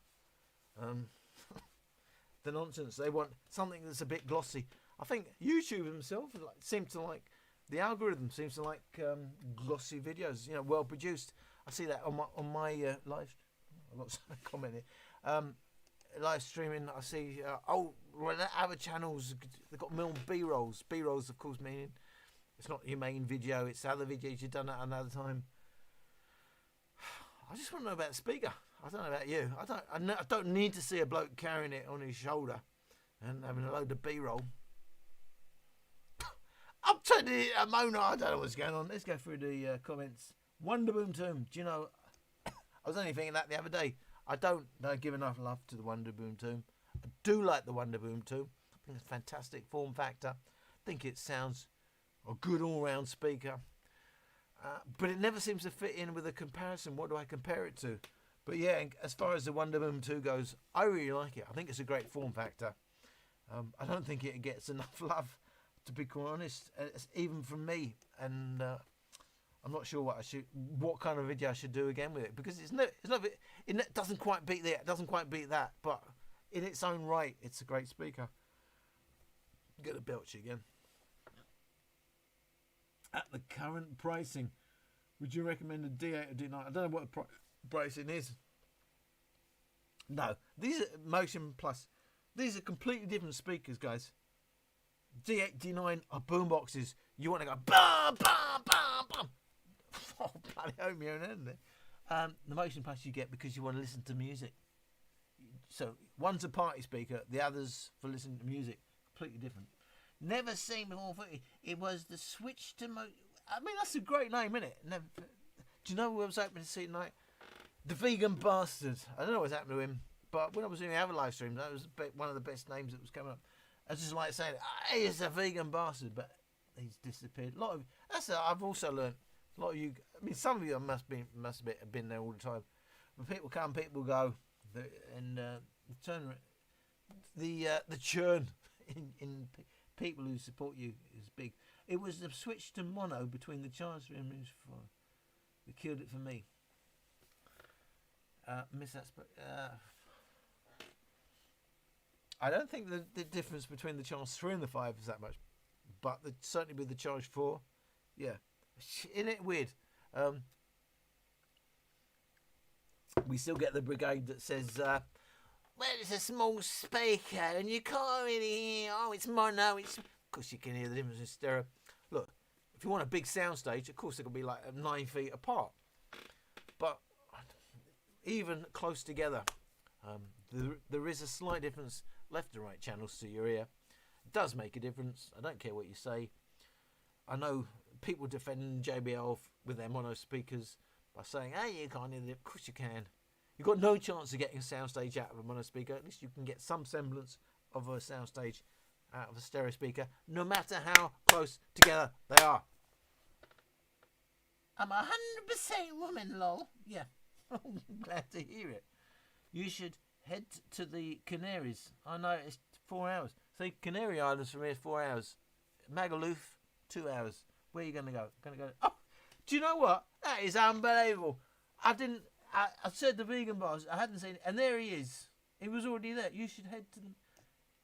The nonsense. They want something that's a bit glossy. I think YouTube themselves seem to like, the algorithm seems to like glossy videos. You know, well produced. I see that on my live. I've got some comment here. Live streaming, I see. Other channels, they've got more B-rolls. B-rolls, of course, meaning it's not your main video. It's other videos you've done at another time. I just want to know about the speaker. I don't know about you. I don't need to see a bloke carrying it on his shoulder and having a load of B-roll. I'm trying to Mona. I don't know what's going on. Let's go through the comments. Wonder Boom Tomb. Do you know? I was only thinking that the other day. I don't give enough love to the Wonder Boom Tomb. I do like the Wonder Boom Tomb. I think it's a fantastic form factor. I think it sounds a good all-round speaker. But it never seems to fit in with a comparison. What do I compare it to? But yeah, as far as the Wonder Boom 2 goes, I really like it. I think it's a great form factor. I don't think it gets enough love, to be quite honest, even from me. And I'm not sure what kind of video I should do again with it, because it doesn't quite beat that. It doesn't quite beat that, but in its own right, it's a great speaker. Get a belch again. At the current pricing, would you recommend a D8 or D9? I don't know what the pricing is. No, these are Motion Plus. These are completely different speakers, guys. D8, D9 are boomboxes. You want to go bam, bam, bam, bam. Oh, bloody Romeo and isn't it? The Motion Plus you get because you want to listen to music. So one's a party speaker, the other's for listening to music. Completely different. Never seen before. It was the switch to I mean, that's a great name, isn't it? Never. Do you know who I was hoping to see tonight? The Vegan Bastard. I don't know what's happened to him, but when I was doing the other live stream, that was one of the best names that was coming up. I just like saying, "Hey, it's a Vegan Bastard," but he's disappeared. I've also learned. A lot of you. I mean, some of you must have been there all the time. When people come, people go, and the churn in people who support you is big. It was the switch to mono between the charge and that killed it for me. Miss that. I don't think the difference between the charge 3 and the 5 is that much, but certainly with the charge 4, yeah. Isn't it weird? We still get the brigade that says, well, it's a small speaker and you can't really hear. Oh, it's mono. Of course, you can hear the difference in stereo. Look, if you want a big soundstage, of course, they're going to be like 9 feet apart. But even close together, there is a slight difference left and right channels to your ear. It does make a difference. I don't care what you say. I know people defend JBL with their mono speakers by saying, hey, you can't hear it. Of course you can. You've got no chance of getting a soundstage out of a mono speaker. At least you can get some semblance of a soundstage out of a stereo speaker, no matter how close together they are. I'm 100% woman, lol. Yeah, I'm glad to hear it. You should head to the Canaries. I know it's 4 hours. See, Canary Islands from here is 4 hours. Magaluf, 2 hours. Where are you going to go? Oh, do you know what? That is unbelievable. I said the Vegan Bars. I hadn't seen it. And there he is. He was already there. You should head to them.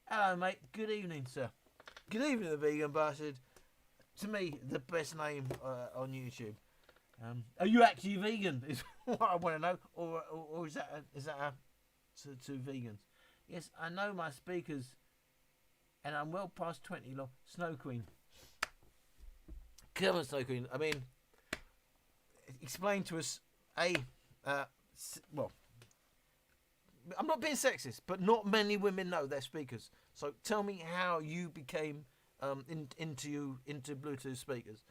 Hello, mate. Good evening, sir. Good evening, the vegan bastard. To me, the best name on YouTube. Are you actually vegan? Is what I want to know, or is that to vegans? Yes, I know my speakers, and I'm well past 20. Long Snow Queen. Come on, Snow Queen. I mean, explain to us. Well, I'm not being sexist, but not many women know they're speakers. So tell me how you became into Bluetooth speakers.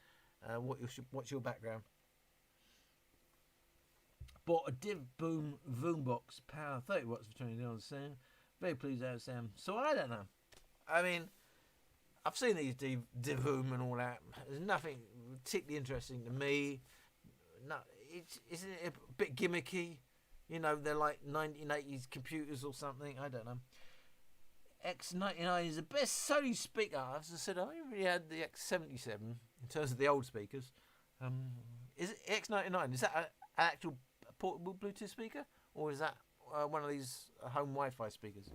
What's your background? Bought a Div Boom Boombox Power 30 watts for $20 sound. Very pleased to have sound. So I don't know. I mean, I've seen these Div Boom and all that. There's nothing particularly interesting to me. No, isn't it a bit gimmicky? You know, they're like 1980s computers or something. I don't know. X99 is the best Sony speaker. As I said, I really had the X77 in terms of the old speakers. Is it X99? Is that an actual portable Bluetooth speaker, or is that one of these home Wi-Fi speakers?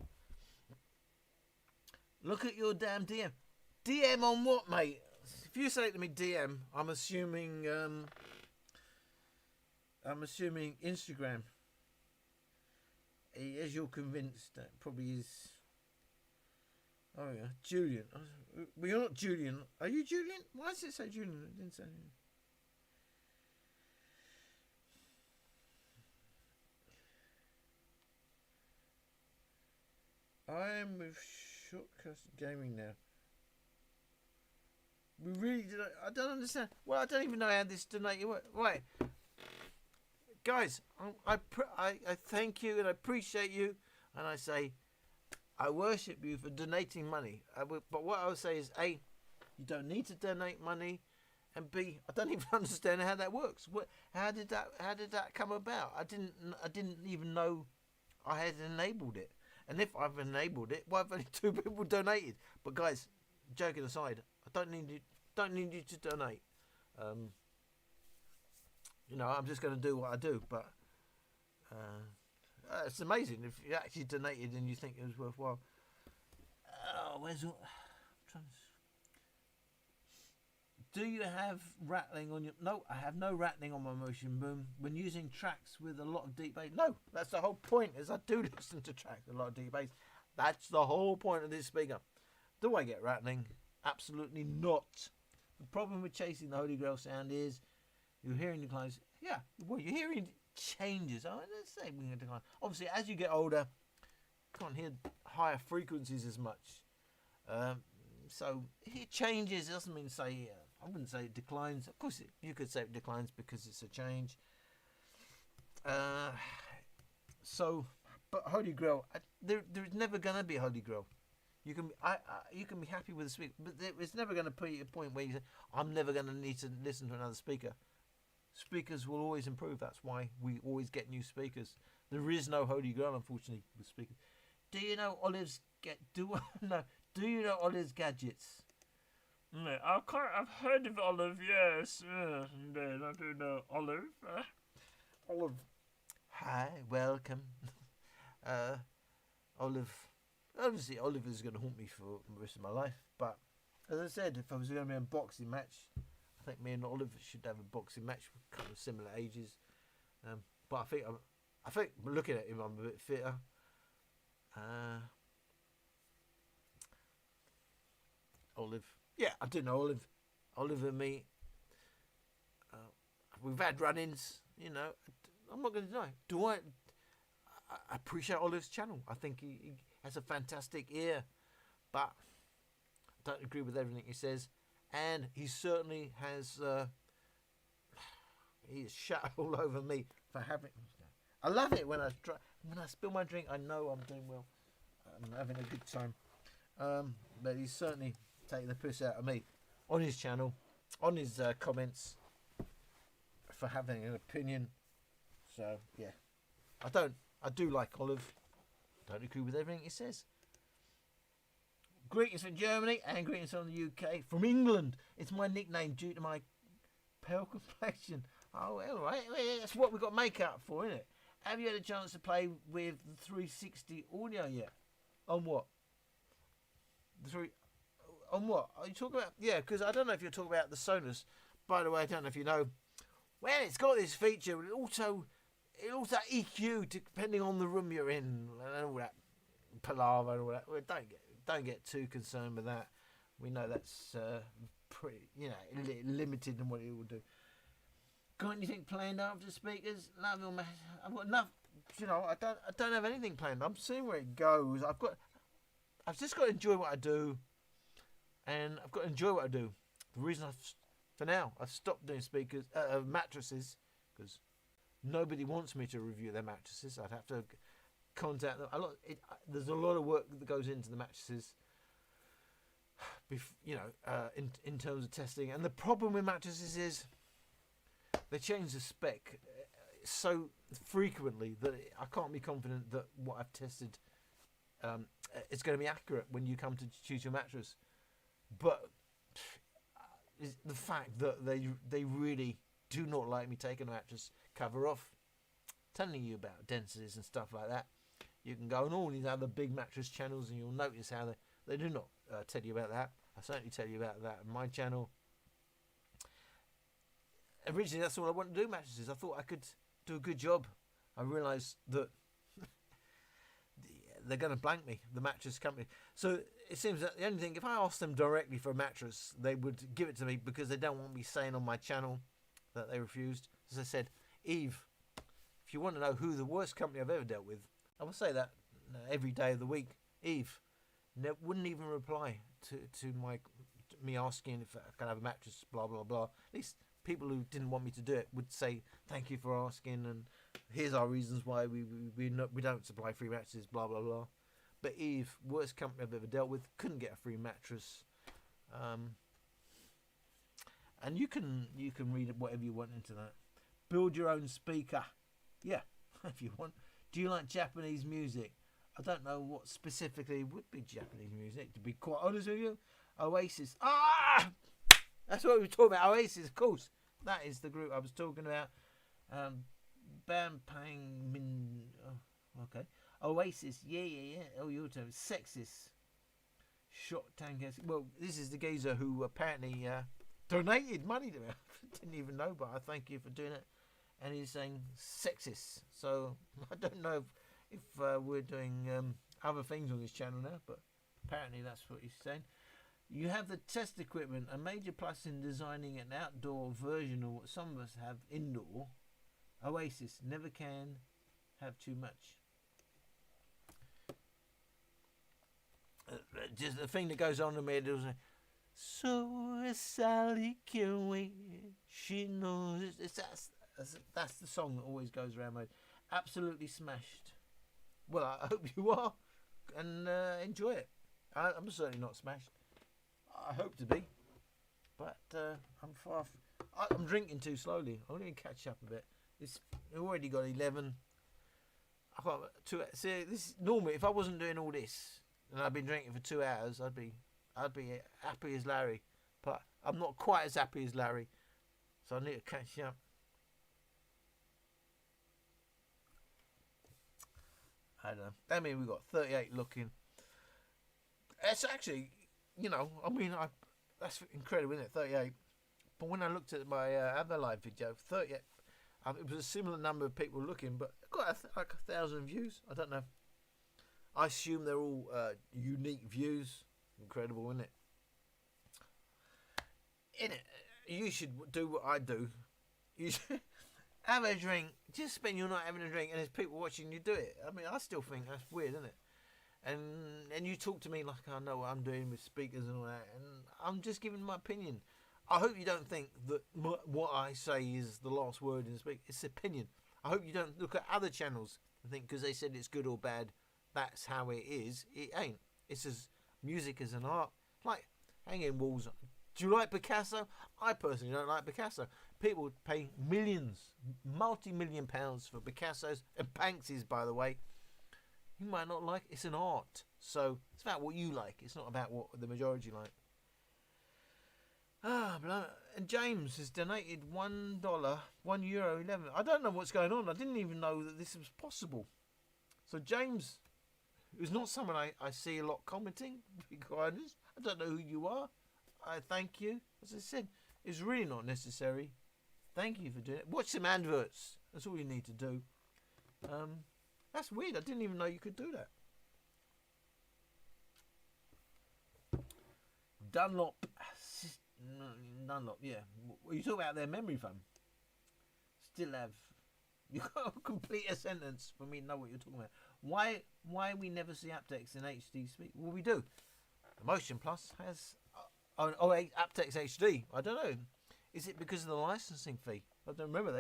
Look at your damn DM. DM on what, mate? If you say to me DM, I'm assuming Instagram. As you're convinced, that probably is. Oh yeah, Julian. Well, you're not Julian. Are you Julian? Why does it say Julian? It didn't say. I am with Shortcast Gaming now. We really did. I don't understand. Well, I don't even know how this donate works. Right, guys, I thank you and I appreciate you, and I say I worship you for donating money. But what I would say is, A, you don't need to donate money, and B, I don't even understand how that works. How did that come about? I didn't even know I had enabled it. And if I've enabled it, why have only 2 people donated? But guys, joking aside, I don't need you to donate. You know, I'm just going to do what I do. But it's amazing if you actually donated and you think it was worthwhile. Oh, where's all? Do you have rattling on your? No, I have no rattling on my motion boom when using tracks with a lot of deep bass. No, that's the whole point. Is I do listen to tracks with a lot of deep bass. That's the whole point of this speaker. Do I get rattling? Absolutely not. The problem with chasing the Holy Grail sound is you're hearing declines. Yeah, well, you're hearing changes. Oh, let's say we're going to decline. Obviously, as you get older, you can't hear higher frequencies as much. So it changes. It doesn't mean say. I wouldn't say it declines. Of course, you could say it declines because it's a change. But Holy Grail, there's never going to be a Holy Grail. You can be happy with a speaker, but it's never going to put you at a point where you say, I'm never going to need to listen to another speaker. Speakers will always improve. That's why we always get new speakers. There is no Holy Grail, unfortunately, with speakers. Do you know Olive's Do you know Olive's gadgets? No, I've heard of Olive, yes. Indeed, I do know Olive. Olive. Hi, welcome. Olive. Obviously, Olive is going to haunt me for the rest of my life. But as I said, if I was going to be in a boxing match, I think me and Olive should have a boxing match with kind of similar ages. But I think looking at him, I'm a bit fitter. Olive. Yeah, I do know Olive. Olive and me, we've had run-ins, you know. I'm not going to deny. I appreciate Olive's channel. I think he has a fantastic ear, but I don't agree with everything he says. And he certainly has, he's shut all over me for having. I love it when I spill my drink. I know I'm doing well. I'm having a good time. But he's certainly taking the piss out of me on his channel, on his comments, for having an opinion. So yeah, I do like Olive. Don't agree with everything he says. Greetings from Germany and greetings from the UK. From England, it's my nickname due to my pale complexion. Oh, all right, that's what we've got makeup for, isn't it? Have you had a chance to play with the 360 audio yet? On what? Three. On what? Are you talking about? Yeah, because I don't know if you're talking about the Sonos. By the way, I don't know if you know. Well, it's got this feature. It also EQ depending on the room you're in and all that palaver and all that. Well, don't get too concerned with that. We know that's pretty, limited in what it will do. Got anything planned after speakers? Love your man. I've got enough. I don't have anything planned. I'm seeing where it goes. I've just got to enjoy what I do, and I've got to enjoy what I do. The reason I've stopped doing speakers, mattresses, because nobody wants me to review their mattresses. I'd have to contact them. There's a lot of work that goes into the mattresses, in terms of testing. And the problem with mattresses is they change the spec so frequently that I can't be confident that what I've tested is going to be accurate when you come to choose your mattress. But the fact that they really do not like me taking a mattress cover off, telling you about densities and stuff like that. You can go on all these other big mattress channels and you'll notice how they do not tell you about that. I certainly tell you about that on my channel. Originally, that's all I wanted to do, mattresses. I thought I could do a good job. I realised that they're going to blank me, the mattress company. So it seems that the only thing, if I asked them directly for a mattress, they would give it to me because they don't want me saying on my channel that they refused. As I said, Eve, if you want to know who the worst company I've ever dealt with, I will say that every day of the week. Eve wouldn't even reply to me asking if I can have a mattress, blah, blah, blah. At least people who didn't want me to do it would say, thank you for asking, and here's our reasons why we don't supply free mattresses, blah, blah, blah. But Eve, worst company I've ever dealt with, couldn't get a free mattress. And you can read whatever you want into that. Build your own speaker. Yeah, if you want. Do you like Japanese music? I don't know what specifically would be Japanese music, to be quite honest with you. Oasis. That's what we were talking about. Oasis, of course. That is the group I was talking about. Bam Pang Min. Oh, okay. Oasis. Yeah. Oh, you're talking sexist. Shot Tank. Well, this is the geezer who apparently donated money to me. I didn't even know, but I thank you for doing it. And he's saying sexist. So I don't know if we're doing other things on this channel now, but apparently that's what he's saying. You have the test equipment, a major plus in designing an outdoor version of what some of us have indoor. Oasis never can have too much. Just the thing that goes on in my head is, so Sally can wait. She knows that's the song that always goes around my head. Absolutely smashed. Well, I hope you are, and enjoy it. I'm certainly not smashed. I hope to be, but I'm far. I'm drinking too slowly. I'm going to catch up a bit. I've already got 11. I've got 2. See, this normally if I wasn't doing all this and I'd been drinking for 2 hours, I'd be happy as Larry. But I'm not quite as happy as Larry, so I need to catch up. I don't know. That means we've got 38 looking. It's actually, that's incredible, isn't it? 38. But when I looked at my other live video, 38, it was a similar number of people looking, but got like 1,000 views. I don't know. I assume they're all unique views. Incredible, isn't it? You should do what I do. You should have a drink. Just spend your night having a drink, and there's people watching you do it. I mean, I still think that's weird, isn't it? And you talk to me like I know what I'm doing with speakers and all that, and I'm just giving my opinion. I hope you don't think that what I say is the last word in the speak. It's opinion. I hope you don't look at other channels and think because they said it's good or bad, that's how it is. It ain't. It's as music as an art. Like hanging walls. Do you like Picasso? I personally don't like Picasso. People pay millions, multi-million pounds for Picassos and Banksy's, by the way. You might not like. It's an art. So it's about what you like. It's not about what the majority like. And James has donated $1, €1.11. I don't know what's going on. I didn't even know that this was possible. So James, who's not someone I see a lot commenting, to be quite honest. I don't know who you are. I thank you. As I said, it's really not necessary. Thank you for doing it. Watch some adverts. That's all you need to do. That's weird. I didn't even know you could do that. Dunlop, yeah. Well, you talk about their memory foam. Still have. You got to complete a sentence for me to know what you're talking about. Why we never see aptX in HD speed? Well, we do. The Motion Plus has aptX HD. I don't know. Is it because of the licensing fee? I don't remember.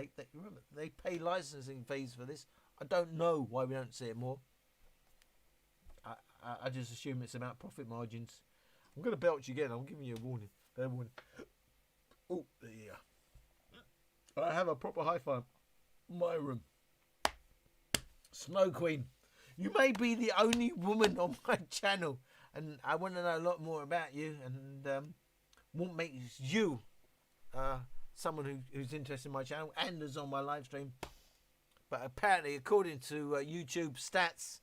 They pay licensing fees for this. I don't know why we don't see it more. I just assume it's about profit margins. I'm going to belch again. I'm giving you a warning. Fair warning. Oh, yeah. I have a proper hi-fi in my room. Snow Queen. You may be the only woman on my channel, and I want to know a lot more about you, and what makes you someone who's interested in my channel and is on my live stream. But apparently, according to YouTube stats,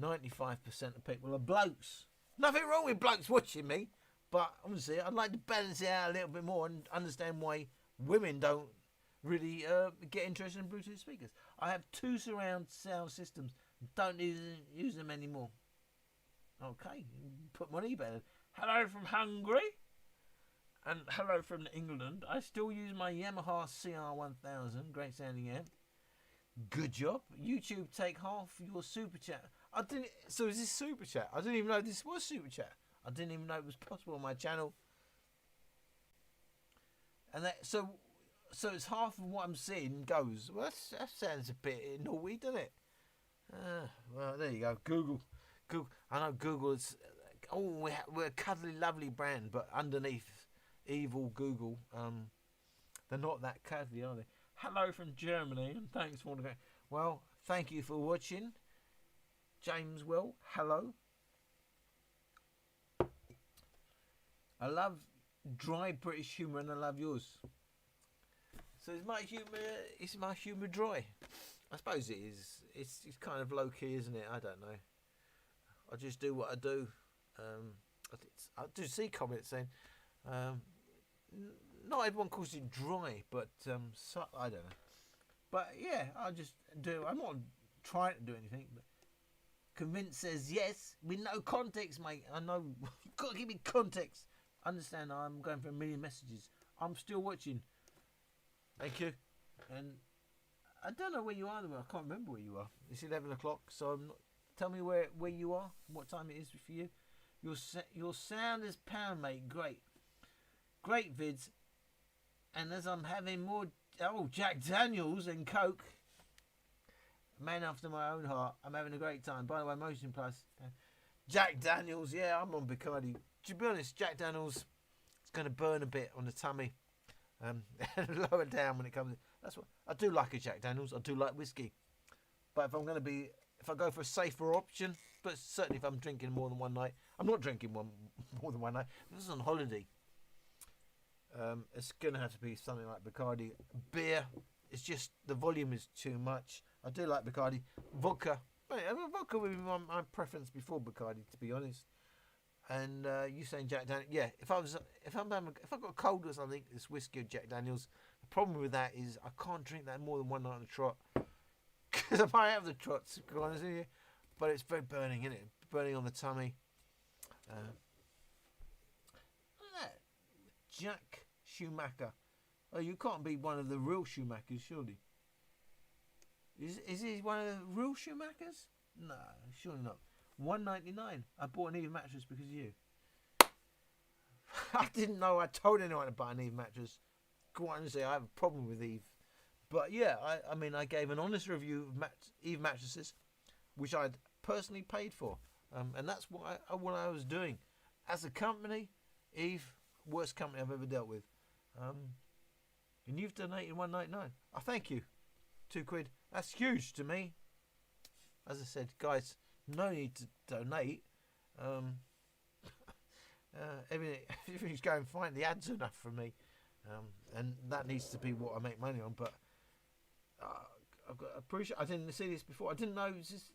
95% of people are blokes. Nothing wrong with blokes watching me, but obviously I'd like to balance it out a little bit more and understand why women don't really get interested in Bluetooth speakers. I have 2 surround sound systems. Don't use them anymore. Okay, put money better. Hello from Hungary. And hello from England. I still use my Yamaha CR1000. Great sounding amp. Good job. YouTube take half your super chat. I didn't. So is this super chat? I didn't even know this was super chat. I didn't even know it was possible on my channel. And that so it's half of what I'm seeing goes. Well, that sounds a bit naughty, doesn't it? Well, there you go. Google. I know Google is. Oh, we're a cuddly, lovely brand, but underneath evil Google, they're not that cuddly, are they? Hello from Germany, and thanks for watching. Well, thank you for watching. James Will, hello. I love dry British humour, and I love yours. So is my humour dry? I suppose it is. It's kind of low key, isn't it? I don't know. I just do what I do. I do see comments saying, not everyone calls it dry, but so, I don't know. But yeah, I just do. I'm not trying to do anything. But Convinced says yes with no context, mate. I know. You've got to give me context. Understand? I'm going for a million messages. I'm still watching. Thank you. And I don't know where you are. I can't remember where you are. It's 11 o'clock, so I'm not. Tell me where you are. What time it is for you. Your sound is pound, mate. Great vids. And as I'm having more Jack Daniels and Coke, man after my own heart, I'm having a great time. By the way, Motion Plus, Jack Daniels, yeah, I'm on Bacardi. To be honest, Jack Daniels is going to burn a bit on the tummy, and lower down when it comes. That's what I do like a Jack Daniels. I do like whiskey, but if I go for a safer option, but certainly if I'm drinking more than one night, I'm not drinking more than one night. This is on holiday. It's going to have to be something like Bacardi. Beer, it's just the volume is too much. I do like Bacardi. Vodka. Vodka would be my preference before Bacardi, to be honest. And you saying Jack Daniels? Yeah. If I've got a cold or something, it's whiskey or Jack Daniels. The problem with that is I can't drink that more than one night on a trot. Because I might have the trots, to be honest with you. But it's very burning, isn't it? Burning on the tummy. Look at that. Jack Schumacher. Oh, you can't be one of the real Schumachers, surely. Is he one of the real Schumachers? No, surely not. $1.99. I bought an Eve mattress because of you. I didn't know I told anyone to buy an Eve mattress. Quite honestly, I have a problem with Eve. But yeah, I mean, I gave an honest review of Eve mattresses, which I'd personally paid for. And that's what I was doing. As a company, Eve, worst company I've ever dealt with. And you've donated $1.99. I thank you. £2. That's huge to me. As I said, guys, no need to donate. Everything's going fine. The ads are enough for me. And that needs to be what I make money on. But appreciate. I didn't see this before. I didn't know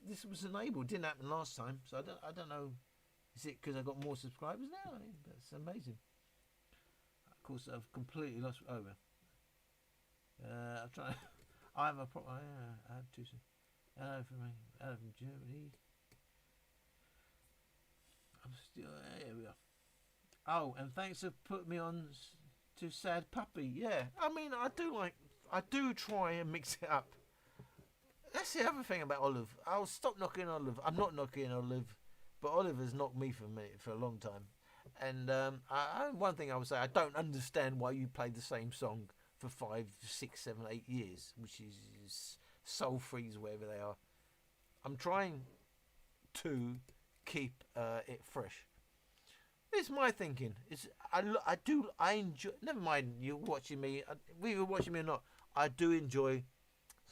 this was enabled. It didn't happen last time, so I don't know. Is it because I got more subscribers now? I mean, that's amazing. Of course, I've completely lost over. I'm trying. I have a problem. I have two. Hello from Germany. I'm still. Here we are. Oh, and thanks for putting me on to Sad Puppy. Yeah, I mean, I do try and mix it up. That's the other thing about Olive. I'll stop knocking Olive. I'm not knocking Olive, but Olive has knocked me for a long time. And one thing I would say, I don't understand why you played the same song for 5, 6, 7, 8 years, which is Soul Freeze, wherever they are. I'm trying to keep it fresh. It's my thinking. I enjoy. Never mind you watching me. Whether you're watching me or not, I do enjoy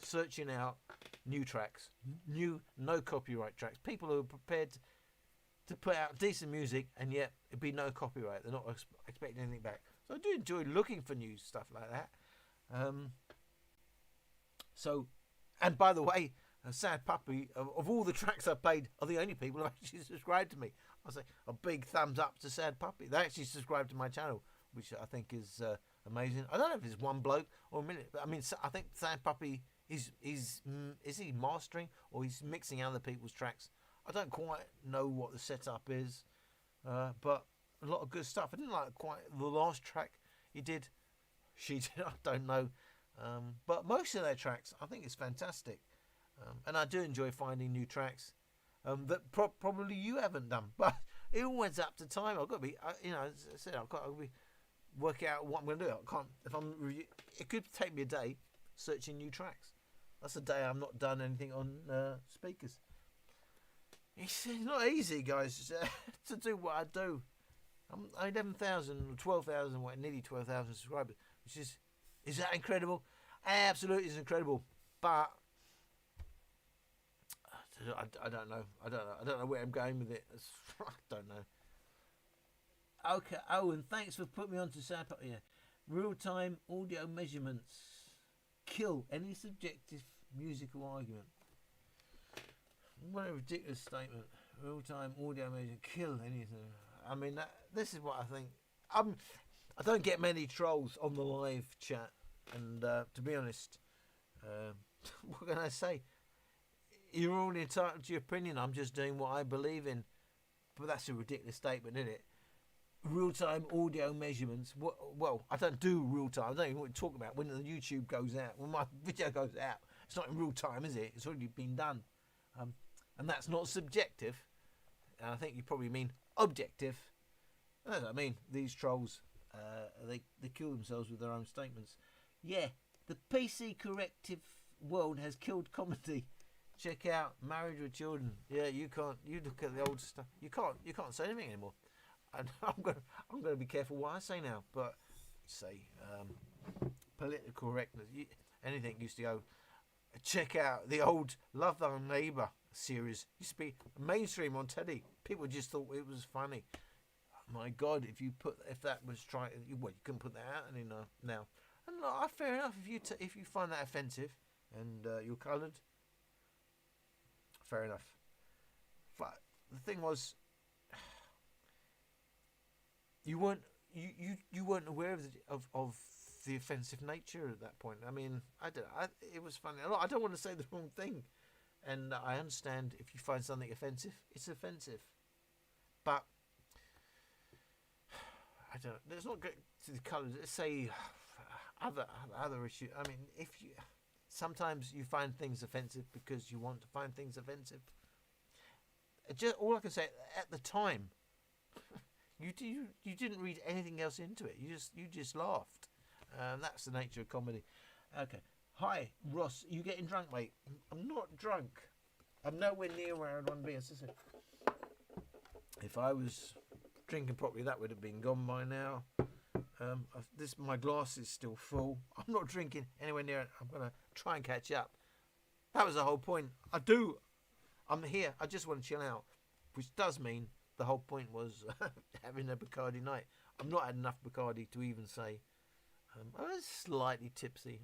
searching out new tracks, no copyright tracks. People who are prepared to put out decent music, and yet it'd be no copyright. They're not expecting anything back. So I do enjoy looking for new stuff like that. And by the way, Sad Puppy, of all the tracks I've played, are the only people who actually subscribe to me. I say a big thumbs up to Sad Puppy. They actually subscribe to my channel, which I think is amazing. I don't know if it's one bloke or a minute, but I mean, I think Sad Puppy is he mastering or he's mixing other people's tracks. I don't quite know what the setup is, but a lot of good stuff. I didn't like quite the last track he did. She did. I don't know, but most of their tracks I think is fantastic. And I do enjoy finding new tracks that probably you haven't done, but it always up to time. I've got to be, as I said, I've got to be work out what I'm going to do. I can't. It could take me a day searching new tracks. That's a day I've not done anything on speakers. It's not easy, guys, to do what I do. I'm 11,000 or 12,000, nearly 12,000 subscribers, which is that incredible? Absolutely, it's incredible, but. I don't know. I don't know where I'm going with it. I don't know. Okay. Oh, and thanks for putting me on to Sapa. Yeah. Real-time audio measurements kill any subjective musical argument. What a ridiculous statement. Real-time audio measurements kill anything. I mean, this is what I think. I don't get many trolls on the live chat, and to be honest, what can I say? You're all entitled to your opinion. I'm just doing what I believe in. But that's a ridiculous statement, isn't it? Real-time audio measurements. Well, I don't do real-time. I don't even want to talk about when the YouTube goes out. When my video goes out, it's not in real time, is it? It's already been done. And that's not subjective. And I think you probably mean objective. That's what I mean. These trolls, they kill themselves with their own statements. Yeah, the PC corrective world has killed comedy. Check out Married with Children. Yeah, you can't. You look at the old stuff. You can't say anything anymore. And I'm gonna be careful what I say now. But say political correctness. Anything used to go. Check out the old Love Thy Neighbour series. Used to be mainstream on telly. People just thought it was funny. My God, if that was trying, you couldn't put that out any now. And look, fair enough. If you find that offensive and you're coloured. Fair enough. But the thing was, you weren't aware of the offensive nature at that point. I mean, it was funny. I don't want to say the wrong thing, and I understand if you find something offensive, it's offensive. But I don't. Let's not get to the colours. Let's say other issue. I mean, sometimes you find things offensive because you want to find things offensive. All I can say, at the time, you didn't read anything else into it. You just laughed. That's the nature of comedy. Okay. Hi, Ross. You getting drunk, mate? I'm not drunk. I'm nowhere near where I'd want to be. If I was drinking properly, that would have been gone by now. My glass is still full. I'm not drinking anywhere near it. I'm gonna try and catch up. That was the whole point. I'm here. I just want to chill out, which does mean the whole point was having a Bacardi night. I've not had enough Bacardi to even say. I was slightly tipsy.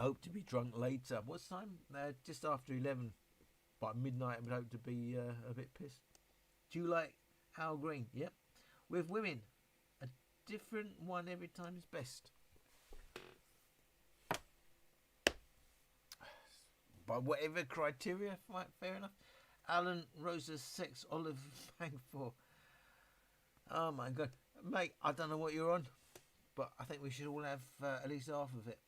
hope to be drunk later. What's time? Just after 11. By midnight, I would hope to be a bit pissed. Do you like Al Green? Yep. With women, a different one every time is best. By whatever criteria, fair enough. Alan Rosa's sex olive bang for. Oh my god. Mate, I don't know what you're on, but I think we should all have at least half of it.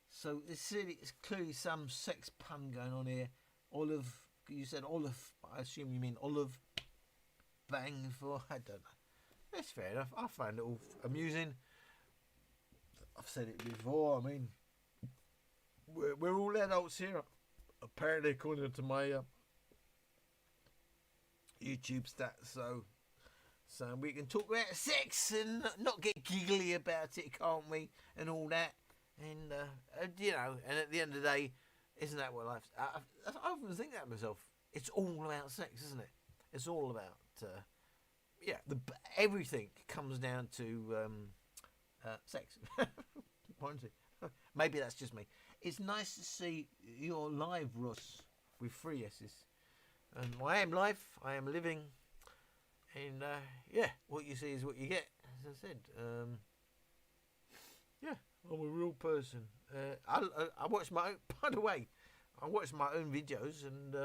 So it's clearly some sex pun going on here. Olive, you said olive, I assume you mean olive bang for, I don't know. That's fair enough. I find it all amusing. I've said it before, I mean, we're all adults here, apparently, according to my YouTube stats, so we can talk about sex and not get giggly about it, can't we, and all that, and you know, and at the end of the day, isn't that what life's... I often think that myself. It's all about sex, isn't it? It's all about everything comes down to sex. Honestly. Maybe that's just me. It's nice to see you're live, Russ, with 3 S's. I am live, I am living, and what you see is what you get, as I said. I'm a real person. I watch my own, by the way, I watch my own videos, and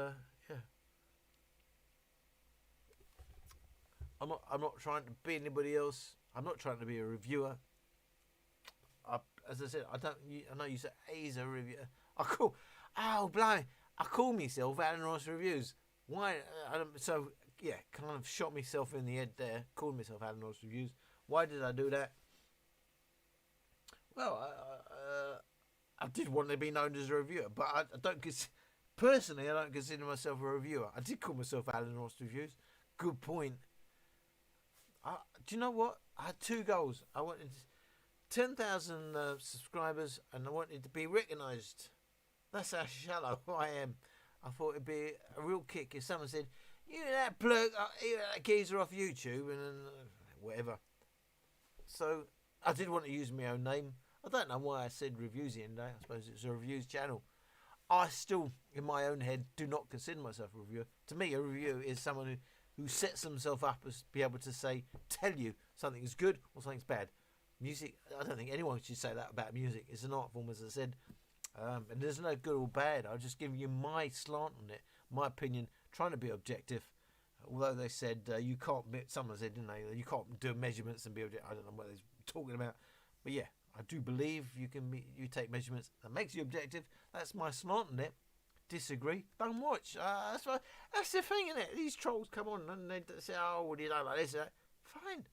I'm not trying to be anybody else. I'm not trying to be a reviewer. As I said, I know you said, hey, he's a reviewer. I call myself Alan Ross Reviews. Why? Kind of shot myself in the head there. Called myself Alan Ross Reviews. Why did I do that? Well, I did want to be known as a reviewer, but I don't consider myself a reviewer. I did call myself Alan Ross Reviews. Good point. Do you know what? I had 2 goals. I wanted 10,000 subscribers, and I wanted to be recognised. That's how shallow I am. I thought it'd be a real kick if someone said, "You that bloke, you that geezer off YouTube," and whatever. So I did want to use my own name. I don't know why I said reviews the other day. I suppose it's a reviews channel. I still, in my own head, do not consider myself a reviewer. To me, a reviewer is someone who sets themselves up as be able to tell you something is good or something's bad. Music, I don't think anyone should say that about music. It's an art form, as I said. And there's no good or bad. I'll just give you my slant on it, my opinion, trying to be objective. Although they said you can't, someone said, didn't they, you can't do measurements and be objective. I don't know what they're talking about. But yeah, I do believe you take measurements. That makes you objective. That's my slant on it. Disagree, don't watch. That's the thing, isn't it? These trolls come on and they say, "Oh, well, you don't like this." Fine.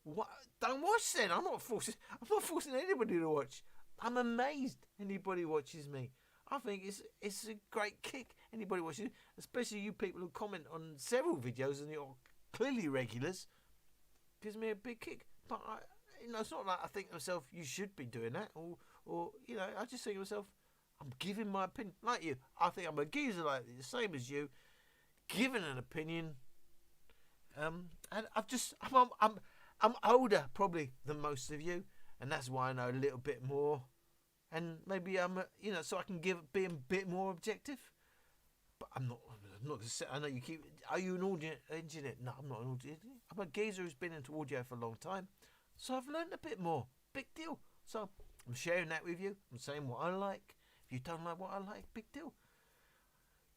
What? Don't watch then. I'm not forcing anybody to watch. I'm amazed anybody watches me. I think it's a great kick. Anybody watches, especially you people who comment on several videos and you're clearly regulars, gives me a big kick. But it's not like I think to myself, you should be doing that, or I just think to myself, I'm giving my opinion. Like you, I think I'm a geezer, like the same as you, giving an opinion. And I'm older probably than most of you, and that's why I know a little bit more. And maybe I'm, so I can be a bit more objective. But I'm not going to say, I know you keep, are you an audio engineer? No, I'm not an audio engineer. I'm a geezer who's been into audio for a long time. So I've learned a bit more. Big deal. So I'm sharing that with you. I'm saying what I like. If you don't like what I like, big deal.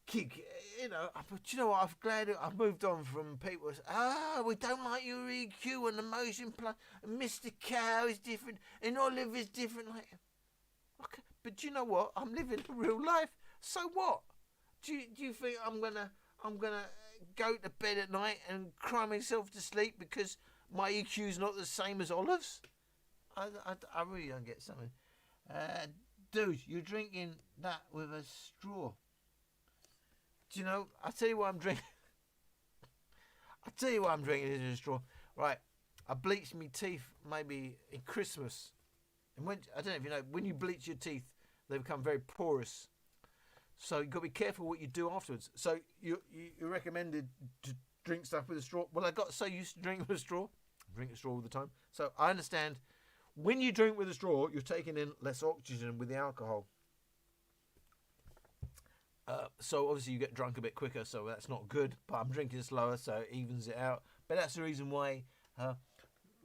But you know what? I'm glad I've moved on from people. We don't like your EQ and the motion plus. And Mr. Cow is different, and Olive is different. Like, okay, but you know what? I'm living a real life. So what? Do you think I'm gonna go to bed at night and cry myself to sleep because my EQ's not the same as Olive's? I really don't get something. Dude, you're drinking that with a straw. Do you know? I'll tell you what I'm drinking. This is a straw. Right. I bleached my teeth maybe in Christmas. And I don't know if you know, when you bleach your teeth, they become very porous. So you've got to be careful what you do afterwards. So you recommended to drink stuff with a straw. Well, I got so used to drinking with a straw. I drink a straw all the time. So I understand when you drink with a straw, you're taking in less oxygen with the alcohol. So obviously you get drunk a bit quicker, so that's not good. But I'm drinking slower, so it evens it out. But that's the reason why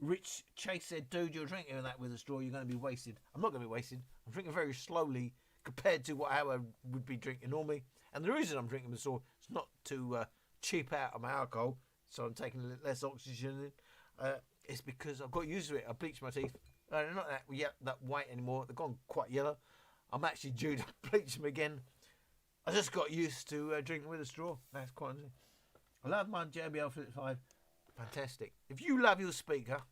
Rich Chase said, dude, you're drinking that with a straw, you're going to be wasted. I'm not going to be wasted. I'm drinking very slowly compared to how I would be drinking normally. And the reason I'm drinking with a straw is not to cheap out on my alcohol, so I'm taking less oxygen in. It's because I've got used to it. I bleached my teeth. They're not that white anymore. They've gone quite yellow. I'm actually due to bleach them again. I just got used to drinking with a straw. That's quite interesting. I love my JBL Flip 5. Fantastic. If you love your speaker,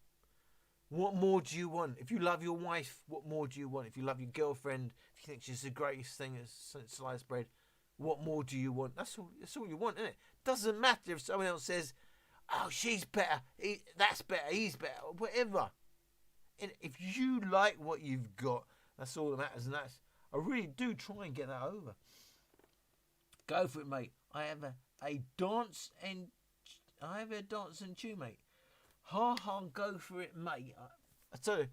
what more do you want? If you love your wife, what more do you want? If you love your girlfriend, if you think she's the greatest thing since sliced bread, what more do you want? That's all you want, isn't it? Doesn't matter if someone else says, oh, she's better, that's better, he's better, whatever. And if you like what you've got, that's all that matters. And I really do try and get that over. Go for it, mate. I have a dance and tune, mate. Ha ha, go for it, mate. I tell you,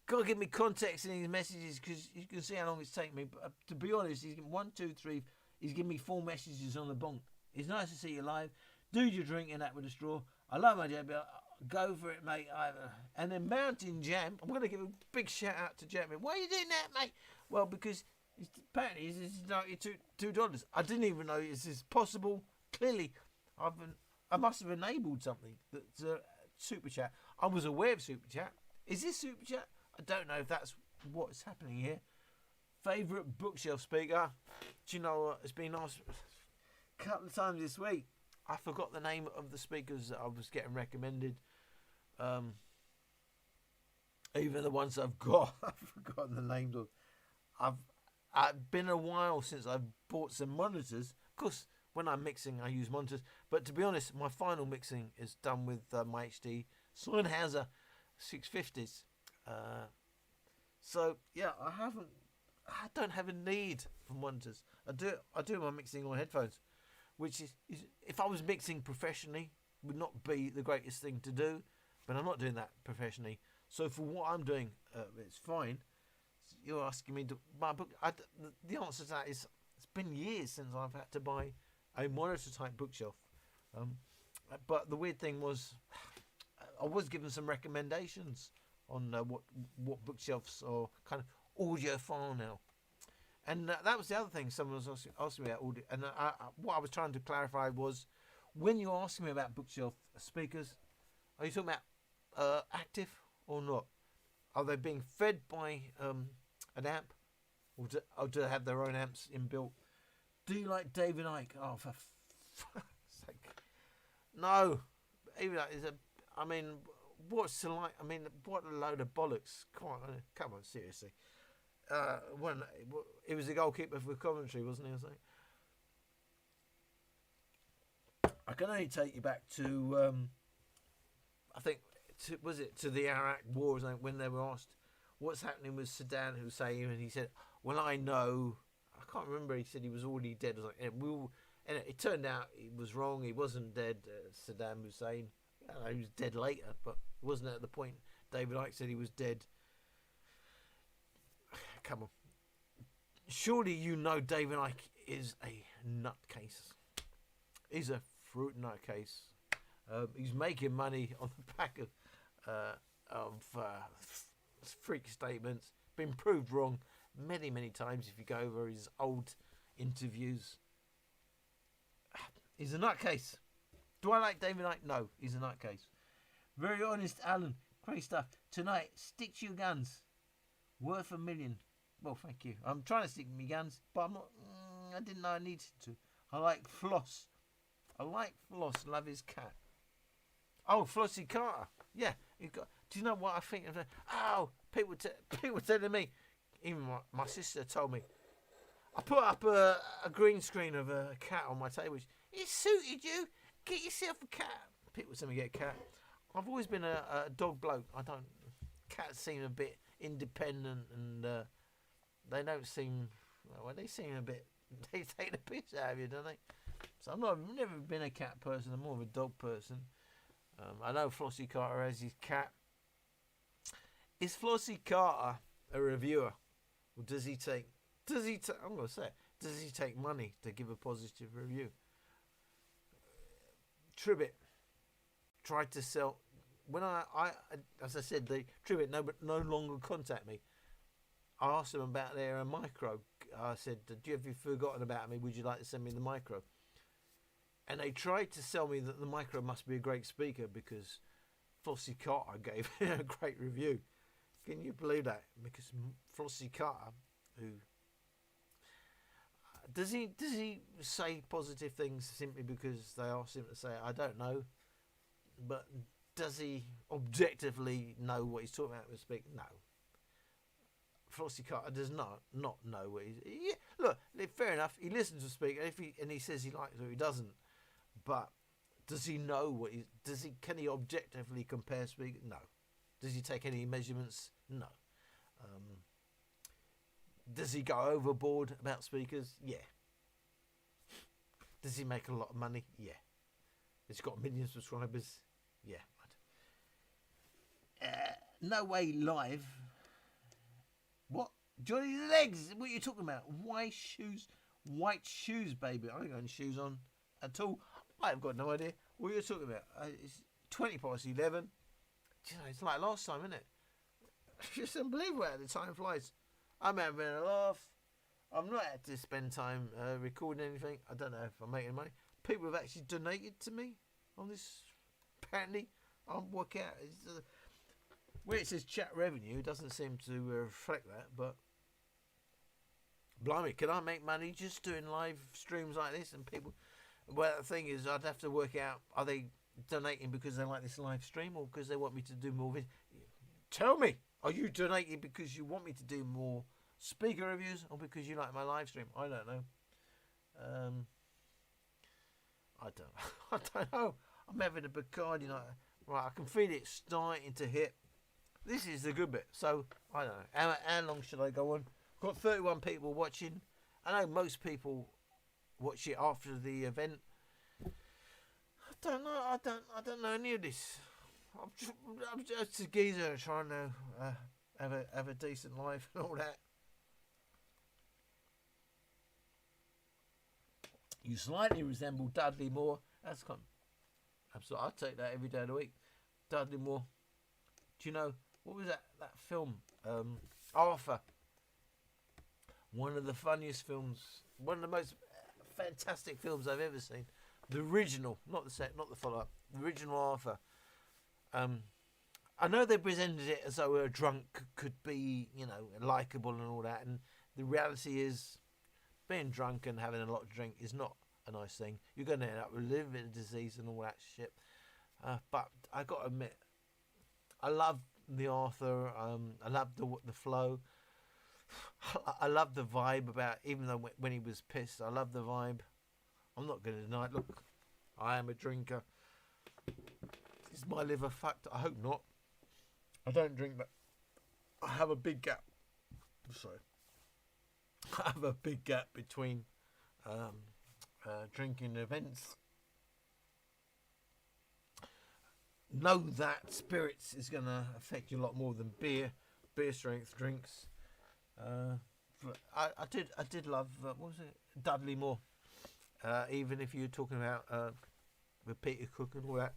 gotta give me context in these messages because you can see how long it's taken me. But to be honest, he's given 1, 2, 3. He's given me 4 messages on the bonk. It's nice to see you live. Dude, you're drinking that with a straw. I love my JBL. Go for it, mate. And then Mountain Jam. I'm going to give a big shout out to Jam. Why are you doing that, mate? Well, because apparently it's $92. I didn't even know this is possible. Clearly, I must have enabled something that's Super Chat. I was aware of Super Chat. Is this Super Chat? I don't know if that's what's happening here. Favourite bookshelf speaker? Do you know what? It's been asked a couple of times this week. I forgot the name of the speakers that I was getting recommended. Even the ones I've got, I've forgotten the names of. I've been a while since I've bought some monitors. Of course, when I'm mixing, I use monitors. But to be honest, my final mixing is done with my HD Sennheiser 650s. So yeah, I don't have a need for monitors. I do my mixing on headphones, which is if I was mixing professionally, would not be the greatest thing to do. But I'm not doing that professionally. So for what I'm doing, it's fine. You're asking me to buy a book. The answer to that is it's been years since I've had to buy a monitor type bookshelf. But the weird thing was, I was given some recommendations on what bookshelves are kind of audiophile now. And that was the other thing someone was asking me about audio. And what I was trying to clarify was, when you're asking me about bookshelf speakers, are you talking about active or not? Are they being fed by an amp, or do they have their own amps inbuilt? Do you like David Icke? Oh, for fuck's sake! No, even that is I mean, what's the like? I mean, what a load of bollocks! Come on, seriously. When he was the goalkeeper for Coventry, wasn't he? Or something? I can only take you back to, I think, to the Iraq War, or something, when they were asked what's happening with Saddam Hussein, and he said, "Well, I know." I can't remember. He said he was already dead, or something. And it turned out he was wrong. He wasn't dead. Saddam Hussein. He was dead later, but it wasn't at the point David Icke said he was dead. Come on. Surely you know David Icke is a nutcase. He's a fruit nutcase. He's making money on the back of freak statements. Been proved wrong many, many times if you go over his old interviews. He's a nutcase. Do I like David Icke? No, he's a nutcase. Very honest, Alan. Great stuff. Tonight, stick to your guns. Worth $1 million. Well, thank you. I'm trying to stick to my guns, but I'm not. I didn't know I needed to. I like Floss. Love his cat. Oh, Flossie Carter. Yeah. Do you know what I think of her? Oh, people telling me. Even my sister told me. I put up a green screen of a cat on my table. It suited you. Get yourself a cat. People tell me get a cat. I've always been a dog bloke. Cats seem a bit independent, and they don't seem. Well, they seem a bit. They take the piss out of you, don't they? So I've never been a cat person. I'm more of a dog person. I know Flossie Carter has his cat. Is Flossie Carter a reviewer? Or does he take I'm gonna say it, does he take money to give a positive review? Tribbett tried to sell when I as I said, the Tribbett no longer contact me. I asked them about their micro. I said, have you forgotten about me? Would you like to send me the micro? And they tried to sell me that the micro must be a great speaker because Flossie Carter gave it a great review. Can you believe that? Because Flossie Carter, who does he say positive things simply because they asked him to say it? I don't know, but does he objectively know what he's talking about with speaking? No. Flossie Carter does not know what he's. Yeah, look, fair enough. He listens to speak, and he says he likes it or he doesn't. But does he know what he? Can he objectively compare speaking? No. Does he take any measurements? No. Does he go overboard about speakers? Yeah. Does he make a lot of money? Yeah. Has he got a million subscribers? Yeah. No Way Live. What? Johnny's legs? What are you talking about? White shoes, baby. I ain't got any shoes on at all. I've got no idea what you're talking about. It's 11:20. You know, it's like last time, isn't it? It's just unbelievable how the time flies. I'm having a laugh. I'm not had to spend time recording anything. I don't know if I'm making money. People have actually donated to me on this. Apparently, I'll work out. Where it says chat revenue, it doesn't seem to reflect that. But blimey, can I make money just doing live streams like this? And people, well, the thing is, I'd have to work out: are they donating because they like this live stream, or because they want me to do more videos? Tell me, are you donating because you want me to do more speaker reviews, or because you like my live stream? I don't know. I don't know. I'm having a Bacardi night. Right, I can feel it starting to hit. This is the good bit. So, I don't know. How long should I go on? Got 31 people watching. I know most people watch it after the event. I don't know. I don't know any of this. I'm just a geezer trying to have a decent life and all that. You slightly resemble Dudley Moore. That's kind of, absolutely. I'd take that every day of the week. Dudley Moore. Do you know what was that film? Arthur. One of the funniest films. One of the most fantastic films I've ever seen. The original, not the not the follow-up. The original Arthur. I know they presented it as though a drunk could be, you know, likable and all that, and the reality is, being drunk and having a lot to drink is not a nice thing. You're going to end up with liver disease and all that shit. But I got to admit, I love the Arthur. I love the flow. I love the vibe about, even though when he was pissed, I love the vibe. I'm not going to deny it. Look, I am a drinker. Is my liver fucked? I hope not. I don't drink, but I have a big gap. Sorry. I have a big gap between drinking events. Know that spirits is going to affect you a lot more than beer strength drinks. But I did love what was it, Dudley Moore. Even if you're talking about with Peter Cook and all that,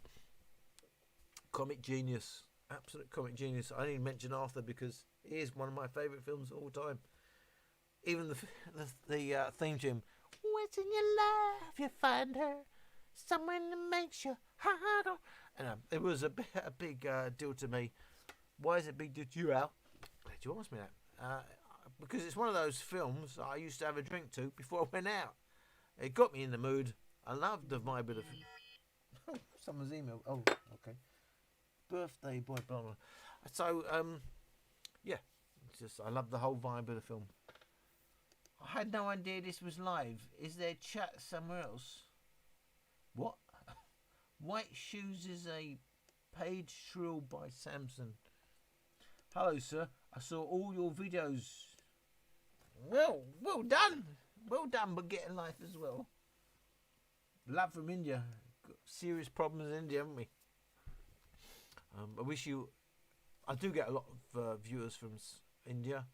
comic genius, absolute comic genius. I didn't mention Arthur because he is one of my favourite films of all time. Even the theme tune. What's in your life? You find her someone that makes you harder. And it was a big deal to me. Why is it a big deal to you, Al? Glad you asked me that. Because it's one of those films I used to have a drink to before I went out. It got me in the mood. I loved the vibe of the film. Oh, someone's email. Oh, okay. Birthday boy, blah blah. So yeah, it's just I love the whole vibe of the film. I had no idea this was live. Is there chat somewhere else? What? White Shoes is a page shrill by Samson. Hello, sir. I saw all your videos. Well done. Well done, but getting life as well. Love from India. Got serious problems in India, haven't we? I wish you I do get a lot of viewers from India.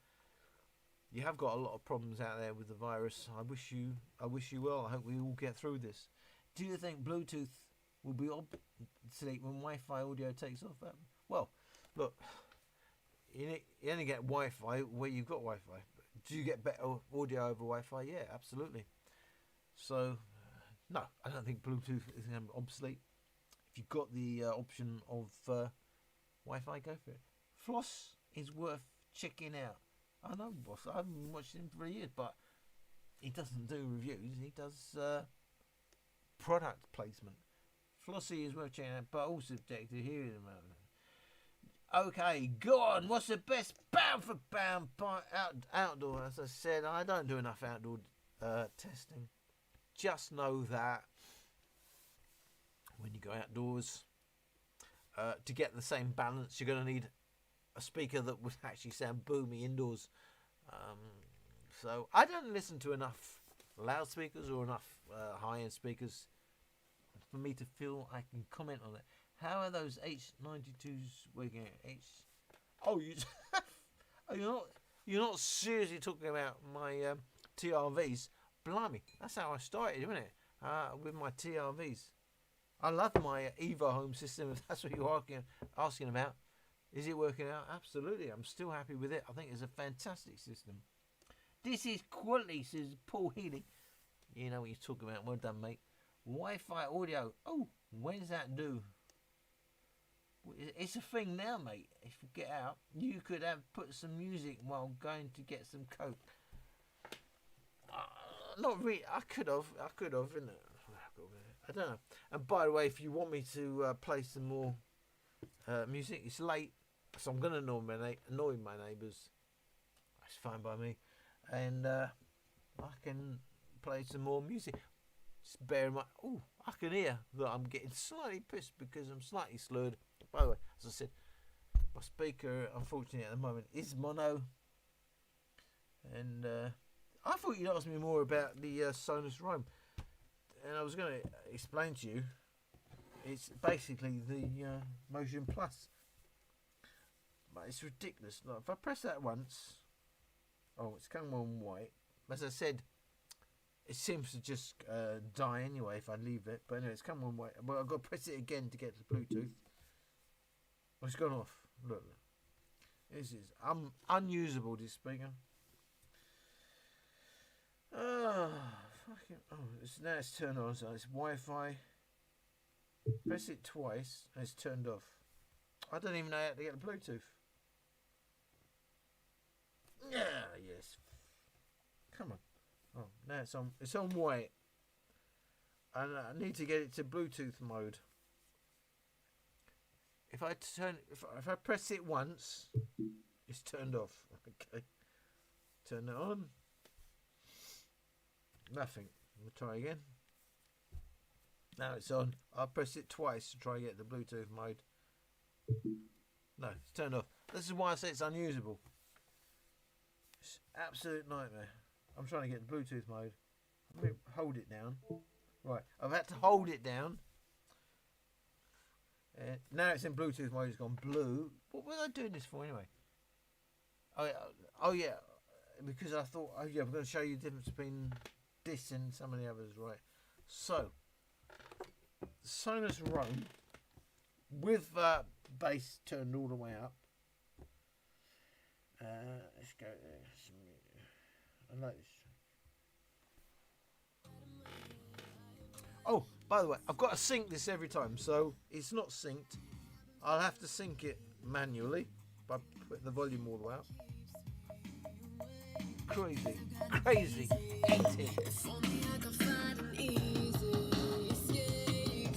You have got a lot of problems out there with the virus. I wish you well. I hope we all get through this. Do you think Bluetooth will be obsolete when Wi-Fi audio takes off? Well, look, you only get Wi-Fi where you've got Wi-Fi. Do you get better audio over Wi-Fi? Yeah, absolutely. So, no, I don't think Bluetooth is going to be obsolete. If you've got the option of Wi-Fi, go for it. Floss is worth checking out. I know, boss. I haven't watched him for years, but he doesn't do reviews. He does product placement. Flossie is worth checking out, but also subjective here in a moment. Okay, go on. What's the best pound for pound outdoor? As I said, I don't do enough outdoor testing. Just know that when you go outdoors, to get the same balance, you're going to need a speaker that would actually sound boomy indoors. So I don't listen to enough loudspeakers or enough high-end speakers for me to feel I can comment on it. How are those H92s working? You're not seriously talking about my TRVs? Blimey, that's how I started, isn't it? With my TRVs. I love my Evo home system. If that's what you're asking about, is it working out? Absolutely. I'm still happy with it. I think it's a fantastic system. This is quality, says Paul Healy. You know what you're talking about. Well done, mate. Wi-Fi audio. Oh, when's that due? It's a thing now, mate. If you get out, you could have put some music while going to get some Coke. Not really. I could have, isn't it? I don't know. And by the way, if you want me to play some more music, it's late, so I'm going to annoy my neighbours. That's fine by me. And I can play some more music. Just bear in mind, I can hear that I'm getting slightly pissed because I'm slightly slurred. By the way, as I said, my speaker, unfortunately, at the moment is mono. And I thought you'd ask me more about the Sonus Roam. And I was going to explain to you, it's basically the Motion Plus. But it's ridiculous. Look, if I press that once, it's come on white. As I said, it seems to just die anyway if I leave it. But anyway, it's come on white. Well, I've got to press it again to get to Bluetooth. It's gone off. Look. This is unusable, this speaker. It's turned on, so it's Wi-Fi. Press it twice and it's turned off. I don't even know how to get the Bluetooth. Yeah, yes. Come on. Oh, now it's on. It's on white, and I need to get it to Bluetooth mode. If I press it once, it's turned off. Okay. Turn it on. Nothing. We'll try again. Now it's on. I'll press it twice to try and get the Bluetooth mode. No, it's turned off. This is why I say it's unusable. It's an absolute nightmare. I'm trying to get the Bluetooth mode. Let me hold it down. Right, I've had to hold it down. Now it's in Bluetooth mode. It's gone blue. What was I doing this for anyway? Oh yeah, because I thought, I'm going to show you the difference between this and some of the others, right? So, Sonus Roam with bass turned all the way up. Let's go there. I like this. Oh, by the way, I've got to sync this every time, so it's not synced. I'll have to sync it manually by putting the volume all the way up. Crazy, ain't it? If only I could find an easy escape.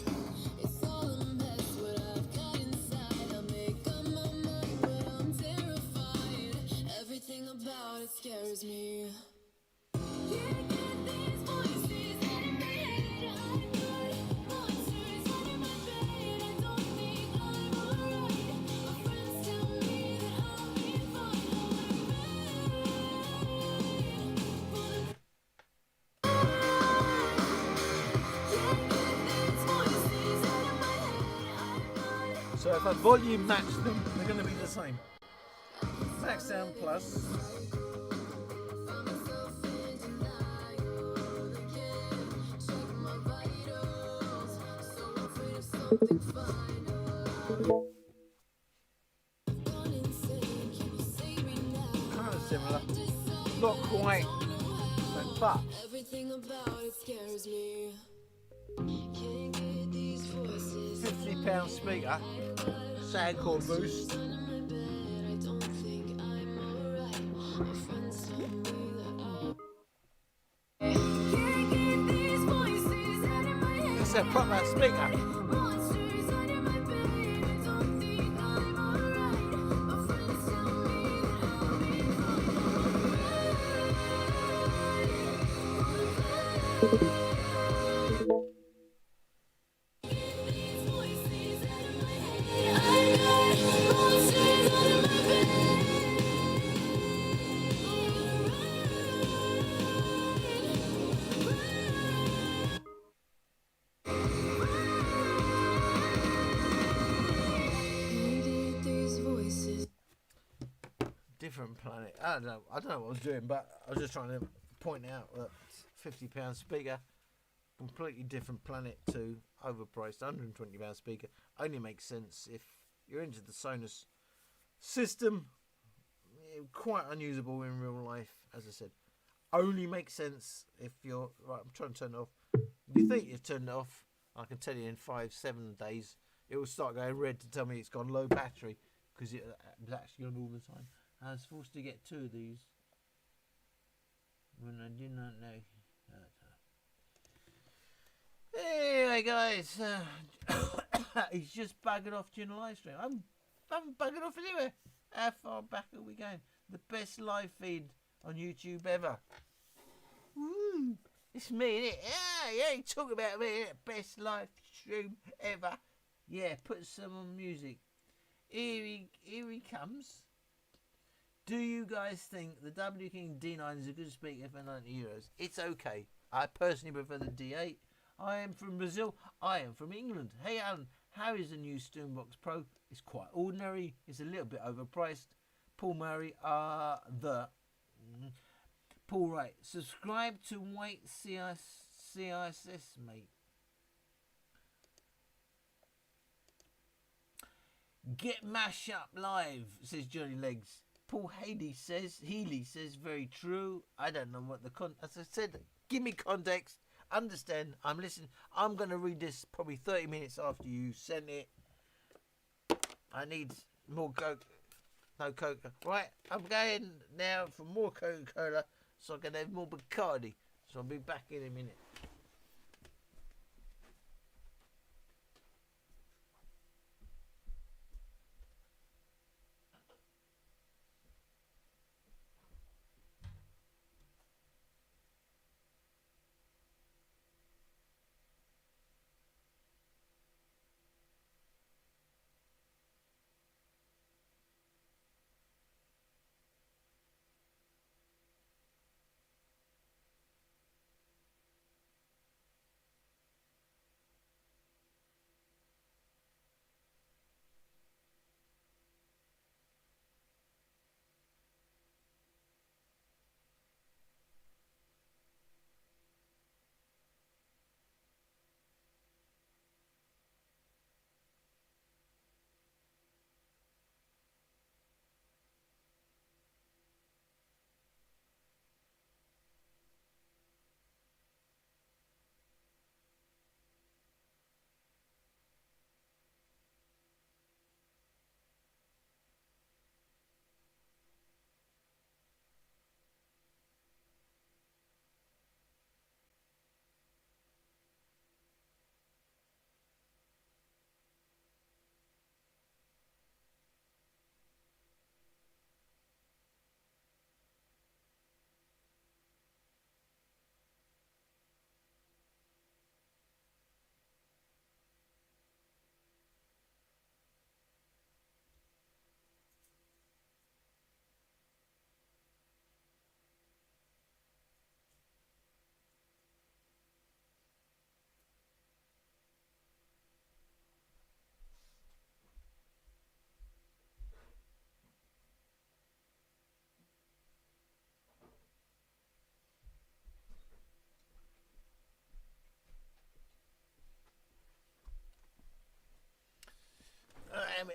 It's all a mess what I've got inside. I make up my mind, but I'm terrified. Everything about it scares me. Can't get these voices out of my head. I'm good. Monsters under my bed. I don't think I'm alright. My friends tell me that I'll be fine. So So if I volume match them, they're going to be the same. Max sound plus. Kind of similar. Not quite. But Everything about it scares me. Can't get these voices £50 speaker, sound chord boost. I don't think I'm alright. My friends tell me that I can't get these voices out of my head. It's a proper speaker. Monsters under my bed. I don't think I'm alright. My friends tell me that I'll be these voices out of my head. I got monsters under my bed. Can't get these voices. Different planet. I don't know what I was doing, but I was just trying to point out that £50 speaker, completely different planet to overpriced £120 speaker. Only makes sense if you're into the Sonos system. Quite unusable in real life, as I said. Only makes sense if you're right. I'm trying to turn it off. You think you've turned it off? I can tell you in 5-7 days it will start going red to tell me it's gone low battery because it was actually on all the time. I was forced to get 2 of these when I did not know. Anyway, guys, he's just buggered off during the live stream. I'm buggered off anywhere. How far back are we going? The best live feed on YouTube ever. Woo! It's me, innit? Yeah, you talk about me, innit? Best live stream ever. Yeah, put some on music. Here he comes. Do you guys think the W King D9 is a good speaker for €90? It's okay. I personally prefer the D8. I am from Brazil. I am from England. Hey Alan, how is the new Stoombox Pro? It's quite ordinary. It's a little bit overpriced. Paul Murray, Paul Wright. Subscribe to White CISS, mate. Get Mash Up live, says Johnny Legs. Paul Healy says, very true. I don't know what as I said, give me context. Understand, I'm listening. I'm going to read this probably 30 minutes after you sent it. I need more Coke. No Coke. Right, I'm going now for more Coca-Cola so I can have more Bacardi. So I'll be back in a minute.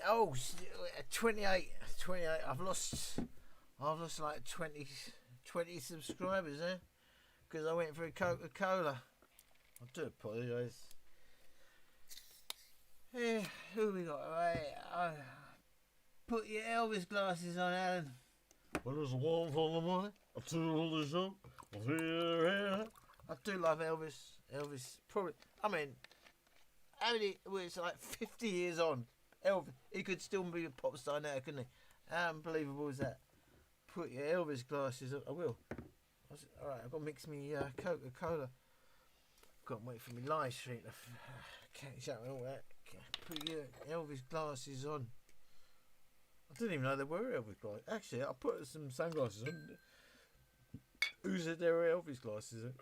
Oh, 28. I've lost like 20 subscribers there because I went for a Coca-Cola. I do apologise. Yeah, who we got? Right, put your Elvis glasses on, Alan. Well, there's one for the money, a two on the show, a three. I do love Elvis. Elvis, probably. I mean, how many? Well, it's like 50 years on. Elvis, he could still be a pop star now, couldn't he? How unbelievable is that? Put your Elvis glasses on. I will. Alright, I've got to mix me Coca-Cola. Got to wait for me live stream to catch up and all that. Put your Elvis glasses on. I didn't even know there were Elvis glasses. Actually, I put some sunglasses on. Who said there were Elvis glasses?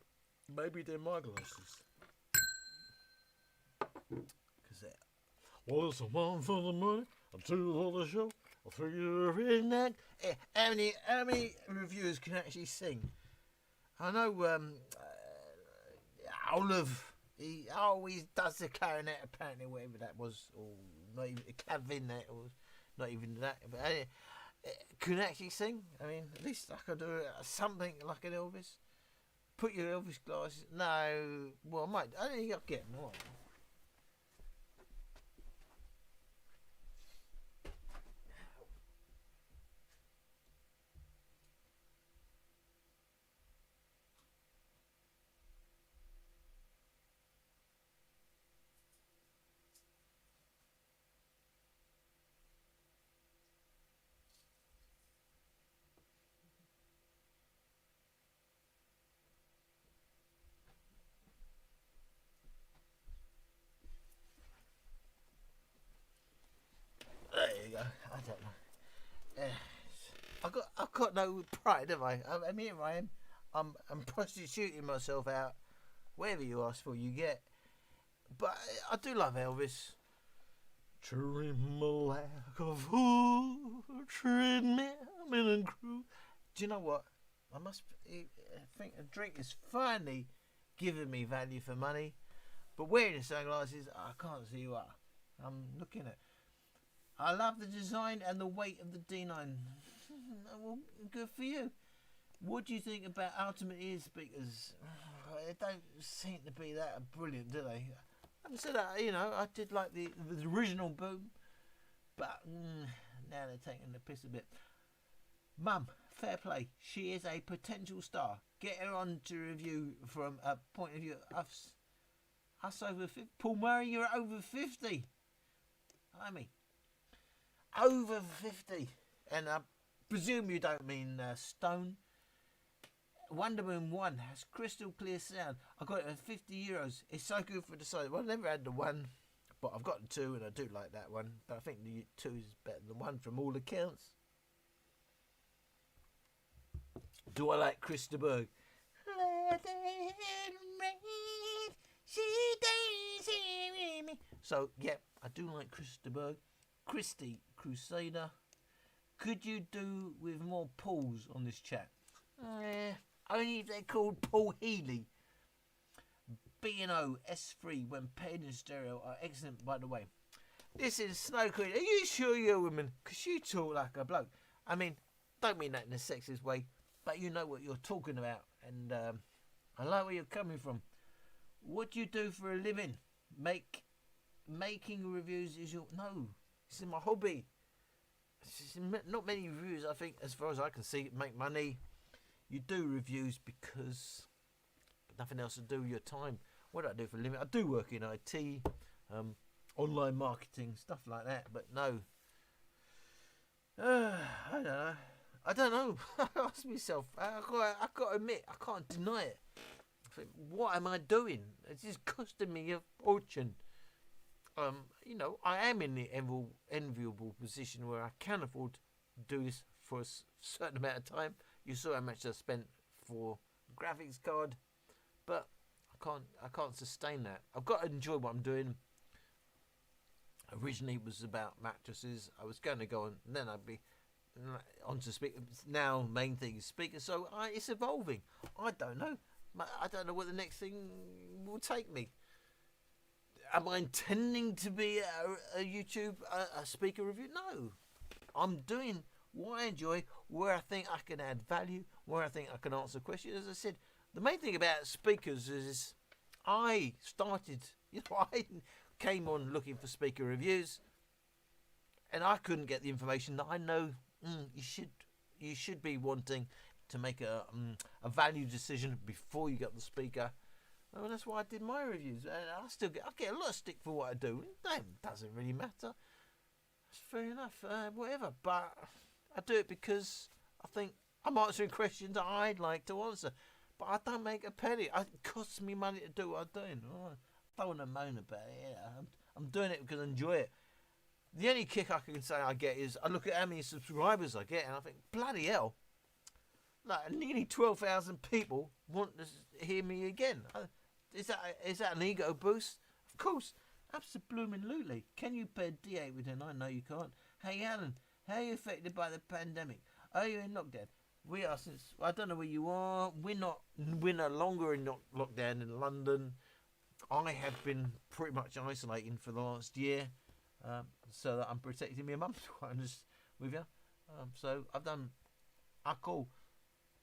Maybe they're my glasses. Because they're... Well, it's a one for the money, a two for the show, a three in that. How many reviewers can actually sing? I know Olive, he always does the clarinet, apparently, whatever that was, or not even a clavinet, or not even that, but can actually sing. I mean, at least I could do something like an Elvis. Put your Elvis glasses. No, well, I might. I don't think I'll get them. There you go. I don't know. I've got no pride, have I? I mean, here I am. I'm prostituting myself out. Whatever you ask for, you get. But I do love Elvis. Trim a lack of food, treadmill and crew. Do you know what? I think a drink is finally giving me value for money. But wearing the sunglasses, I can't see what. I'm looking at. I love the design and the weight of the D9. Well, good for you. What do you think about Ultimate Ear speakers? They don't seem to be that brilliant, do they? Having said that, you know, I did like the original Boom, but now they're taking the piss a bit. Mum, fair play. She is a potential star. Get her on to review from a point of view of us over 50. Paul Murray, you're over 50. I mean, over 50. And I presume you don't mean stone. Wonder Woman 1 has crystal clear sound. I got it at €50. It's so good for the size. Well, I never had the 1, but I've got the 2 and I do like that one. But I think the 2 is better than the 1 from all accounts. Do I like Krista Berg? So, yeah, I do like Krista Berg. Christy Crusader. Could you do with more Pauls on this chat? Only if they're called Paul Healy. B&O S3 when paired in stereo are excellent, by the way. This is Snow Queen. Are you sure you're a woman? Because you talk like a bloke. I mean, don't mean that in a sexist way, but you know what you're talking about. And I like where you're coming from. What do you do for a living? Making reviews is your... No, this is my hobby. Not many reviews, I think, as far as I can see, make money. You do reviews because nothing else to do with your time. What do I do for a living? I do work in IT, online marketing, stuff like that. But no, I don't know. I ask myself. I got to admit, I can't deny it. I think, what am I doing? It's just costing me a fortune. You know, I am in the enviable position where I can afford to do this for a certain amount of time. You saw how much I spent for a graphics card, but I can't sustain that. I've got to enjoy what I'm doing. Originally, it was about mattresses. I was going to go on, and then I'd be on to speakers. Now, main thing is speakers. So it's evolving. I don't know. I don't know what the next thing will take me. am I intending to be a YouTube a speaker review? No. I'm doing what I enjoy, where I think I can add value, where I think I can answer questions. As I said, the main thing about speakers is I started, I came on looking for speaker reviews, and I couldn't get the information that I know you should be wanting to make a value decision before you get the speaker. Well, that's why I did my reviews. And I get a lot of stick for what I do. It doesn't really matter. That's fair enough. Whatever. But I do it because I think I'm answering questions that I'd like to answer. But I don't make a penny. It costs me money to do what I'm doing. Oh, I don't want to moan about it. Yeah, I'm doing it because I enjoy it. The only kick I can say I get is I look at how many subscribers I get and I think, bloody hell, like nearly 12,000 people want to hear me again. Is that an ego boost? Of course, absolutely. Can you pair D8 with him? I know you can't. Hey Alan, how are you affected by the pandemic? Are you in lockdown? We are since I don't know where you are. We're no longer in lockdown in London. I have been pretty much isolating for the last year, so that I'm protecting my mum. To be honest with you, so I've done alcohol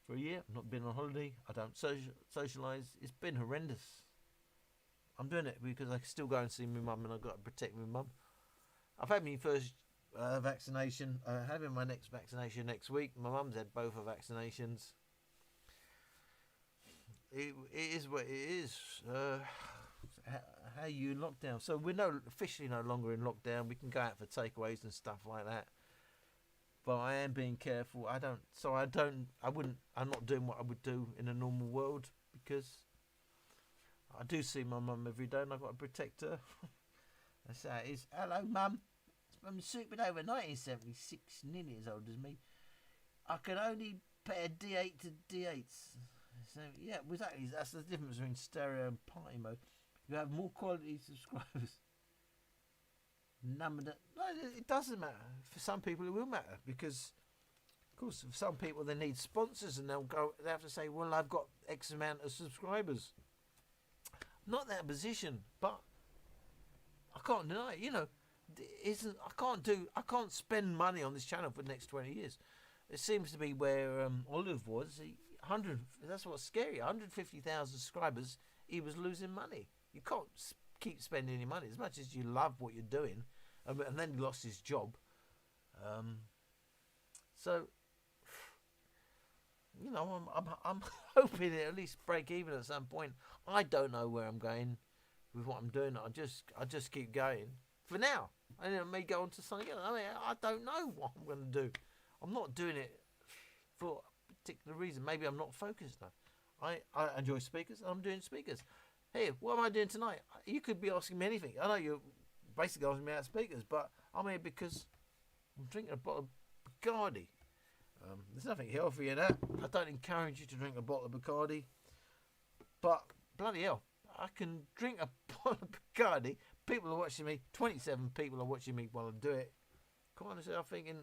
for a year. I've not been on holiday. I don't socialise. It's been horrendous. I'm doing it because I can still go and see my mum, and I've got to protect my mum. I've had my first vaccination. Having my next vaccination next week. My mum's had both her vaccinations. It is what it is. How you in lockdown? So we're officially no longer in lockdown. We can go out for takeaways and stuff like that. But I am being careful. I'm not doing what I would do in a normal world because I do see my mum every day and I've got to protect her. That's how it is. Hello, Mum. I'm super over 1976, nearly as old as me. I can only pair D8 to D8s. So, yeah, exactly. That's the difference between stereo and party mode. You have more quality subscribers. No, it doesn't matter. For some people, it will matter because, of course, for some people, they need sponsors and they have to say, well, I've got X amount of subscribers. Not that position, but I can't deny it. I can't spend money on this channel for the next 20 years. It seems to be where Olive was. 100. That's what's scary. 150,000 subscribers. He was losing money. You can't keep spending any money as much as you love what you're doing, and then he lost his job. So I'm hoping to at least break even at some point. I don't know where I'm going with what I'm doing. I just keep going for now. And it may go on to something else. I don't know what I'm going to do. I'm not doing it for a particular reason. Maybe I'm not focused enough. I enjoy speakers. I'm doing speakers. Hey, what am I doing tonight? You could be asking me anything. I know you're basically asking me about speakers, but I'm here because I'm drinking a bottle of Bacardi. There's nothing healthy in that. I don't encourage you to drink a bottle of Bacardi, but bloody hell, I can drink a bottle of Bacardi. People are watching me. 27 people are watching me while I do it. Quite honestly, I'm thinking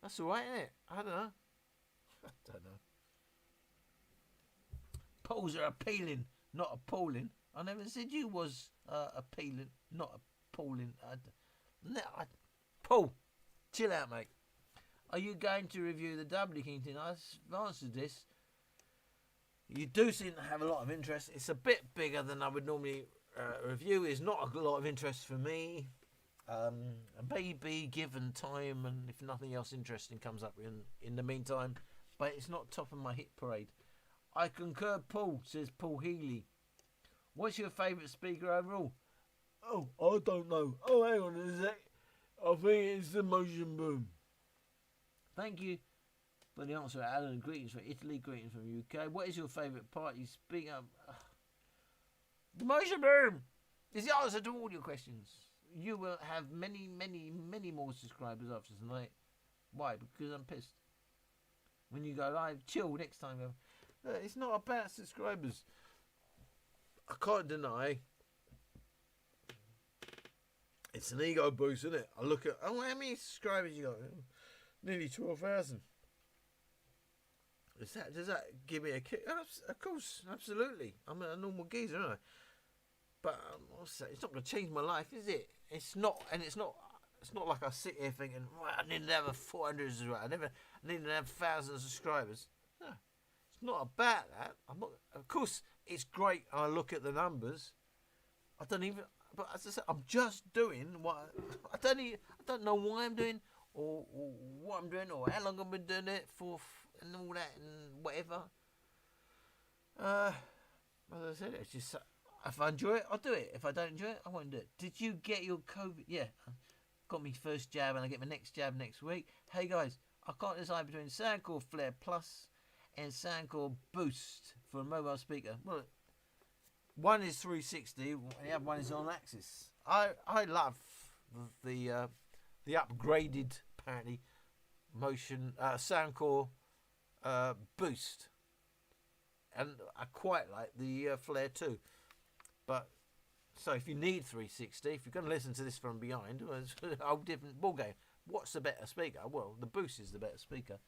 that's all right, isn't it? I don't know. I don't know. Polls are appealing, not appalling. I never said you was appealing, not appalling. Paul, chill out, mate. Are you going to review the W King thing? I've answered this. You do seem to have a lot of interest. It's a bit bigger than I would normally review. It's not a lot of interest for me. Maybe given time and if nothing else interesting comes up in the meantime. But it's not top of my hit parade. I concur, Paul, says Paul Healy. What's your favourite speaker overall? Oh, I don't know. Oh, hang on a sec. I think it's the Motion Boom. Thank you for the answer, Alan. Greetings from Italy, greetings from UK. What is your favourite part? You speak up. The Motion Boom is the answer to all your questions. You will have many, many, many more subscribers after tonight. Why? Because I'm pissed. When you go live, chill next time. It's not about subscribers. I can't deny it's an ego boost, isn't it? I look at how many subscribers you got? Nearly 12,000. Does that give me a kick? Of course, absolutely. I'm a normal geezer, aren't I? But it's not going to change my life, is it? It's not, and it's not. It's not like I sit here thinking, right, I need to have a 400 as well. I need to have thousands of subscribers. No, it's not about that. I'm not. Of course, it's great. I look at the numbers. I don't even. But as I said, I'm just doing what I don't know why I'm doing or what I'm doing or how long I've been doing it for and all that and whatever. As I said, it's just if I enjoy it, I'll do it. If I don't enjoy it, I won't do it. Did you get your COVID? Yeah, got my first jab and I get my next jab next week. Hey guys, I can't decide between Soundcore Flare Plus and Soundcore Boost for a mobile speaker. Well, one is 360, and the other one is on axis. I love the upgraded apparently motion Soundcore Boost, and I quite like the Flare too. But so if you need 360, if you're going to listen to this from behind, well, it's a whole different ball game. What's the better speaker? Well, the Boost is the better speaker.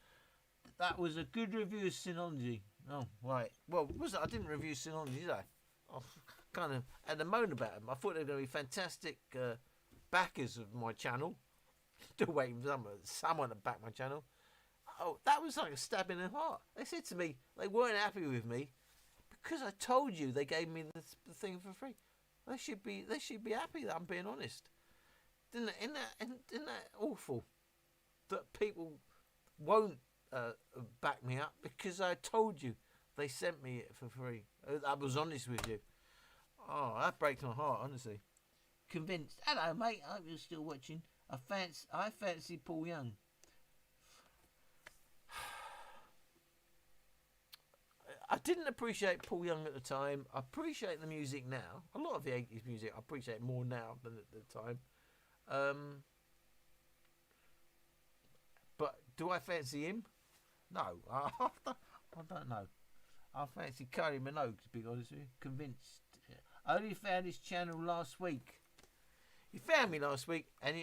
That was a good review of Synology. Oh right. Well, was it? I didn't review Synology, did I? I kind of had a moan about them. I thought they were going to be fantastic backers of my channel. Still waiting for someone to back my channel. Oh, that was like a stab in the heart. They said to me they weren't happy with me because I told you they gave me the thing for free. They should be happy that I'm being honest. Isn't that awful that people won't back me up because I told you they sent me it for free. I was honest with you. Oh, that breaks my heart, honestly. Convinced. Hello, mate. I hope you're still watching. I fancy Paul Young. I didn't appreciate Paul Young at the time. I appreciate the music now. A lot of the 80s music I appreciate more now than at the time. But do I fancy him? No. I don't know. I fancy Kylie Minogue, to be honest with you. Convinced. I only found his channel last week. You found me last week, and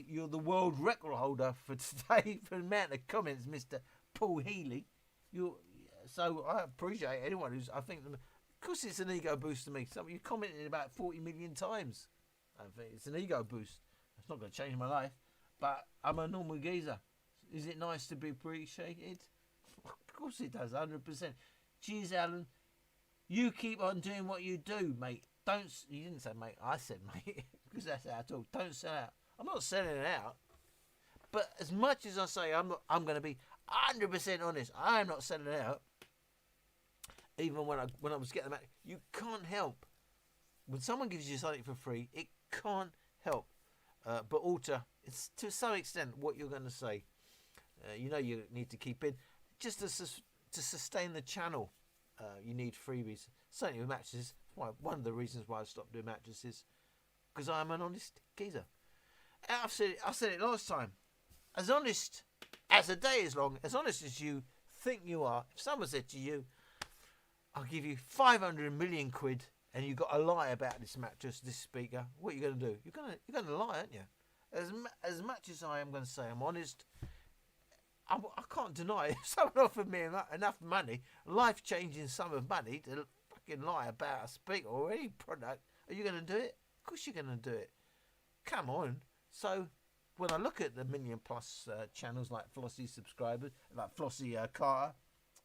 you're the world record holder for today for the amount of comments, Mr. Paul Healy. So I appreciate anyone who's. I think, of course, it's an ego boost to me. You commented about 40 million times. I think it's an ego boost. It's not going to change my life, but I'm a normal geezer. Is it nice to be appreciated? Of course it does, 100%. Cheers, Alan. You keep on doing what you do, mate. You didn't say mate, I said mate, because that's how I talk. Don't sell out. I'm not selling it out. But as much as I say I'm going to be 100% honest, I'm not selling it out. Even when I was getting them out, you can't help. When someone gives you something for free, it can't help but alter, it's to some extent, what you're going to say. You need to keep in. Just to sustain the channel, you need freebies. Certainly with mattresses. One of the reasons why I stopped doing mattresses, because I'm an honest geezer. I said it last time. As honest as a day is long, as honest as you think you are. If someone said to you, "I'll give you 500 million quid," and you got to lie about this mattress, this speaker, what are you going to do? You're going to lie, aren't you? As much as I am going to say I'm honest, I can't deny it. If someone offered me enough money, life-changing sum of money, to fucking lie about a speaker or any product, are you going to do it? Of course you're going to do it. Come on. So when I look at the million plus channels like Flossie subscribers, like Flossie Carter,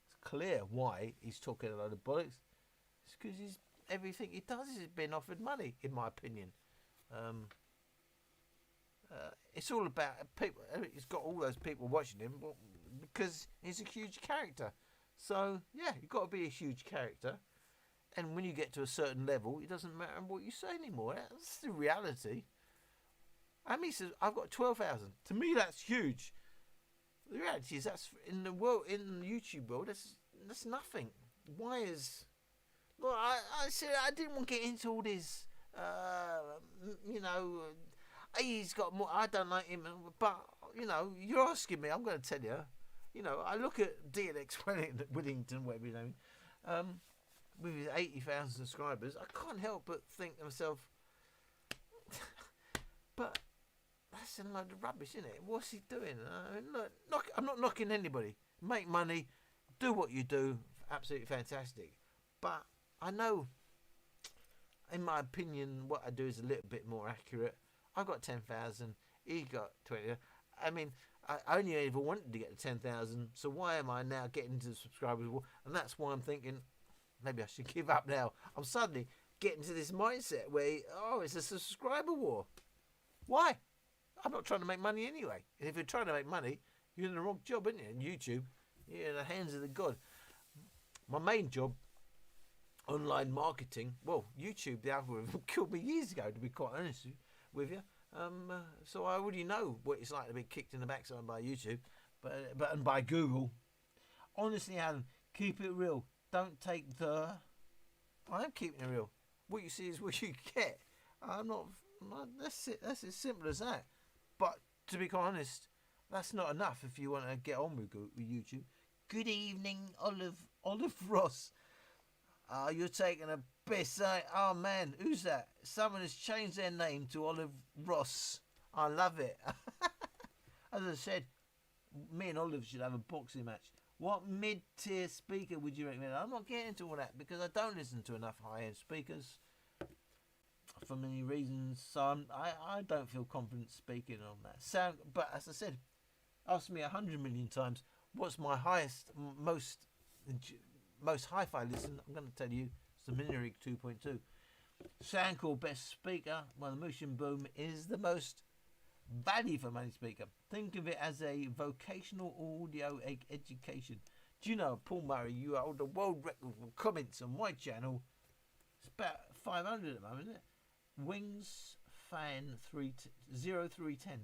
it's clear why he's talking a load of bollocks. It's because everything he does is being offered money, in my opinion. It's all about people. He's got all those people watching him because he's a huge character. So yeah, you've got to be a huge character. And when you get to a certain level, it doesn't matter what you say anymore. That's the reality. I mean, says I've got 12,000. To me, that's huge. The reality is that's in the YouTube world. That's nothing. Why is? Well, I said I didn't want to get into all this. He's got more. I don't like him, but you're asking me. I'm going to tell you. I look at DLX Whittington, whatever his name, with his 80,000 subscribers. I can't help but think to myself, but that's a load of rubbish, isn't it? What's he doing? Look, I'm not knocking anybody. Make money, do what you do, absolutely fantastic. But I know in my opinion, what I do is a little bit more accurate. I got 10,000. He got 20. I mean, I only ever wanted to get to 10,000. So why am I now getting to the subscribers war? And that's why I'm thinking maybe I should give up now. I'm suddenly getting to this mindset where it's a subscriber war. Why? I'm not trying to make money anyway. And if you're trying to make money, you're in the wrong job, aren't you? In YouTube, you're in the hands of the God. My main job, online marketing. Well, YouTube, the algorithm killed me years ago, to be quite honest with you. So I already know what it's like to be kicked in the backside by YouTube, and by Google. Honestly, Alan, keep it real. Don't take the. I am keeping it real. What you see is what you get. I'm not. That's it. That's as simple as that. But to be quite honest, that's not enough if you want to get on with YouTube. Good evening, Olive Ross. You're taking a piss, eh? Oh man, who's that? Someone has changed their name to Olive Ross. I love it. As I said, me and Olive should have a boxing match. What mid-tier speaker would you recommend? I'm not getting into all that because I don't listen to enough high-end speakers for many reasons. So I don't feel confident speaking on that. But as I said, ask me 100 million times, what's my highest, most hi-fi listen? I'm going to tell you, it's the Minirig 2.2. Soundcore best speaker. Well, the Motion Boom is the most value for money speaker. Think of it as a vocational audio education. Do you know, Paul Murray, you hold the world record for comments on my channel. It's about 500 at the moment, isn't it? Wings Fan 0310.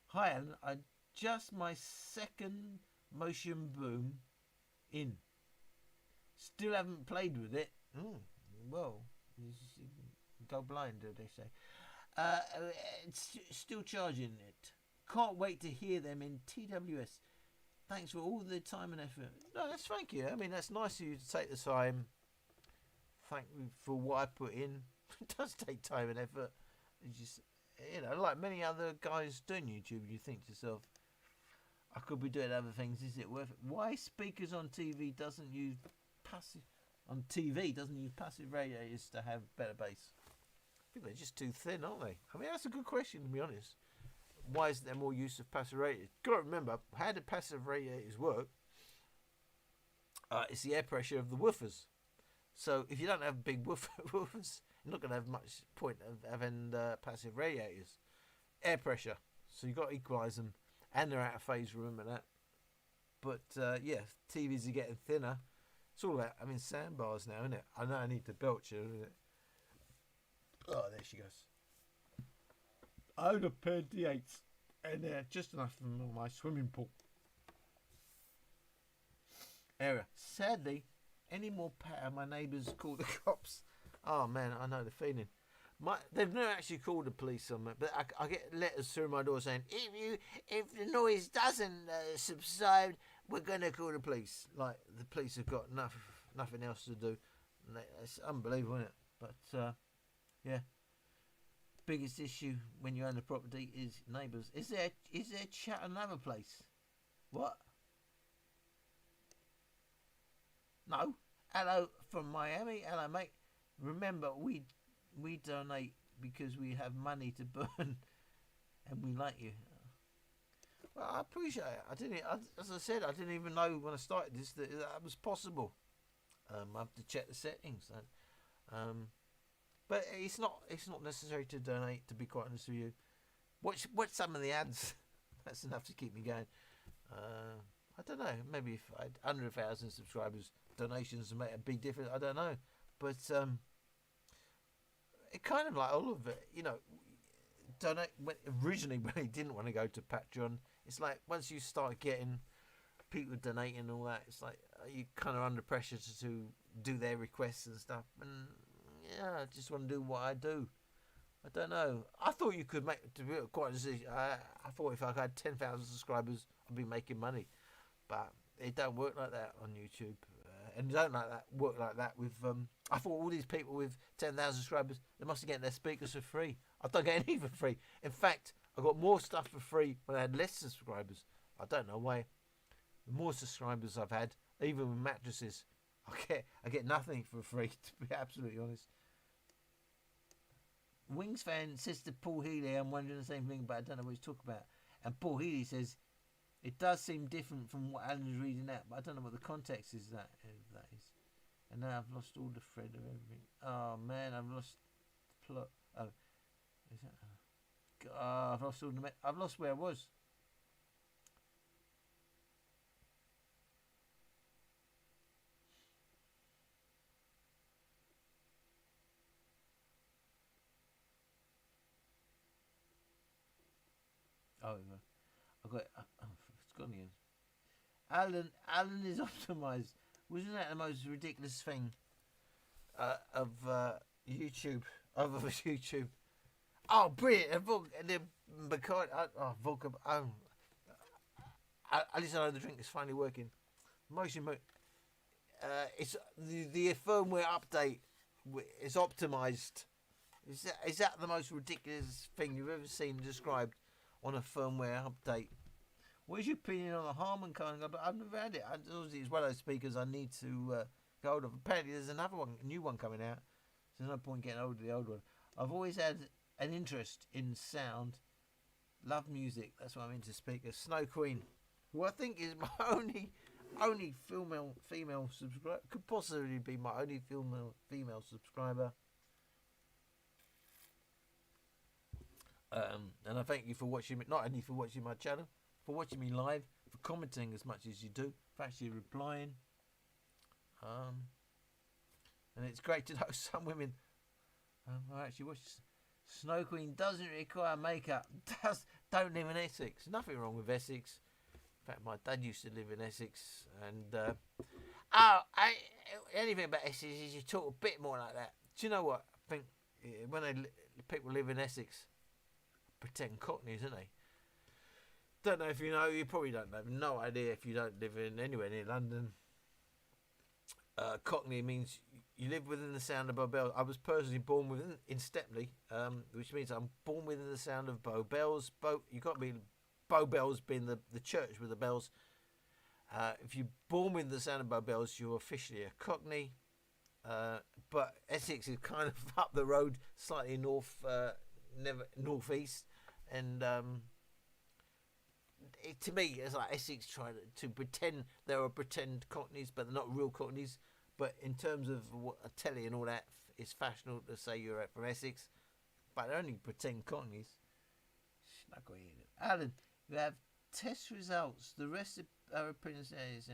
Hi, Alan. I just my second Motion Boom in. Still haven't played with it. Well, go blind, do they say? It's still charging it. Can't wait to hear them in TWS. Thanks for all the time and effort. No, thank you. I mean, that's nice of you to take the time. Thank you for what I put in. It does take time and effort. It's just, like many other guys doing YouTube, you think to yourself, I could be doing other things. Is it worth it? Why speakers on TV doesn't use passive radiators to have better bass? I think they're just too thin, aren't they? I mean, that's a good question, to be honest. Why isn't there more use of passive radiators? Got to remember, how do passive radiators work? It's the air pressure of the woofers. So if you don't have big woofers, you're not going to have much point of having passive radiators. Air pressure. So you've got to equalise them. And they're out of phase, remember that. But TVs are getting thinner. It's all about having sandbars now, isn't it? I know I need to belch her, isn't it? Oh, there she goes. I own a pair of D8s, and they're just enough for my swimming pool area. Sadly, any more patter, my neighbours call the cops. Oh man, I know the feeling. They've never actually called the police on me, but I get letters through my door saying, if the noise doesn't subside, we're going to call the police. Like, the police have got nothing else to do. And it's unbelievable, isn't it? But, biggest issue when you own the property is neighbours. Is there chat another place? What? No. Hello from Miami. Hello, mate. Remember, we donate because we have money to burn, and we like you. Well, I appreciate it. As I said, I didn't even know when I started this that was possible. I have to check the settings. But it's not necessary to donate. To be quite honest with you, watch some of the ads. That's enough to keep me going. I don't know. Maybe if I had 100,000 subscribers, donations would make a big difference. I don't know, but it kind of like all of it, donate originally when he didn't want to go to Patreon. It's like once you start getting people donating and all that, it's like you kind of under pressure to do their requests and stuff. And I just want to do what I do. I don't know. I thought you could make, to be quite honest, I thought if I had 10,000 subscribers, I'd be making money, but it don't work like that on YouTube. And don't work like that with. I thought all these people with 10,000 subscribers, they must have getting their speakers for free. I don't get any for free. In fact, I got more stuff for free when I had less subscribers. I don't know why. The more subscribers I've had, even with mattresses, I get nothing for free. To be absolutely honest. Wings fan says to Paul Healy, I'm wondering the same thing, but I don't know what he's talking about. And Paul Healy says, it does seem different from what Alan's reading out, but I don't know what the context is that is. And now I've lost all the thread of everything. Oh man, I've lost the plot. Oh, is that? God, I've lost all the. I've lost where I was. Oh, I got it. It's gone again. Alan is optimized. Wasn't that the most ridiculous thing of YouTube? Of YouTube. Oh, brilliant! And then Bacardi. Vodka. At least I know the drink is finally working. It's the firmware update is optimized. Is that the most ridiculous thing you've ever seen described on a firmware update? What is your opinion on the Harman Kardon? I've never had it. Obviously, it's one of those speakers I need to get hold of. Apparently, there's another one, a new one coming out. So there's no point getting hold of the old one. I've always had an interest in sound. Love music. That's why I'm into speakers. Snow Queen, who I think is my only female subscriber. Could possibly be my only female subscriber. And I thank you for watching me. Not only for watching my channel, for watching me live, for commenting as much as you do, for actually replying. And it's great to know some women. I actually watch. Snow Queen doesn't require makeup. Don't live in Essex. Nothing wrong with Essex. In fact, my dad used to live in Essex. And anything about Essex is you talk a bit more like that. Do you know what? I think when people live in Essex, pretend Cockneys, isn't they? Don't know if you know. You probably don't have no idea if you don't live in anywhere near London. Cockney means you live within the sound of Bow Bells. I was personally born in Stepney, which means I'm born within the sound of Bow Bells. You got to be Bow Bells being the church with the bells. If you're born with the sound of Bow Bells, you're officially a Cockney. But Essex is kind of up the road, slightly northeast, and to me, it's like Essex trying to pretend there are pretend Cockneys, but they're not real Cockneys. But in terms of what a telly and all that, it's fashionable to say you're from Essex, but they're only pretend Cockneys. Alan, you have test results. The rest of our opinions is.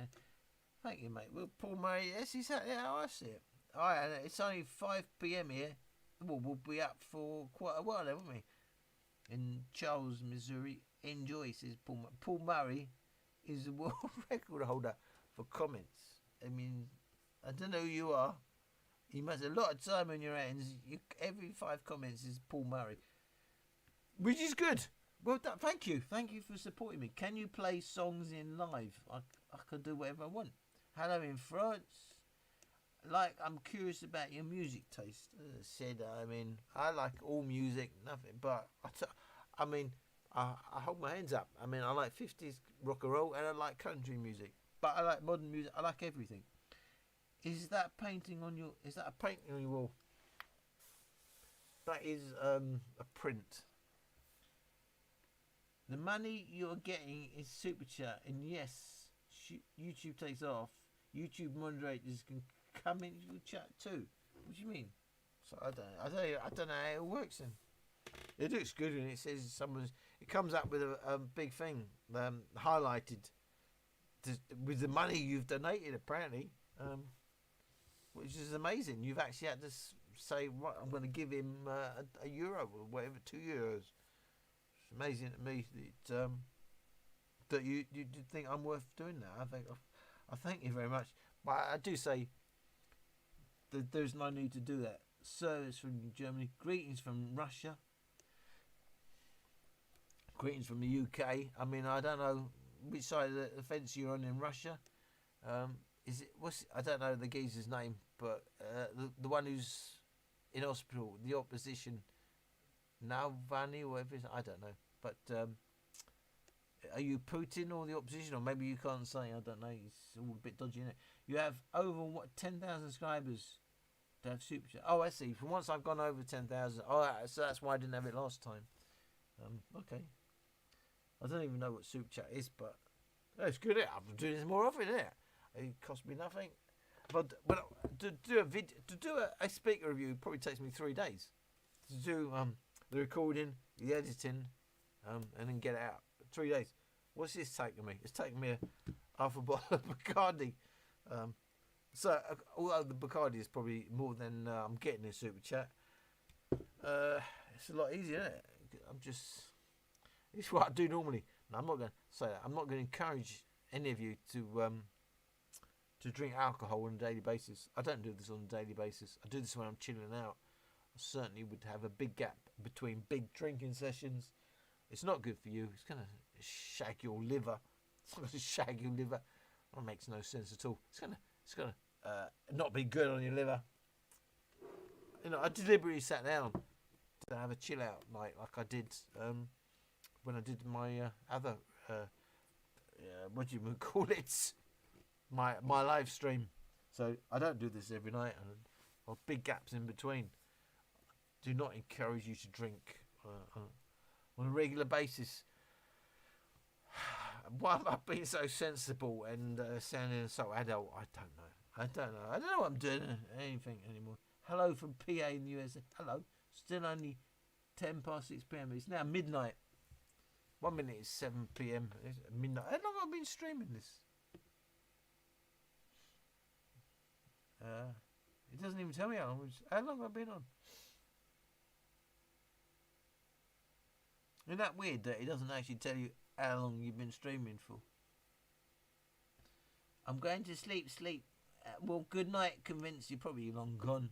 Thank you, mate. Well, Paul Murray, yes, he's out. Yeah, I see it. All right, it's only 5 p.m. here. Well, we'll be up for quite a while, won't we? In Charles, Missouri. Enjoy, says Paul. Paul Murray is the world record holder for comments. I mean, I don't know who you are. You must have a lot of time on your hands. Every 5 comments is Paul Murray, which is good. Well done. Thank you. Thank you for supporting me. Can you play songs in live? I can do whatever I want. Hello in France. Like, I'm curious about your music taste. As I said, I mean, I like all music, nothing, but I hold my hands up. I mean, I like 50s rock and roll and I like country music, but I like modern music. I like everything. Is that a painting on your wall? That is a print. The money you're getting is super chat, and yes, YouTube takes off. YouTube moderators can come into your chat too. What do you mean? So I don't know how it works. Then it looks good, and it says it comes up with a big thing highlighted with the money you've donated, apparently, which is amazing. You've actually had to say, right, I'm going to give him a euro or whatever, €2. It's amazing to me that you think I'm worth doing that. I thank you very much, but I do say that there's no need to do that. Service from Germany. Greetings from Russia. Greetings from the UK. I mean, I don't know which side of the fence you're on in Russia. Is it? I don't know the geezer's name, but the one who's in hospital, the opposition, Navalny or whatever. I don't know, but are you Putin or the opposition, or maybe you can't say? I don't know. It's all a bit dodgy, isn't it? You have over 10,000 subscribers. to have super chat. Oh, I see. From once I've gone over 10,000. Oh, so that's why I didn't have it last time. Okay. I don't even know what super chat is, but it's good. I'm doing this more often, isn't it? It cost me nothing. But to do a speaker review probably takes me 3 days. To do the recording, the editing, and then get it out. 3 days. What's this taking me? It's taking me half a bottle of Bacardi. So although the Bacardi is probably more than I'm getting in super chat, it's a lot easier, isn't it? It's what I do normally. No, I'm not going to say that. I'm not going to encourage any of you to drink alcohol on a daily basis. I don't do this on a daily basis. I do this when I'm chilling out. I certainly would have a big gap between big drinking sessions. It's not good for you. It's going to shag your liver. It's going to shag your liver. That makes no sense at all. It's going to not be good on your liver. I deliberately sat down to have a chill out night like I did when I did my other what do you call it, my live stream. So I don't do this every night, and or big gaps in between. Do not encourage you to drink on a regular basis. Why am I being so sensible and sounding so adult? I don't know what I'm doing anything anymore. Hello from PA in the USA. Hello. Still only 10 past 6 p.m. It's now midnight. 1 minute is 7 p.m. It's midnight. How long have I been streaming this? It doesn't even tell me how long have I been on. Isn't that weird that it doesn't actually tell you how long you've been streaming for? I'm going to sleep. Well, good night, Convince. You're probably long gone.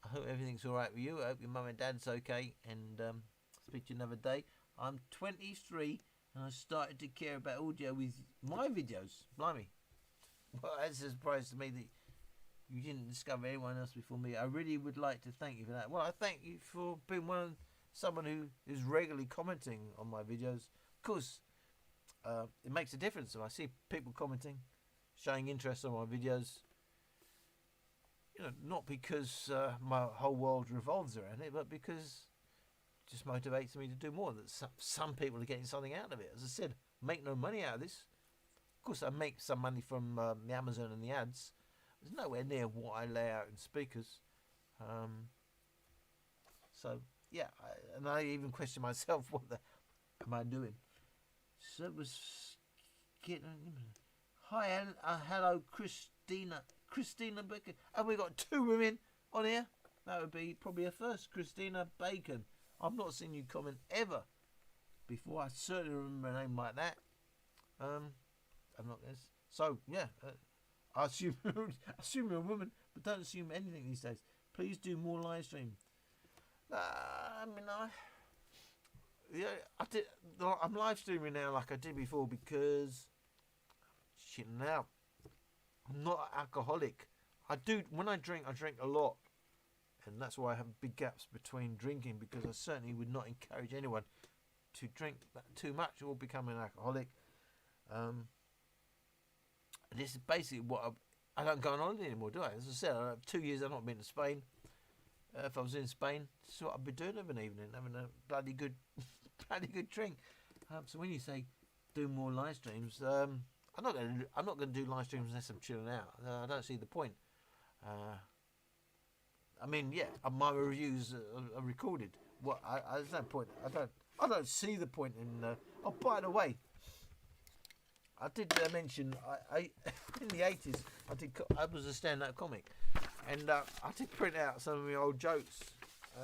I hope everything's alright with you. I hope your mum and dad's okay. And speak to you another day. I'm 23 and I started to care about audio with my videos. Blimey. Well, that's a surprise to me that you didn't discover anyone else before me. I really would like to thank you for that. Well, I thank you for being someone who is regularly commenting on my videos. Of course, it makes a difference if I see people commenting, showing interest on my videos. Not because my whole world revolves around it, but because it just motivates me to do more. That some people are getting something out of it. As I said, make no money out of this. Of course, I make some money from the Amazon and the ads. There's nowhere near what I lay out in speakers. So yeah, and I even question myself, what the am I doing? So it was getting. Hi, hello, Christina Bacon. And we got 2 women on here. That would be probably a first. Christina Bacon. I've not seen you comment ever before. I certainly remember a name like that. I'm not this. So yeah, I assume you're a woman, but don't assume anything these days. Please do more live stream. I'm live streaming now like I did before because shitting out. I'm not an alcoholic. When I drink a lot, and that's why I have big gaps between drinking, because I certainly would not encourage anyone to drink that too much or become an alcoholic. This is basically what I don't go on holiday anymore, do I? As I said, I have 2 years I've not been to Spain. If I was in Spain, this is what I'd be doing of an evening, having a bloody good drink. So when you say do more live streams, I'm not going to do live streams unless I'm chilling out. I don't see the point. My reviews are recorded. There's no point. I don't see the point in. Oh, by the way, I did mention I in the 80s I was a stand-up comic, and I did print out some of my old jokes,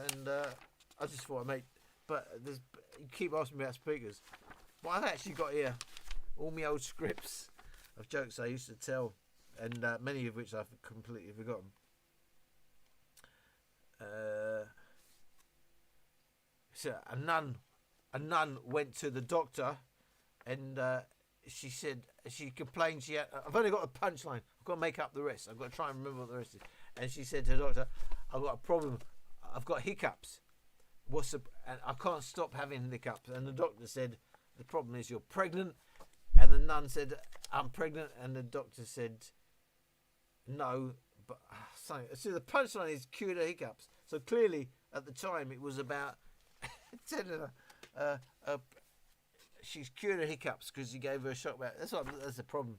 and I just thought but you keep asking me about speakers, but I've actually got here all my old scripts of jokes I used to tell, and many of which I've completely forgotten. So a nun went to the doctor, and she said, she complained I've only got a punchline, I've got to make up the rest, I've got to try and remember what the rest is. And she said to the doctor, I've got a problem, I've got hiccups, and I can't stop having hiccups. And the doctor said, the problem is you're pregnant. And the nun said, I'm pregnant. And the doctor said, no, something. So the punchline is cured her hiccups. So clearly, at the time, it was about telling her she's cured her hiccups because he gave her a shock back. That's the problem.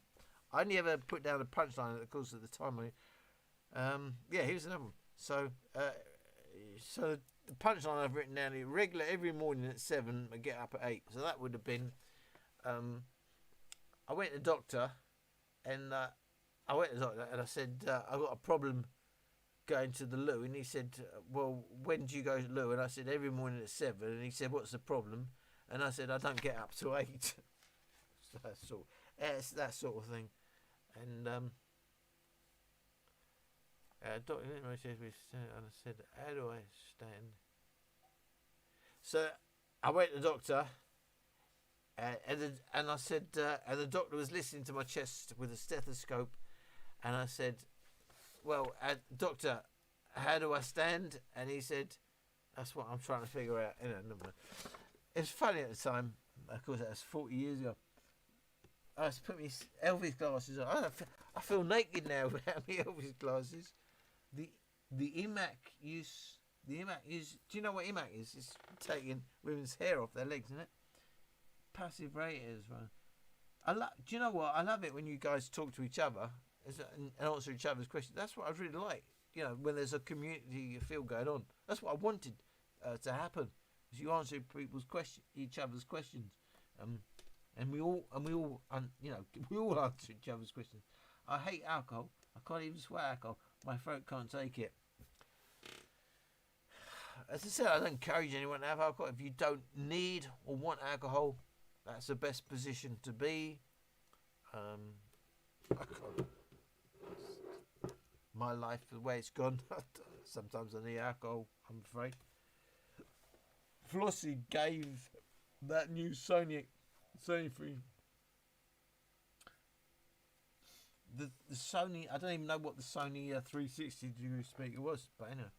I only ever put down a punchline, of course, at the time. Here's another one. So, so the punchline I've written down is regular every morning at 7, I get up at 8. So that would have been, I went to the doctor, and I said, I've got a problem going to the loo. And he said, well, when do you go to the loo? And I said, every morning at 7. And he said, what's the problem? And I said, I don't get up to 8. So it's that sort of thing. And Doctor says, and I said, how do I stand? So I went to the doctor, and I said, and the doctor was listening to my chest with a stethoscope, and I said, well, doctor, how do I stand? And he said, that's what I'm trying to figure out. It was funny at the time. Of course, that was 40 years ago. I was putting my Elvis glasses on. I feel naked now without my Elvis glasses. The IMAC use. Do you know what IMAC is? It's taking women's hair off their legs, isn't it? Passive raters, right? Do you know what? I love it when you guys talk to each other and answer each other's questions. That's what I really like. You know, when there's a community feel going on. That's what I wanted to happen. Is you answer each other's questions. And we all answer each other's questions. I hate alcohol. I can't even swear alcohol. My throat can't take it. As I said, I don't encourage anyone to have alcohol. If you don't need or want alcohol, that's the best position to be. My life, the way it's gone, sometimes I need alcohol, I'm afraid. Flossie gave that new Sony 3. The Sony, I don't even know what the Sony 360 degree speaker was, but anyway,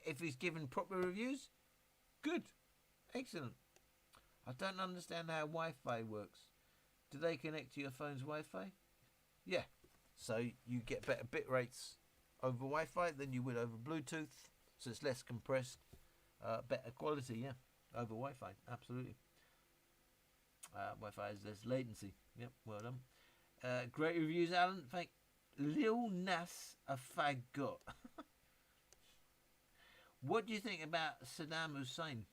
if he's given proper reviews, good, excellent. I don't understand how Wi-Fi works. Do they connect to your phone's Wi-Fi? Yeah, so you get better bit rates over Wi-Fi than you would over Bluetooth, so it's less compressed, better quality, yeah, over Wi-Fi, absolutely. Wi-Fi has less latency. Yep, well done. Great reviews, Alan. Thank Lil Nas a faggot. What do you think about Saddam Hussein?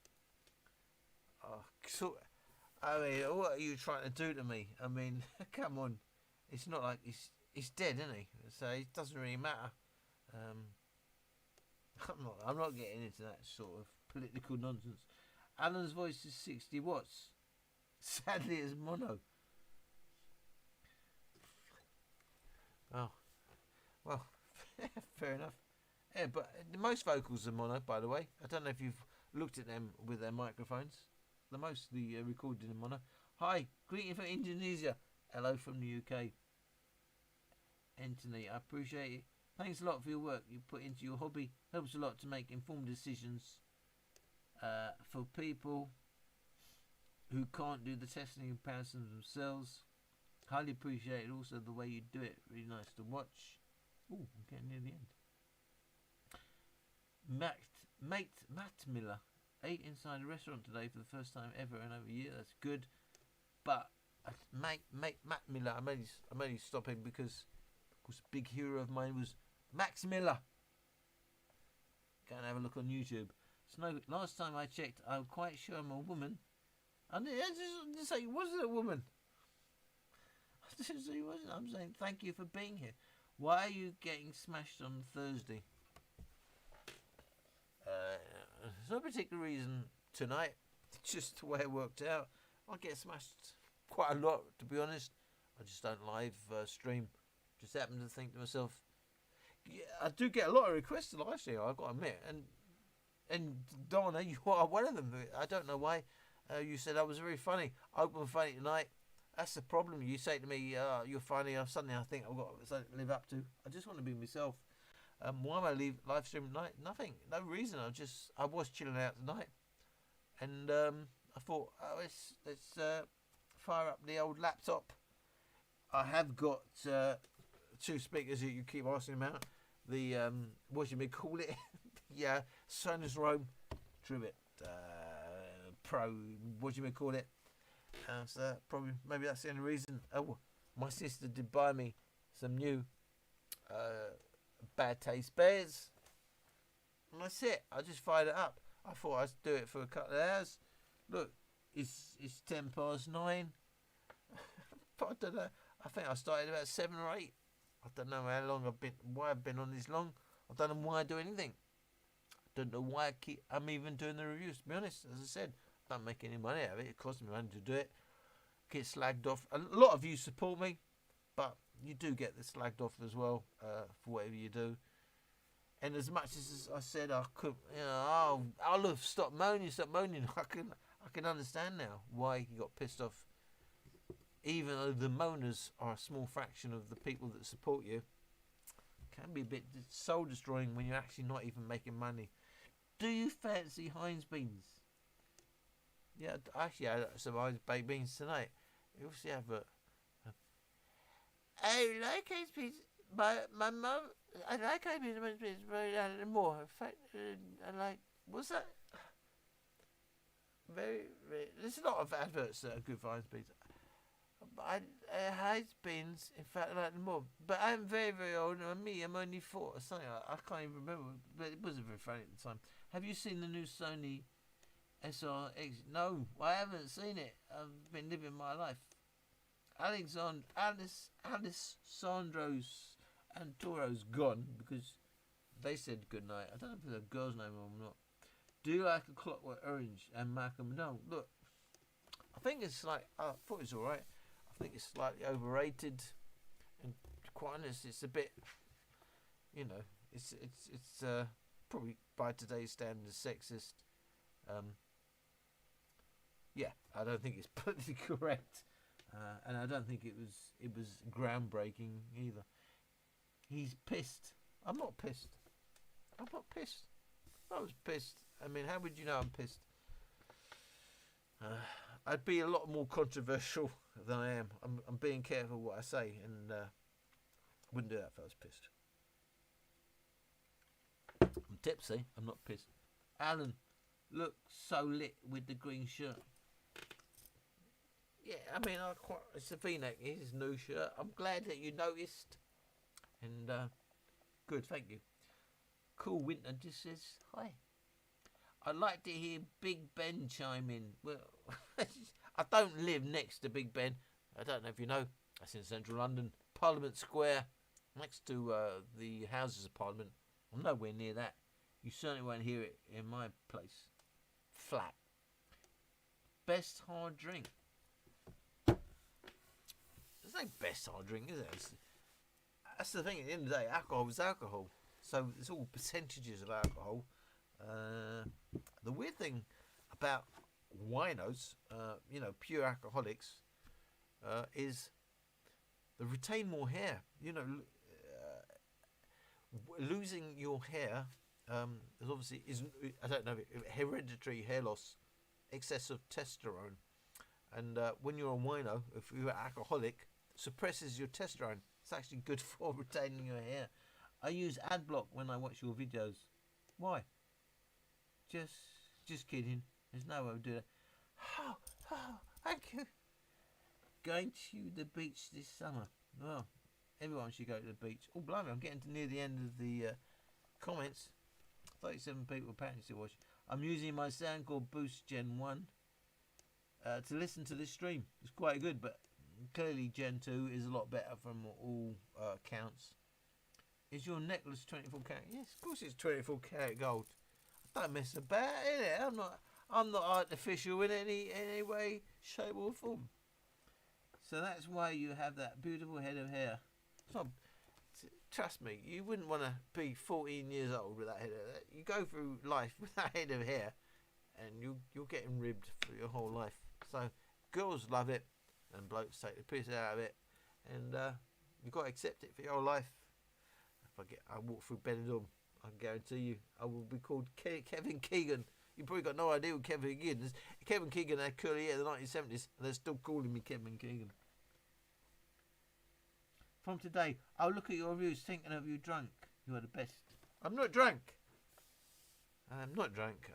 I mean, what are you trying to do to me? I mean, come on. It's not like he's dead, isn't he? So it doesn't really matter. I'm not getting into that sort of political nonsense. Alan's voice is 60 watts. Sadly, it's mono. Oh, well, fair enough. Yeah, but most vocals are mono, by the way. I don't know if you've looked at them with their microphones. They're mostly recorded in mono. Hi, greeting from Indonesia. Hello from the UK. Anthony, I appreciate it. Thanks a lot for your work you put into your hobby. Helps a lot to make informed decisions for people who can't do the testing and comparisons themselves. Highly appreciate it. Also the way you do it. Really nice to watch. Oh, I'm getting near the end. Matt Miller ate inside a restaurant today for the first time ever in over a year. That's good. But Matt Miller, I made stop him because of course a big hero of mine was Max Miller. Go and have a look on YouTube. So last time I checked, I'm quite sure I'm a woman. I didn't say he wasn't a woman. I didn't say he wasn't. I'm saying thank you for being here. Why are you getting smashed on Thursday? There's no particular reason tonight. It's just the way it worked out. I get smashed quite a lot, to be honest. I just don't live stream. Just happen to think to myself, yeah, I do get a lot of requests to live stream, I've got to admit. And Donna, you are one of them. I don't know why. You said I was very funny. I hope I'm funny tonight. That's the problem. You say to me, you're funny. Suddenly I think I've got something to live up to. I just want to be myself. Why am I live stream tonight? Nothing. No reason. I was chilling out tonight. And I thought, let's fire up the old laptop. I have got 2 speakers that you keep asking about. the what should we call it? Yeah, Sonus Rome Trivet Pro. What should we call it? So probably maybe that's the only reason. Oh, my sister did buy me some new bad taste bears, and that's it. I just fired it up. I thought I'd do it for a couple of hours. Look, it's 9:10. But I don't know. I think I started about 7 or 8. I don't know how long why I've been on this long. I don't know why I do anything. I don't know why I'm even doing the reviews. To be honest, as I said, I don't make any money out of it. It costs me money to do it. Get slagged off. A lot of you support me, but you do get the slagged off as well for whatever you do. And as much as I said I could, I'll have stopped moaning. I can understand now why he got pissed off. Even though the moaners are a small fraction of the people that support you, it can be a bit soul destroying when you're actually not even making money. Do you fancy Heinz beans? Yeah, actually, I had some Heinz baked beans tonight. You obviously have I like Heinz beans. My mum, I like Heinz beans very more. In fact, I like. What's that? Very. There's a lot of adverts that are good for Heinz beans. Heinz beans, in fact, I like them more. But I'm very, very old, and I'm only 4 or something. I can't even remember, but it wasn't very funny at the time. Have you seen the new Sony SRX? No, I haven't seen it. I've been living my life. Alice Sandro's and Toro's gone because they said goodnight. I don't know if it's a girl's name or not. Do you like A Clockwork Orange and Malcolm? No, look, I think it's like, I thought it was alright. I think it's slightly overrated, and quite honest, it's a bit, it's probably by today's standards sexist. Yeah, I don't think it's politically correct, and I don't think it was groundbreaking either. He's pissed. I'm not pissed. I'm not pissed. If I was pissed, I mean, how would you know I'm pissed? I'd be a lot more controversial than I am. I'm being careful what I say, and I wouldn't do that if I was pissed. I'm tipsy. I'm not pissed. Alan looks so lit with the green shirt. Yeah, I mean, it's a V-neck. It's his new shirt. I'm glad that you noticed, and good. Thank you. Cool Winter just says hi. I'd like to hear Big Ben chime in. Well, I don't live next to Big Ben. I don't know if you know. That's in central London, Parliament Square, next to the Houses of Parliament. I'm nowhere near that. You certainly won't hear it in my place. Flat. Best hard drink. There's no best hard drink, is there? That's the thing. At the end of the day, alcohol is alcohol. So it's all percentages of alcohol. The weird thing about winos, pure alcoholics, is they retain more hair. Losing your hair is obviously I don't know, hereditary hair loss, excess of testosterone, and when you're a wino, if you're an alcoholic, suppresses your testosterone. It's actually good for retaining your hair. I use AdBlock when I watch your videos. Why? Just kidding. There's no way to do that. Oh, thank you. Going to the beach this summer. Well, everyone should go to the beach. Oh, blimey, I'm getting to near the end of the comments. 37 people apparently still watch. I'm using my Soundcore Boost Gen 1 to listen to this stream. It's quite good, but clearly Gen 2 is a lot better from all counts. Is your necklace 24 karat? Yes, of course it's 24 karat gold. I don't mess about, innit? I'm not artificial in any way, shape or form. So that's why you have that beautiful head of hair. Trust me, you wouldn't want to be 14 years old with that head of hair. You go through life with that head of hair, and you're getting ribbed for your whole life. So girls love it, and blokes take the piss out of it, and you've got to accept it for your whole life. If I walk through Benidorm, I guarantee you, I will be called Kevin Keegan. You probably got no idea who Kevin Keegan is. Kevin Keegan had curly hair in the 1970s, and they're still calling me Kevin Keegan. From today, I'll look at your reviews thinking of you drunk. You are the best. I'm not drunk. I'm not drunk.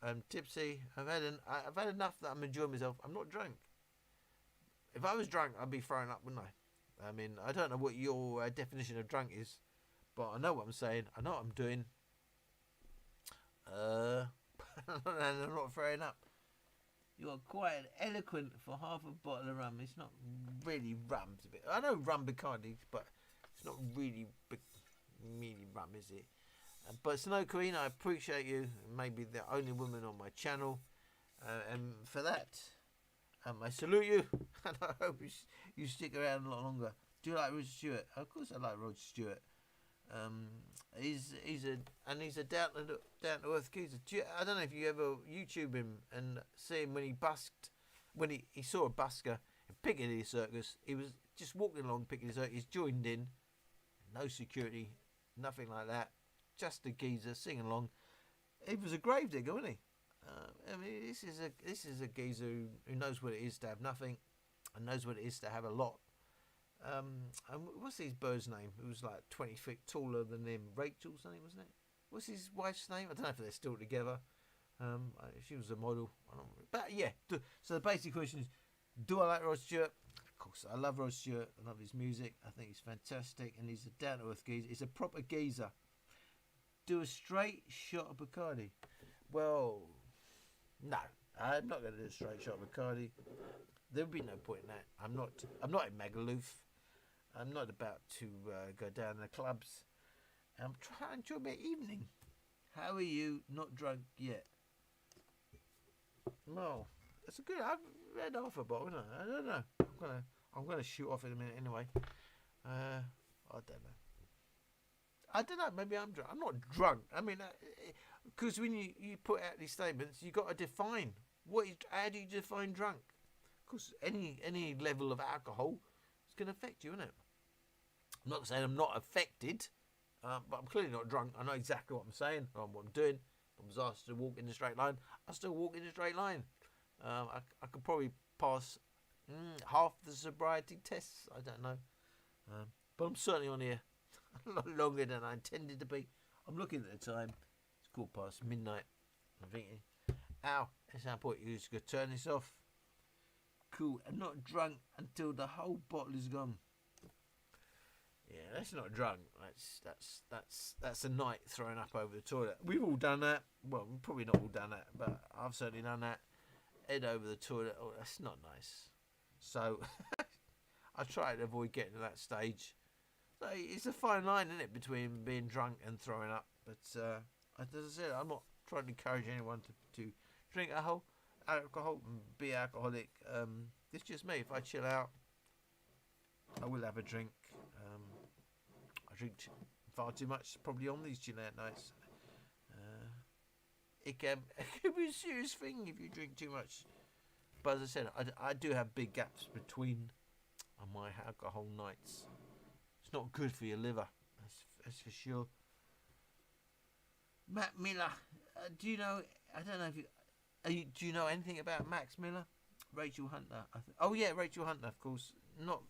I'm tipsy. I've had enough that I'm enjoying myself. I'm not drunk. If I was drunk, I'd be throwing up, wouldn't I? I mean, I don't know what your definition of drunk is, but I know what I'm saying. I know what I'm doing. And I'm not throwing up. You are quite eloquent for half a bottle of rum. It's not. Really rum. It's a bit. I know rum Bacardi, but it's not really rum, is it? But Snow Queen, I appreciate you. Maybe the only woman on my channel, and for that, I salute you, and I hope you stick around a lot longer. Do you like Rod Stewart? Of course, I like Rod Stewart. He's a down to earth geezer. I don't know if you ever YouTube him and see him when he busked, when he saw a busker in Piccadilly Circus. He was just walking along Piccadilly Circus. He's joined in, no security, nothing like that. Just a geezer singing along. He was a gravedigger, wasn't he? I mean, this is a geezer who knows what it is to have nothing, and knows what it is to have a lot. And what's his bird's name? Who was like 20 feet taller than him? Rachel's name, wasn't it? What's his wife's name? I don't know if they're still together. She was a model. But yeah. So the basic question is, do I like Rod Stewart? Of course, I love Rod Stewart. I love his music. I think he's fantastic, and he's a down to earth geezer. He's a proper geezer. Do a straight shot of Bacardi. Well, no, I'm not going to do a straight shot of Bacardi. There would be no point in that. I'm not in Magaluf. I'm not about to go down the clubs. I'm trying to enjoy my evening. How are you not drunk yet? Well, that's a good. I've read half a bottle, haven't I? I don't know. I'm gonna shoot off in a minute anyway. I don't know. Maybe I'm drunk. I'm not drunk. I mean, because when you put out these statements, you got to define how do you define drunk? Because any level of alcohol is going to affect you, isn't it? I'm not saying I'm not affected, but I'm clearly not drunk. I know exactly what I'm saying, what I'm doing. If I was asked to walk in a straight line, I still walk in a straight line. I could probably pass half the sobriety tests. I don't know, but I'm certainly on here a lot longer than I intended to be. I'm looking at the time. It's midnight. I'm thinking, ow, at some point you just got to turn this off. Cool. I'm not drunk until the whole bottle is gone. Yeah, that's not drunk. That's a night throwing up over the toilet. We've all done that. Well, we've probably not all done that, but I've certainly done that. Head over the toilet. Oh, that's not nice. So I try to avoid getting to that stage. So it's a fine line, isn't it, between being drunk and throwing up. But as I said, I'm not trying to encourage anyone to drink alcohol and be alcoholic. It's just me. If I chill out, I will have a drink. I drink far too much, probably on these chill out nights. It can be a serious thing if you drink too much. But as I said, I do have big gaps between my alcohol nights. It's not good for your liver, that's for sure. Matt Miller, do you know? I don't know if you. Do you know anything about Max Miller? Rachel Hunter. Oh yeah, Rachel Hunter, of course. Not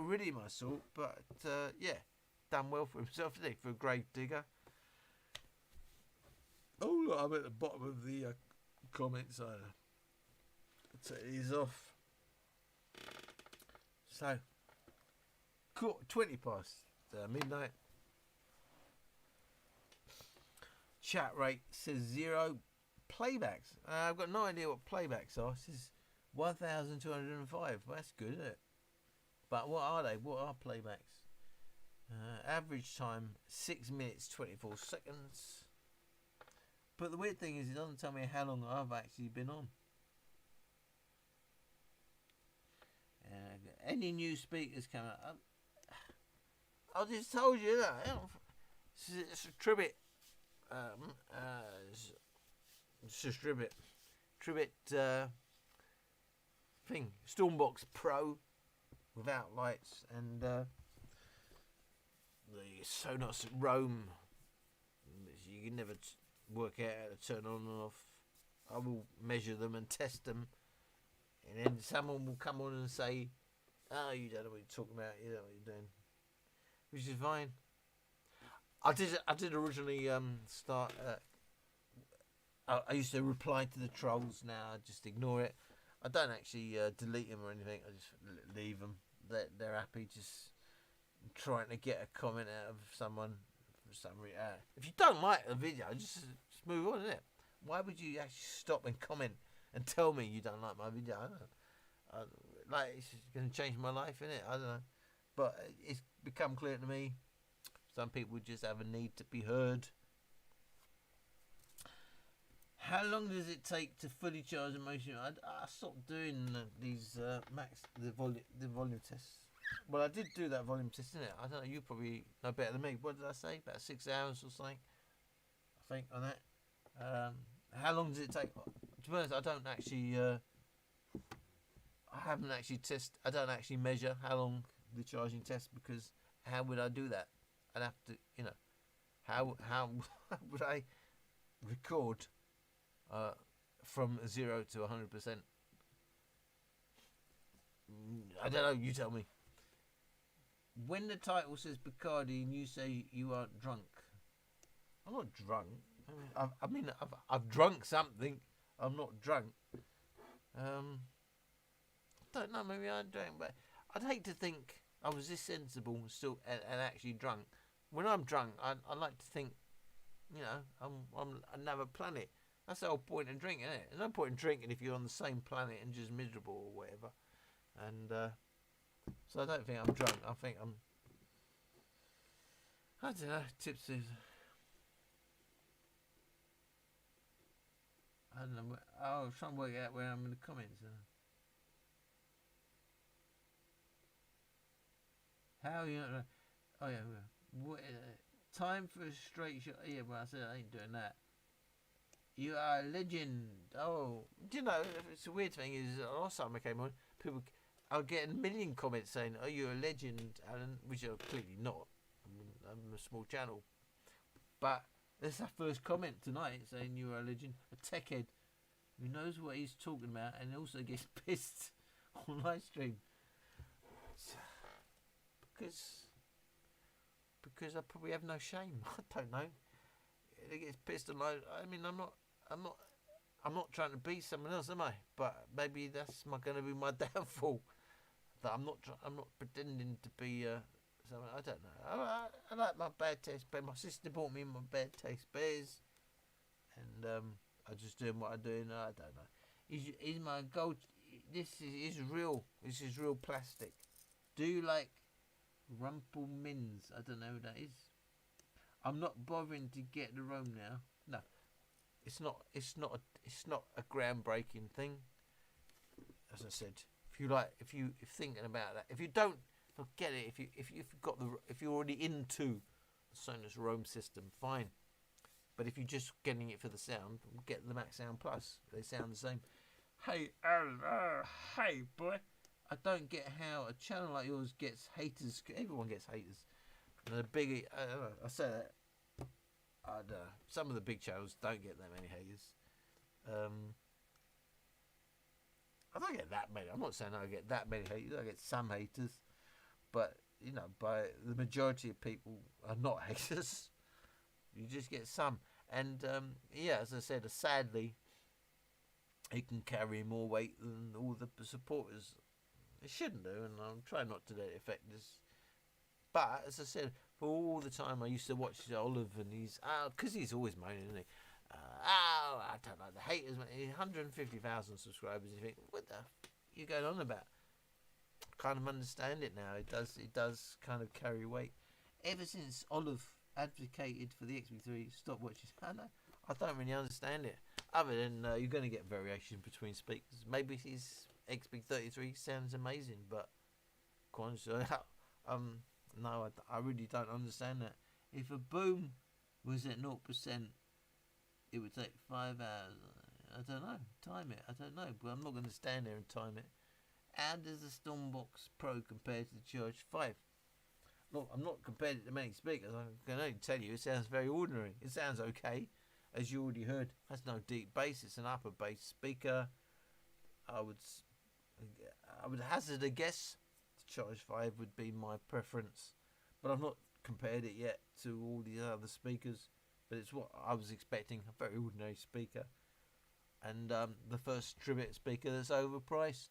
really my sort, but yeah, done well for himself today for a grave digger. Oh look, I'm at the bottom of the comments. I'll take these off. So, 20 past midnight. Chat rate says 0. Playbacks. I've got no idea what playbacks are. It says 1,205. Well, that's good, isn't it? But what are they? What are playbacks? Average time 6 minutes 24 seconds. But the weird thing is, it doesn't tell me how long I've actually been on. Any new speakers coming up? I just told you that. It's a tribute. It's just tribute thing. Stormbox Pro without lights and the Sonos Roam. You can never work out how to turn on and off. I will measure them and test them, and then someone will come on and say, "Oh, you don't know what you're talking about. You don't know what you're doing," which is fine. I did originally start. I used to reply to the trolls. Now I just ignore it. I don't actually delete them or anything. I just leave them. They're happy just trying to get a comment out of someone for some reason. If you don't like the video, just move on, innit? Why would you actually stop and comment and tell me you don't like my video? I don't know. Like, it's going to change my life, innit? I don't know. But it's become clear to me, some people just have a need to be heard. How long does it take to fully charge a motion? I stopped doing these the volume tests. Well, I did do that volume test, didn't it? I don't know, you probably know better than me. What did I say? About 6 hours or something, I think, on that. How long does it take? To be honest, I don't actually. I haven't actually I don't actually measure how long the charging test, because how would I do that? I'd have to, how would I record from 0 to 100%? I don't know. You tell me. When the title says Bacardi and you say you aren't drunk, I'm not drunk. I've drunk something. I'm not drunk. I don't know. Maybe I drank, but I'd hate to think I was this sensible still and actually drunk. When I'm drunk, I like to think, I'm another planet. That's the whole point of drinking, isn't it? There's no point in drinking if you're on the same planet and just miserable or whatever. And so I don't think I'm drunk. I think I don't know, tipsy. I don't know. I was trying to work out where I'm in the comments. How are you not? Oh yeah. What, time for a straight shot. Yeah, but I said I ain't doing that. You are a legend. Oh, do you know? It's a weird thing. Is last time I came on, people are getting a million comments saying, "Oh, you're a legend, Alan," which are clearly not. I'm a small channel, but that's our first comment tonight saying you are a legend, a tech head who knows what he's talking about and also gets pissed on live stream. Because I probably have no shame. I don't know. It gets pissed on live. I mean, I'm not trying to be someone else, am I? But maybe that's going to be my downfall. That I'm not pretending to be someone. I don't know. I like my bad taste bears. My sister bought me my bad taste bears, and I'm just doing what I'm doing. I don't know. Is my gold? This is real. This is real plastic. Do you like Rumpelmins? I don't know who that is. I'm not bothering to get the Rome now. No, it's not a groundbreaking thing. As I said, if you're thinking about that, if you don't, forget it. If you're already into the Sonos Rome system, fine. But if you're just getting it for the sound, get the Max Sound Plus. They sound the same. Hey, hey, boy. I don't get how a channel like yours gets haters. Everyone gets haters. And the bigger, I say that. I don't know. Some of the big channels don't get that many haters. I don't get that many. I'm not saying I get that many haters. I get some haters, but by the majority of people are not haters. You just get some, and as I said, sadly, it can carry more weight than all the supporters. It shouldn't do, and I'm trying not to let it affect us. But as I said, for all the time I used to watch Olive, and because he's always moaning, isn't he? I don't know, the haters, 150,000 subscribers. You think, what the you going on about? Kind of understand it now. It does kind of carry weight. Ever since Olive advocated for the XB3, stop watching. I don't really understand it. Other than you're going to get variation between speakers. Maybe his XB33 sounds amazing, but no, I really don't understand that. If a boom was at 0%, it would take 5 hours. I don't know. Time it. I don't know. But I'm not going to stand there and time it. How does the Stormbox Pro compare to the Charge 5? Look, I'm not comparing it to many speakers. I can only tell you it sounds very ordinary. It sounds okay, as you already heard. It has no deep bass. It's an upper bass speaker. I would hazard a guess. The Charge 5 would be my preference, but I'm not compared it yet to all the other speakers, but it's what I was expecting, a very ordinary speaker. And the first Trivet speaker that's overpriced.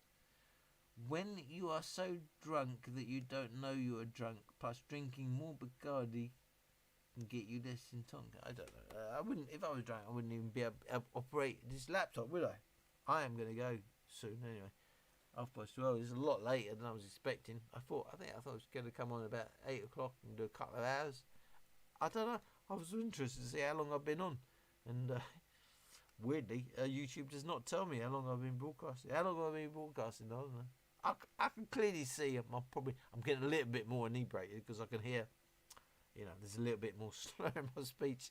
When you are so drunk that you don't know you are drunk, plus drinking more Bacardi can get you less in tongue. I don't know. I wouldn't, if I was drunk, I wouldn't even be able to operate this laptop, would I? I am going to go soon anyway. 12:30. It's a lot later than I was expecting. I thought it was going to come on about 8 o'clock and do a couple of hours. I don't know. I was interested to see how long I've been on, and weirdly, YouTube does not tell me how long I've been broadcasting. How long have I been broadcasting? I don't know. I can clearly see I'm getting a little bit more inebriated because I can hear, there's a little bit more slur in my speech.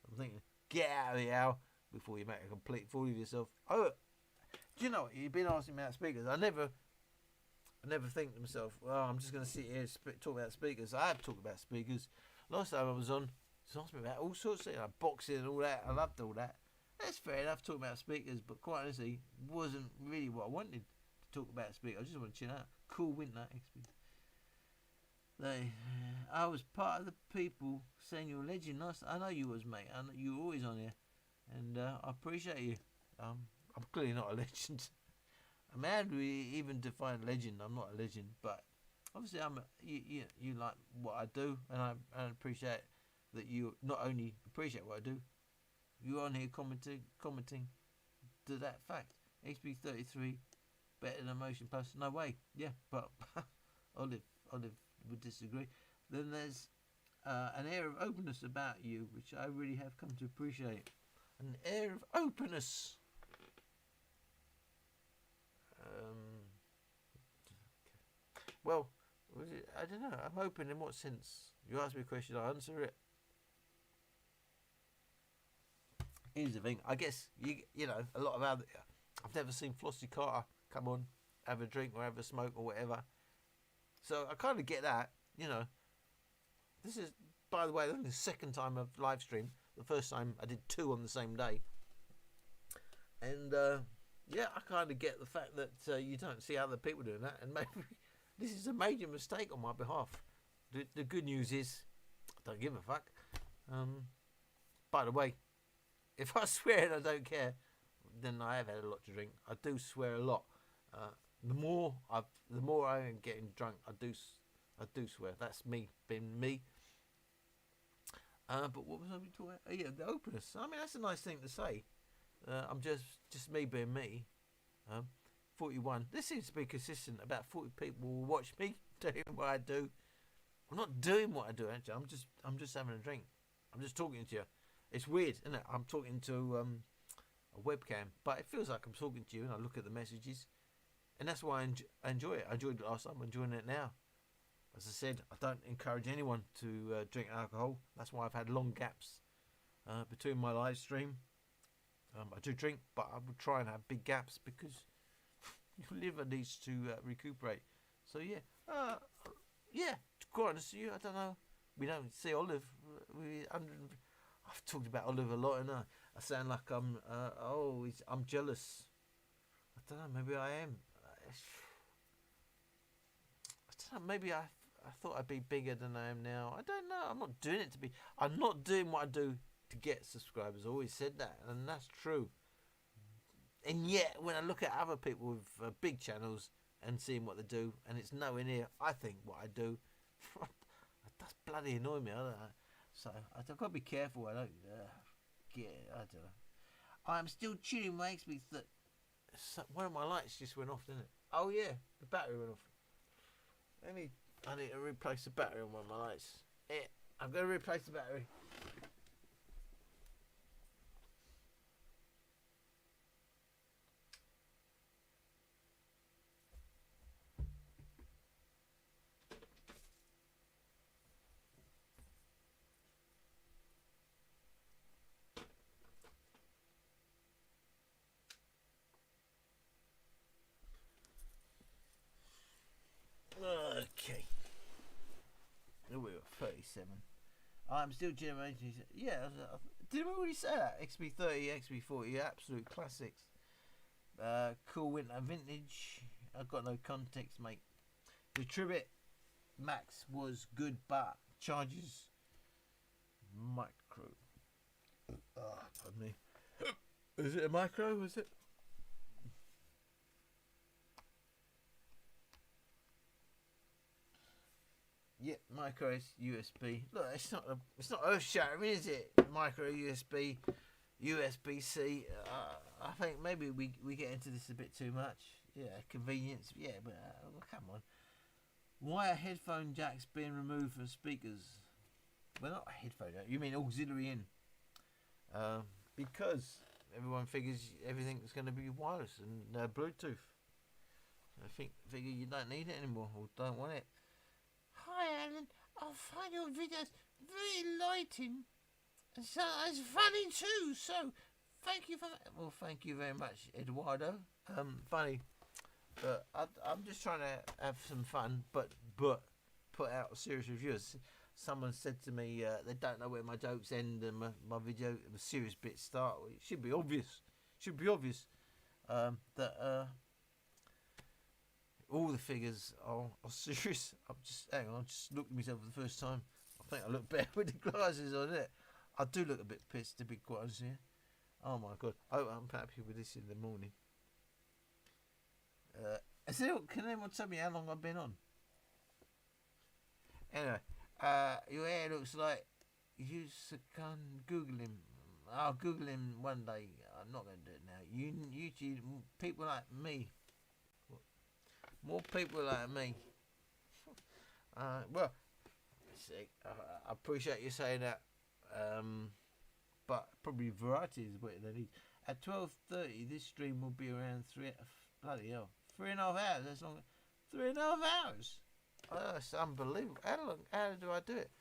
I'm thinking, get out of the hour before you make a complete fool of yourself. Oh, do you know what? You've been asking me about speakers. I never think to myself, well, I'm just going to sit here and talk about speakers. I have talked about speakers. Last time I was on, just asked me about all sorts of things, like boxing and all that. I loved all that. That's fair enough, talking about speakers, but quite honestly, wasn't really what I wanted to talk about speakers. I just want to chill out. Cool winter experience. I was part of the people saying you're a legend. I know you was, mate. I know you were always on here, and I appreciate you. I'm clearly not a legend. I mean, how do we even define legend? I'm not a legend, but obviously you like what I do, and I appreciate that you not only appreciate what I do, you're on here commenting to that fact. HB33 better than Motion Plus. No way. Yeah, but Olive would disagree. Then there's an air of openness about you, which I really have come to appreciate. An air of openness. Well, I don't know. I'm open in what sense? You ask me a question, I answer it. Here's the thing. I guess you know a lot of other. I've never seen Flossie Carter come on, have a drink or have a smoke or whatever. So I kind of get that. This is, by the way, the second time I've live streamed. The first time I did 2 on the same day. And yeah, I kind of get the fact that you don't see other people doing that, and maybe this is a major mistake on my behalf. The good news is, I don't give a fuck. By the way, if I swear and I don't care, then I have had a lot to drink. I do swear a lot. The more I am getting drunk, I do swear. That's me being me. But what was I talking about? Yeah, the openness. I mean, that's a nice thing to say. I'm just me being me. 41. This seems to be consistent. About 40 people will watch me doing what I do. I'm not doing what I do, actually. I'm just having a drink. I'm just talking to you. It's weird, isn't it? I'm talking to a webcam, but it feels like I'm talking to you, and I look at the messages, and that's why I enjoy it. I enjoyed it last time. I'm enjoying it now. As I said, I don't encourage anyone to drink alcohol. That's why I've had long gaps between my live stream. I do drink, but I would try and have big gaps because your liver needs to recuperate. So yeah, yeah. Quite honest with you, I don't know. We don't see Olive. I've talked about Olive a lot, and I sound like I'm jealous. I don't know. Maybe I am. I don't know. Maybe I thought I'd be bigger than I am now. I don't know. I'm not doing it to be. I'm not doing what I do to get subscribers. I always said that, and that's true. And yet, when I look at other people with big channels and seeing what they do, and it's nowhere near, I think, what I do, that's bloody annoying me. I don't know. So I've got to be careful. I don't know. I'm still chilling my XP. One of my lights just went off, didn't it? Oh yeah, the battery went off. I need to replace the battery on one of my lights. Yeah, I'm going to replace the battery. Okay. Oh, we were 37. I'm still generating. Yeah, did we already say that? XB30, XB40, absolute classics. Cool winter vintage. I've got no context, mate. The Trivet Max was good, but charges micro. Pardon me. Is it a micro? Is it? Yeah, micro USB. Look, it's not earth shattering, is it? Micro USB, USB-C. I think maybe we get into this a bit too much. Yeah, convenience. Yeah, but come on. Why are headphone jacks being removed from speakers? Well, not a headphone jack. You mean auxiliary in? Because everyone figures everything's going to be wireless and Bluetooth. Figure you don't need it anymore or don't want it. Hi, Alan. I find your videos very enlightening. And so it's funny too. So thank you for that. Well, thank you very much, Eduardo. Funny. But I'm just trying to have some fun, but put out serious reviews. Someone said to me they don't know where my jokes end and my video, the serious bits start. Well, it should be obvious. That all the figures are serious. I just looked at myself for the first time. I think I look better with the glasses on it. I do look a bit pissed, to be quite honest here. Oh my god. I'm happy with this in the morning. Can anyone tell me how long I've been on? Anyway, your hair looks like you can Google him. I'll Google him one day. I'm not going to do it now. YouTube people like me. More people like me. Well, see, I appreciate you saying that. But probably variety is what they need. At 12:30, this stream will be around 3.5 hours. That's long. 3.5 hours. Oh, that's unbelievable. How do I do it?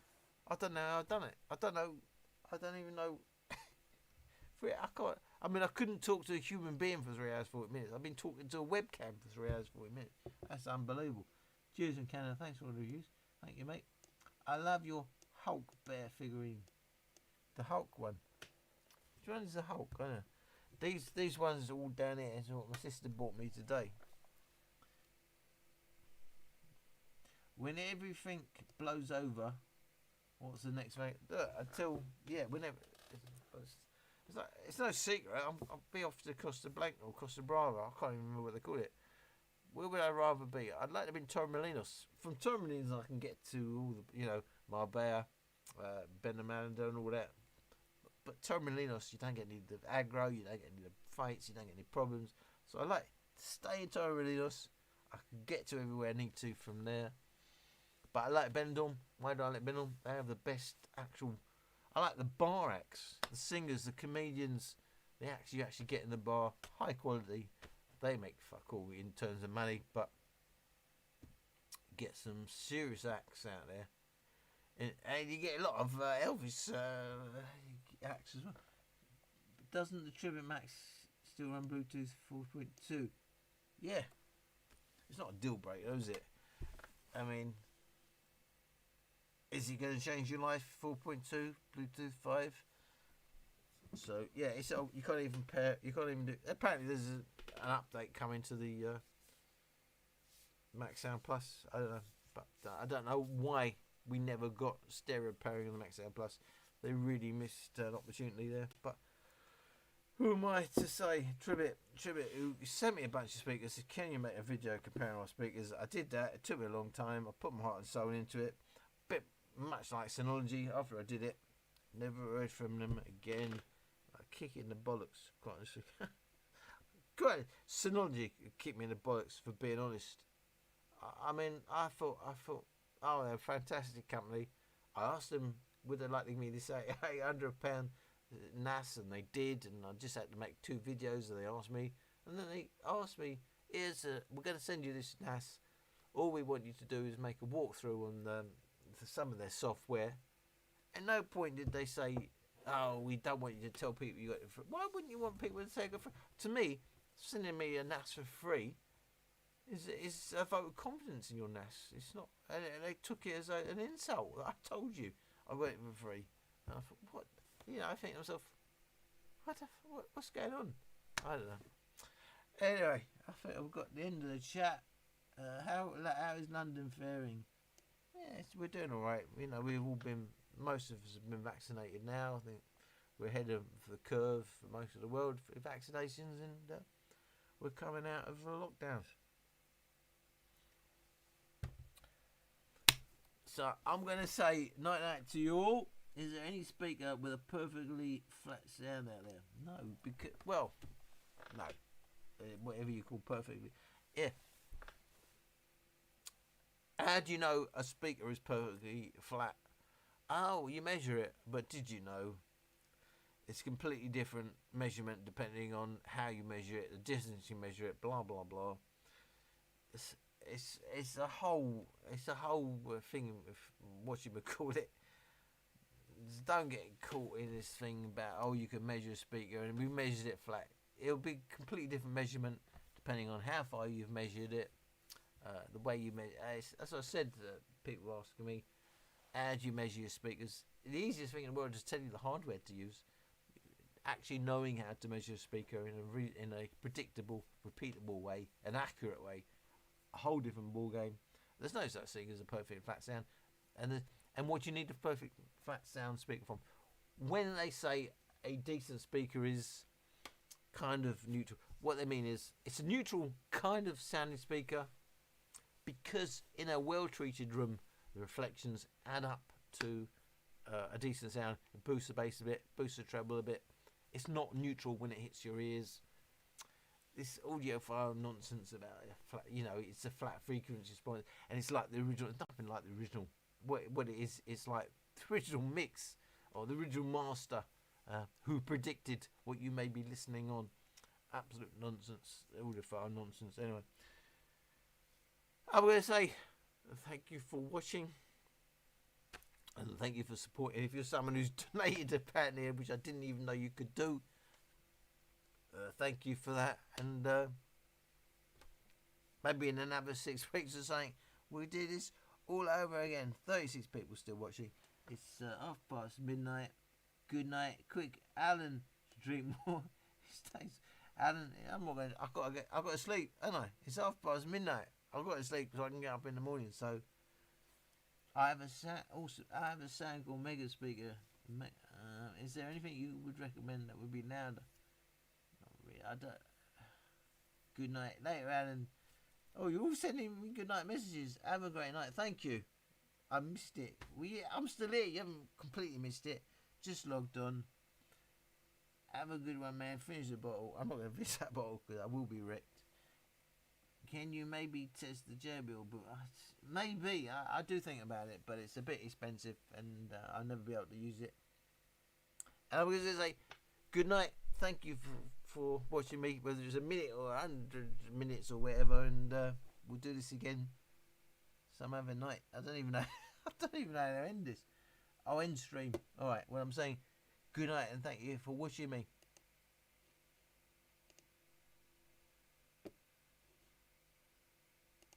I don't know how I've done it. I don't even know. I can't. I mean, I couldn't talk to a human being for 3 hours 40 minutes. I've been talking to a webcam for 3 hours 40 minutes. That's unbelievable. Cheers and Canada. Thanks for all the reviews. Thank you, mate. I love your Hulk bear figurine. The Hulk one. Which one is the Hulk? I don't know. These ones are all down here. Is what my sister bought me today. When everything blows over, what's the next thing? Whenever. It's no secret. I'll be off to Costa Blanca or Costa Brava. I can't even remember what they call it. Where would I rather be? I'd like to be in Torremolinos. From Torremolinos, I can get to all the, Marbella, Benamanda, and all that. But Torremolinos, you don't get any of the aggro, you don't get any of the fights, you don't get any problems. So I like to stay in Torremolinos. I can get to everywhere I need to from there. But I like Benidorm. Why do I like Benidorm? They have the best actual. I like the bar acts, the singers, the comedians. The acts you actually get in the bar, high quality. They make fuck all in terms of money, but get some serious acts out there. And you get a lot of Elvis acts as well. But doesn't the Tribute Max still run Bluetooth 4.2? Yeah. It's not a deal breaker, is it? I mean, is it going to change your life? 4.2, Bluetooth 5. So yeah, you can't even pair. You can't even do. Apparently, there's an update coming to the Max Sound Plus. I don't know, but I don't know why we never got stereo pairing on the Max Sound Plus. They really missed an opportunity there. But who am I to say? Tribute, who sent me a bunch of speakers, said, "Can you make a video comparing our speakers?" I did that. It took me a long time. I put my heart and soul into it. Bit much like Synology. After I did it, never heard from them again. Kick in the bollocks, quite honestly. Good. Synology kicked me in the bollocks, for being honest. I mean, I thought, oh, they're a fantastic company. I asked them, would they like me to say £800 NAS, and they did, and I just had to make 2 videos, and they asked me, and then they asked me, we're going to send you this NAS. All we want you to do is make a walkthrough on some of their software. At no point did they say, oh, we don't want you to tell people you got it for. Why wouldn't you want people to say it for? To me, sending me a NAS for free is a vote of confidence in your NAS. It's not. And they took it as an insult. I told you I got it for free. And I thought, what? I think to myself, what's going on? I don't know. Anyway, I think I've got the end of the chat. How is London faring? yes, we're doing all right. You know, most of us have been vaccinated now. I think we're ahead of the curve for most of the world for vaccinations, and we're coming out of lockdowns. So I'm going to say night night to you all. Is there any speaker with a perfectly flat sound out there? No, because no, whatever you call perfectly. Yeah. How do you know a speaker is perfectly flat? Oh, you measure it, but did you know it's completely different measurement depending on how you measure it, the distance you measure it, blah blah blah. It's a whole thing of what you would call it. Just don't get caught in this thing about you can measure a speaker and we measured it flat. It'll be completely different measurement depending on how far you've measured it, the way you measure. As I said, people asking me, how do you measure your speakers? The easiest thing in the world is to tell you the hardware to use. Actually knowing how to measure a speaker in a predictable, repeatable way, an accurate way, a whole different ball game. There's no such thing as a perfect flat sound, and what you need a perfect flat sound speaker from. When they say a decent speaker is kind of neutral, what they mean is it's a neutral kind of sounding speaker because in a well-treated room, the reflections add up to a decent sound. It boosts the bass a bit, boosts the treble a bit. It's not neutral when it hits your ears. This audiophile nonsense about it's a flat frequency response, and it's like the original. It's nothing like the original. What it is, it's like the original mix or the original master who predicted what you may be listening on. Absolute nonsense, audiophile nonsense. Anyway, I'm going to say thank you for watching. And thank you for supporting. If you're someone who's donated a penny, which I didn't even know you could do, thank you for that. And maybe in another 6 weeks or something, we'll do this all over again. 36 people still watching. It's midnight. Good night. Quick, Alan, drink more. Alan, I'm not going. I've got to sleep, haven't I? It's midnight. I've got to sleep so I can get up in the morning. So. I have a sound called Mega Speaker. Is there anything you would recommend that would be louder? Not really. I don't. Good night. Later, Alan. Oh, you're all sending me good night messages. Have a great night. Thank you. I missed it. I'm still here. You haven't completely missed it. Just logged on. Have a good one, man. Finish the bottle. I'm not going to finish that bottle because I will be wrecked. Can you maybe test the jailbill? But maybe I do think about it, but it's a bit expensive, and I'll never be able to use it. And I was going to say good night. Thank you for watching me, whether it's a minute or 100 minutes or whatever, and we'll do this again some other night. I don't even know. I don't even know how to end this. I'll end stream. All right. Well, I'm saying good night and thank you for watching me.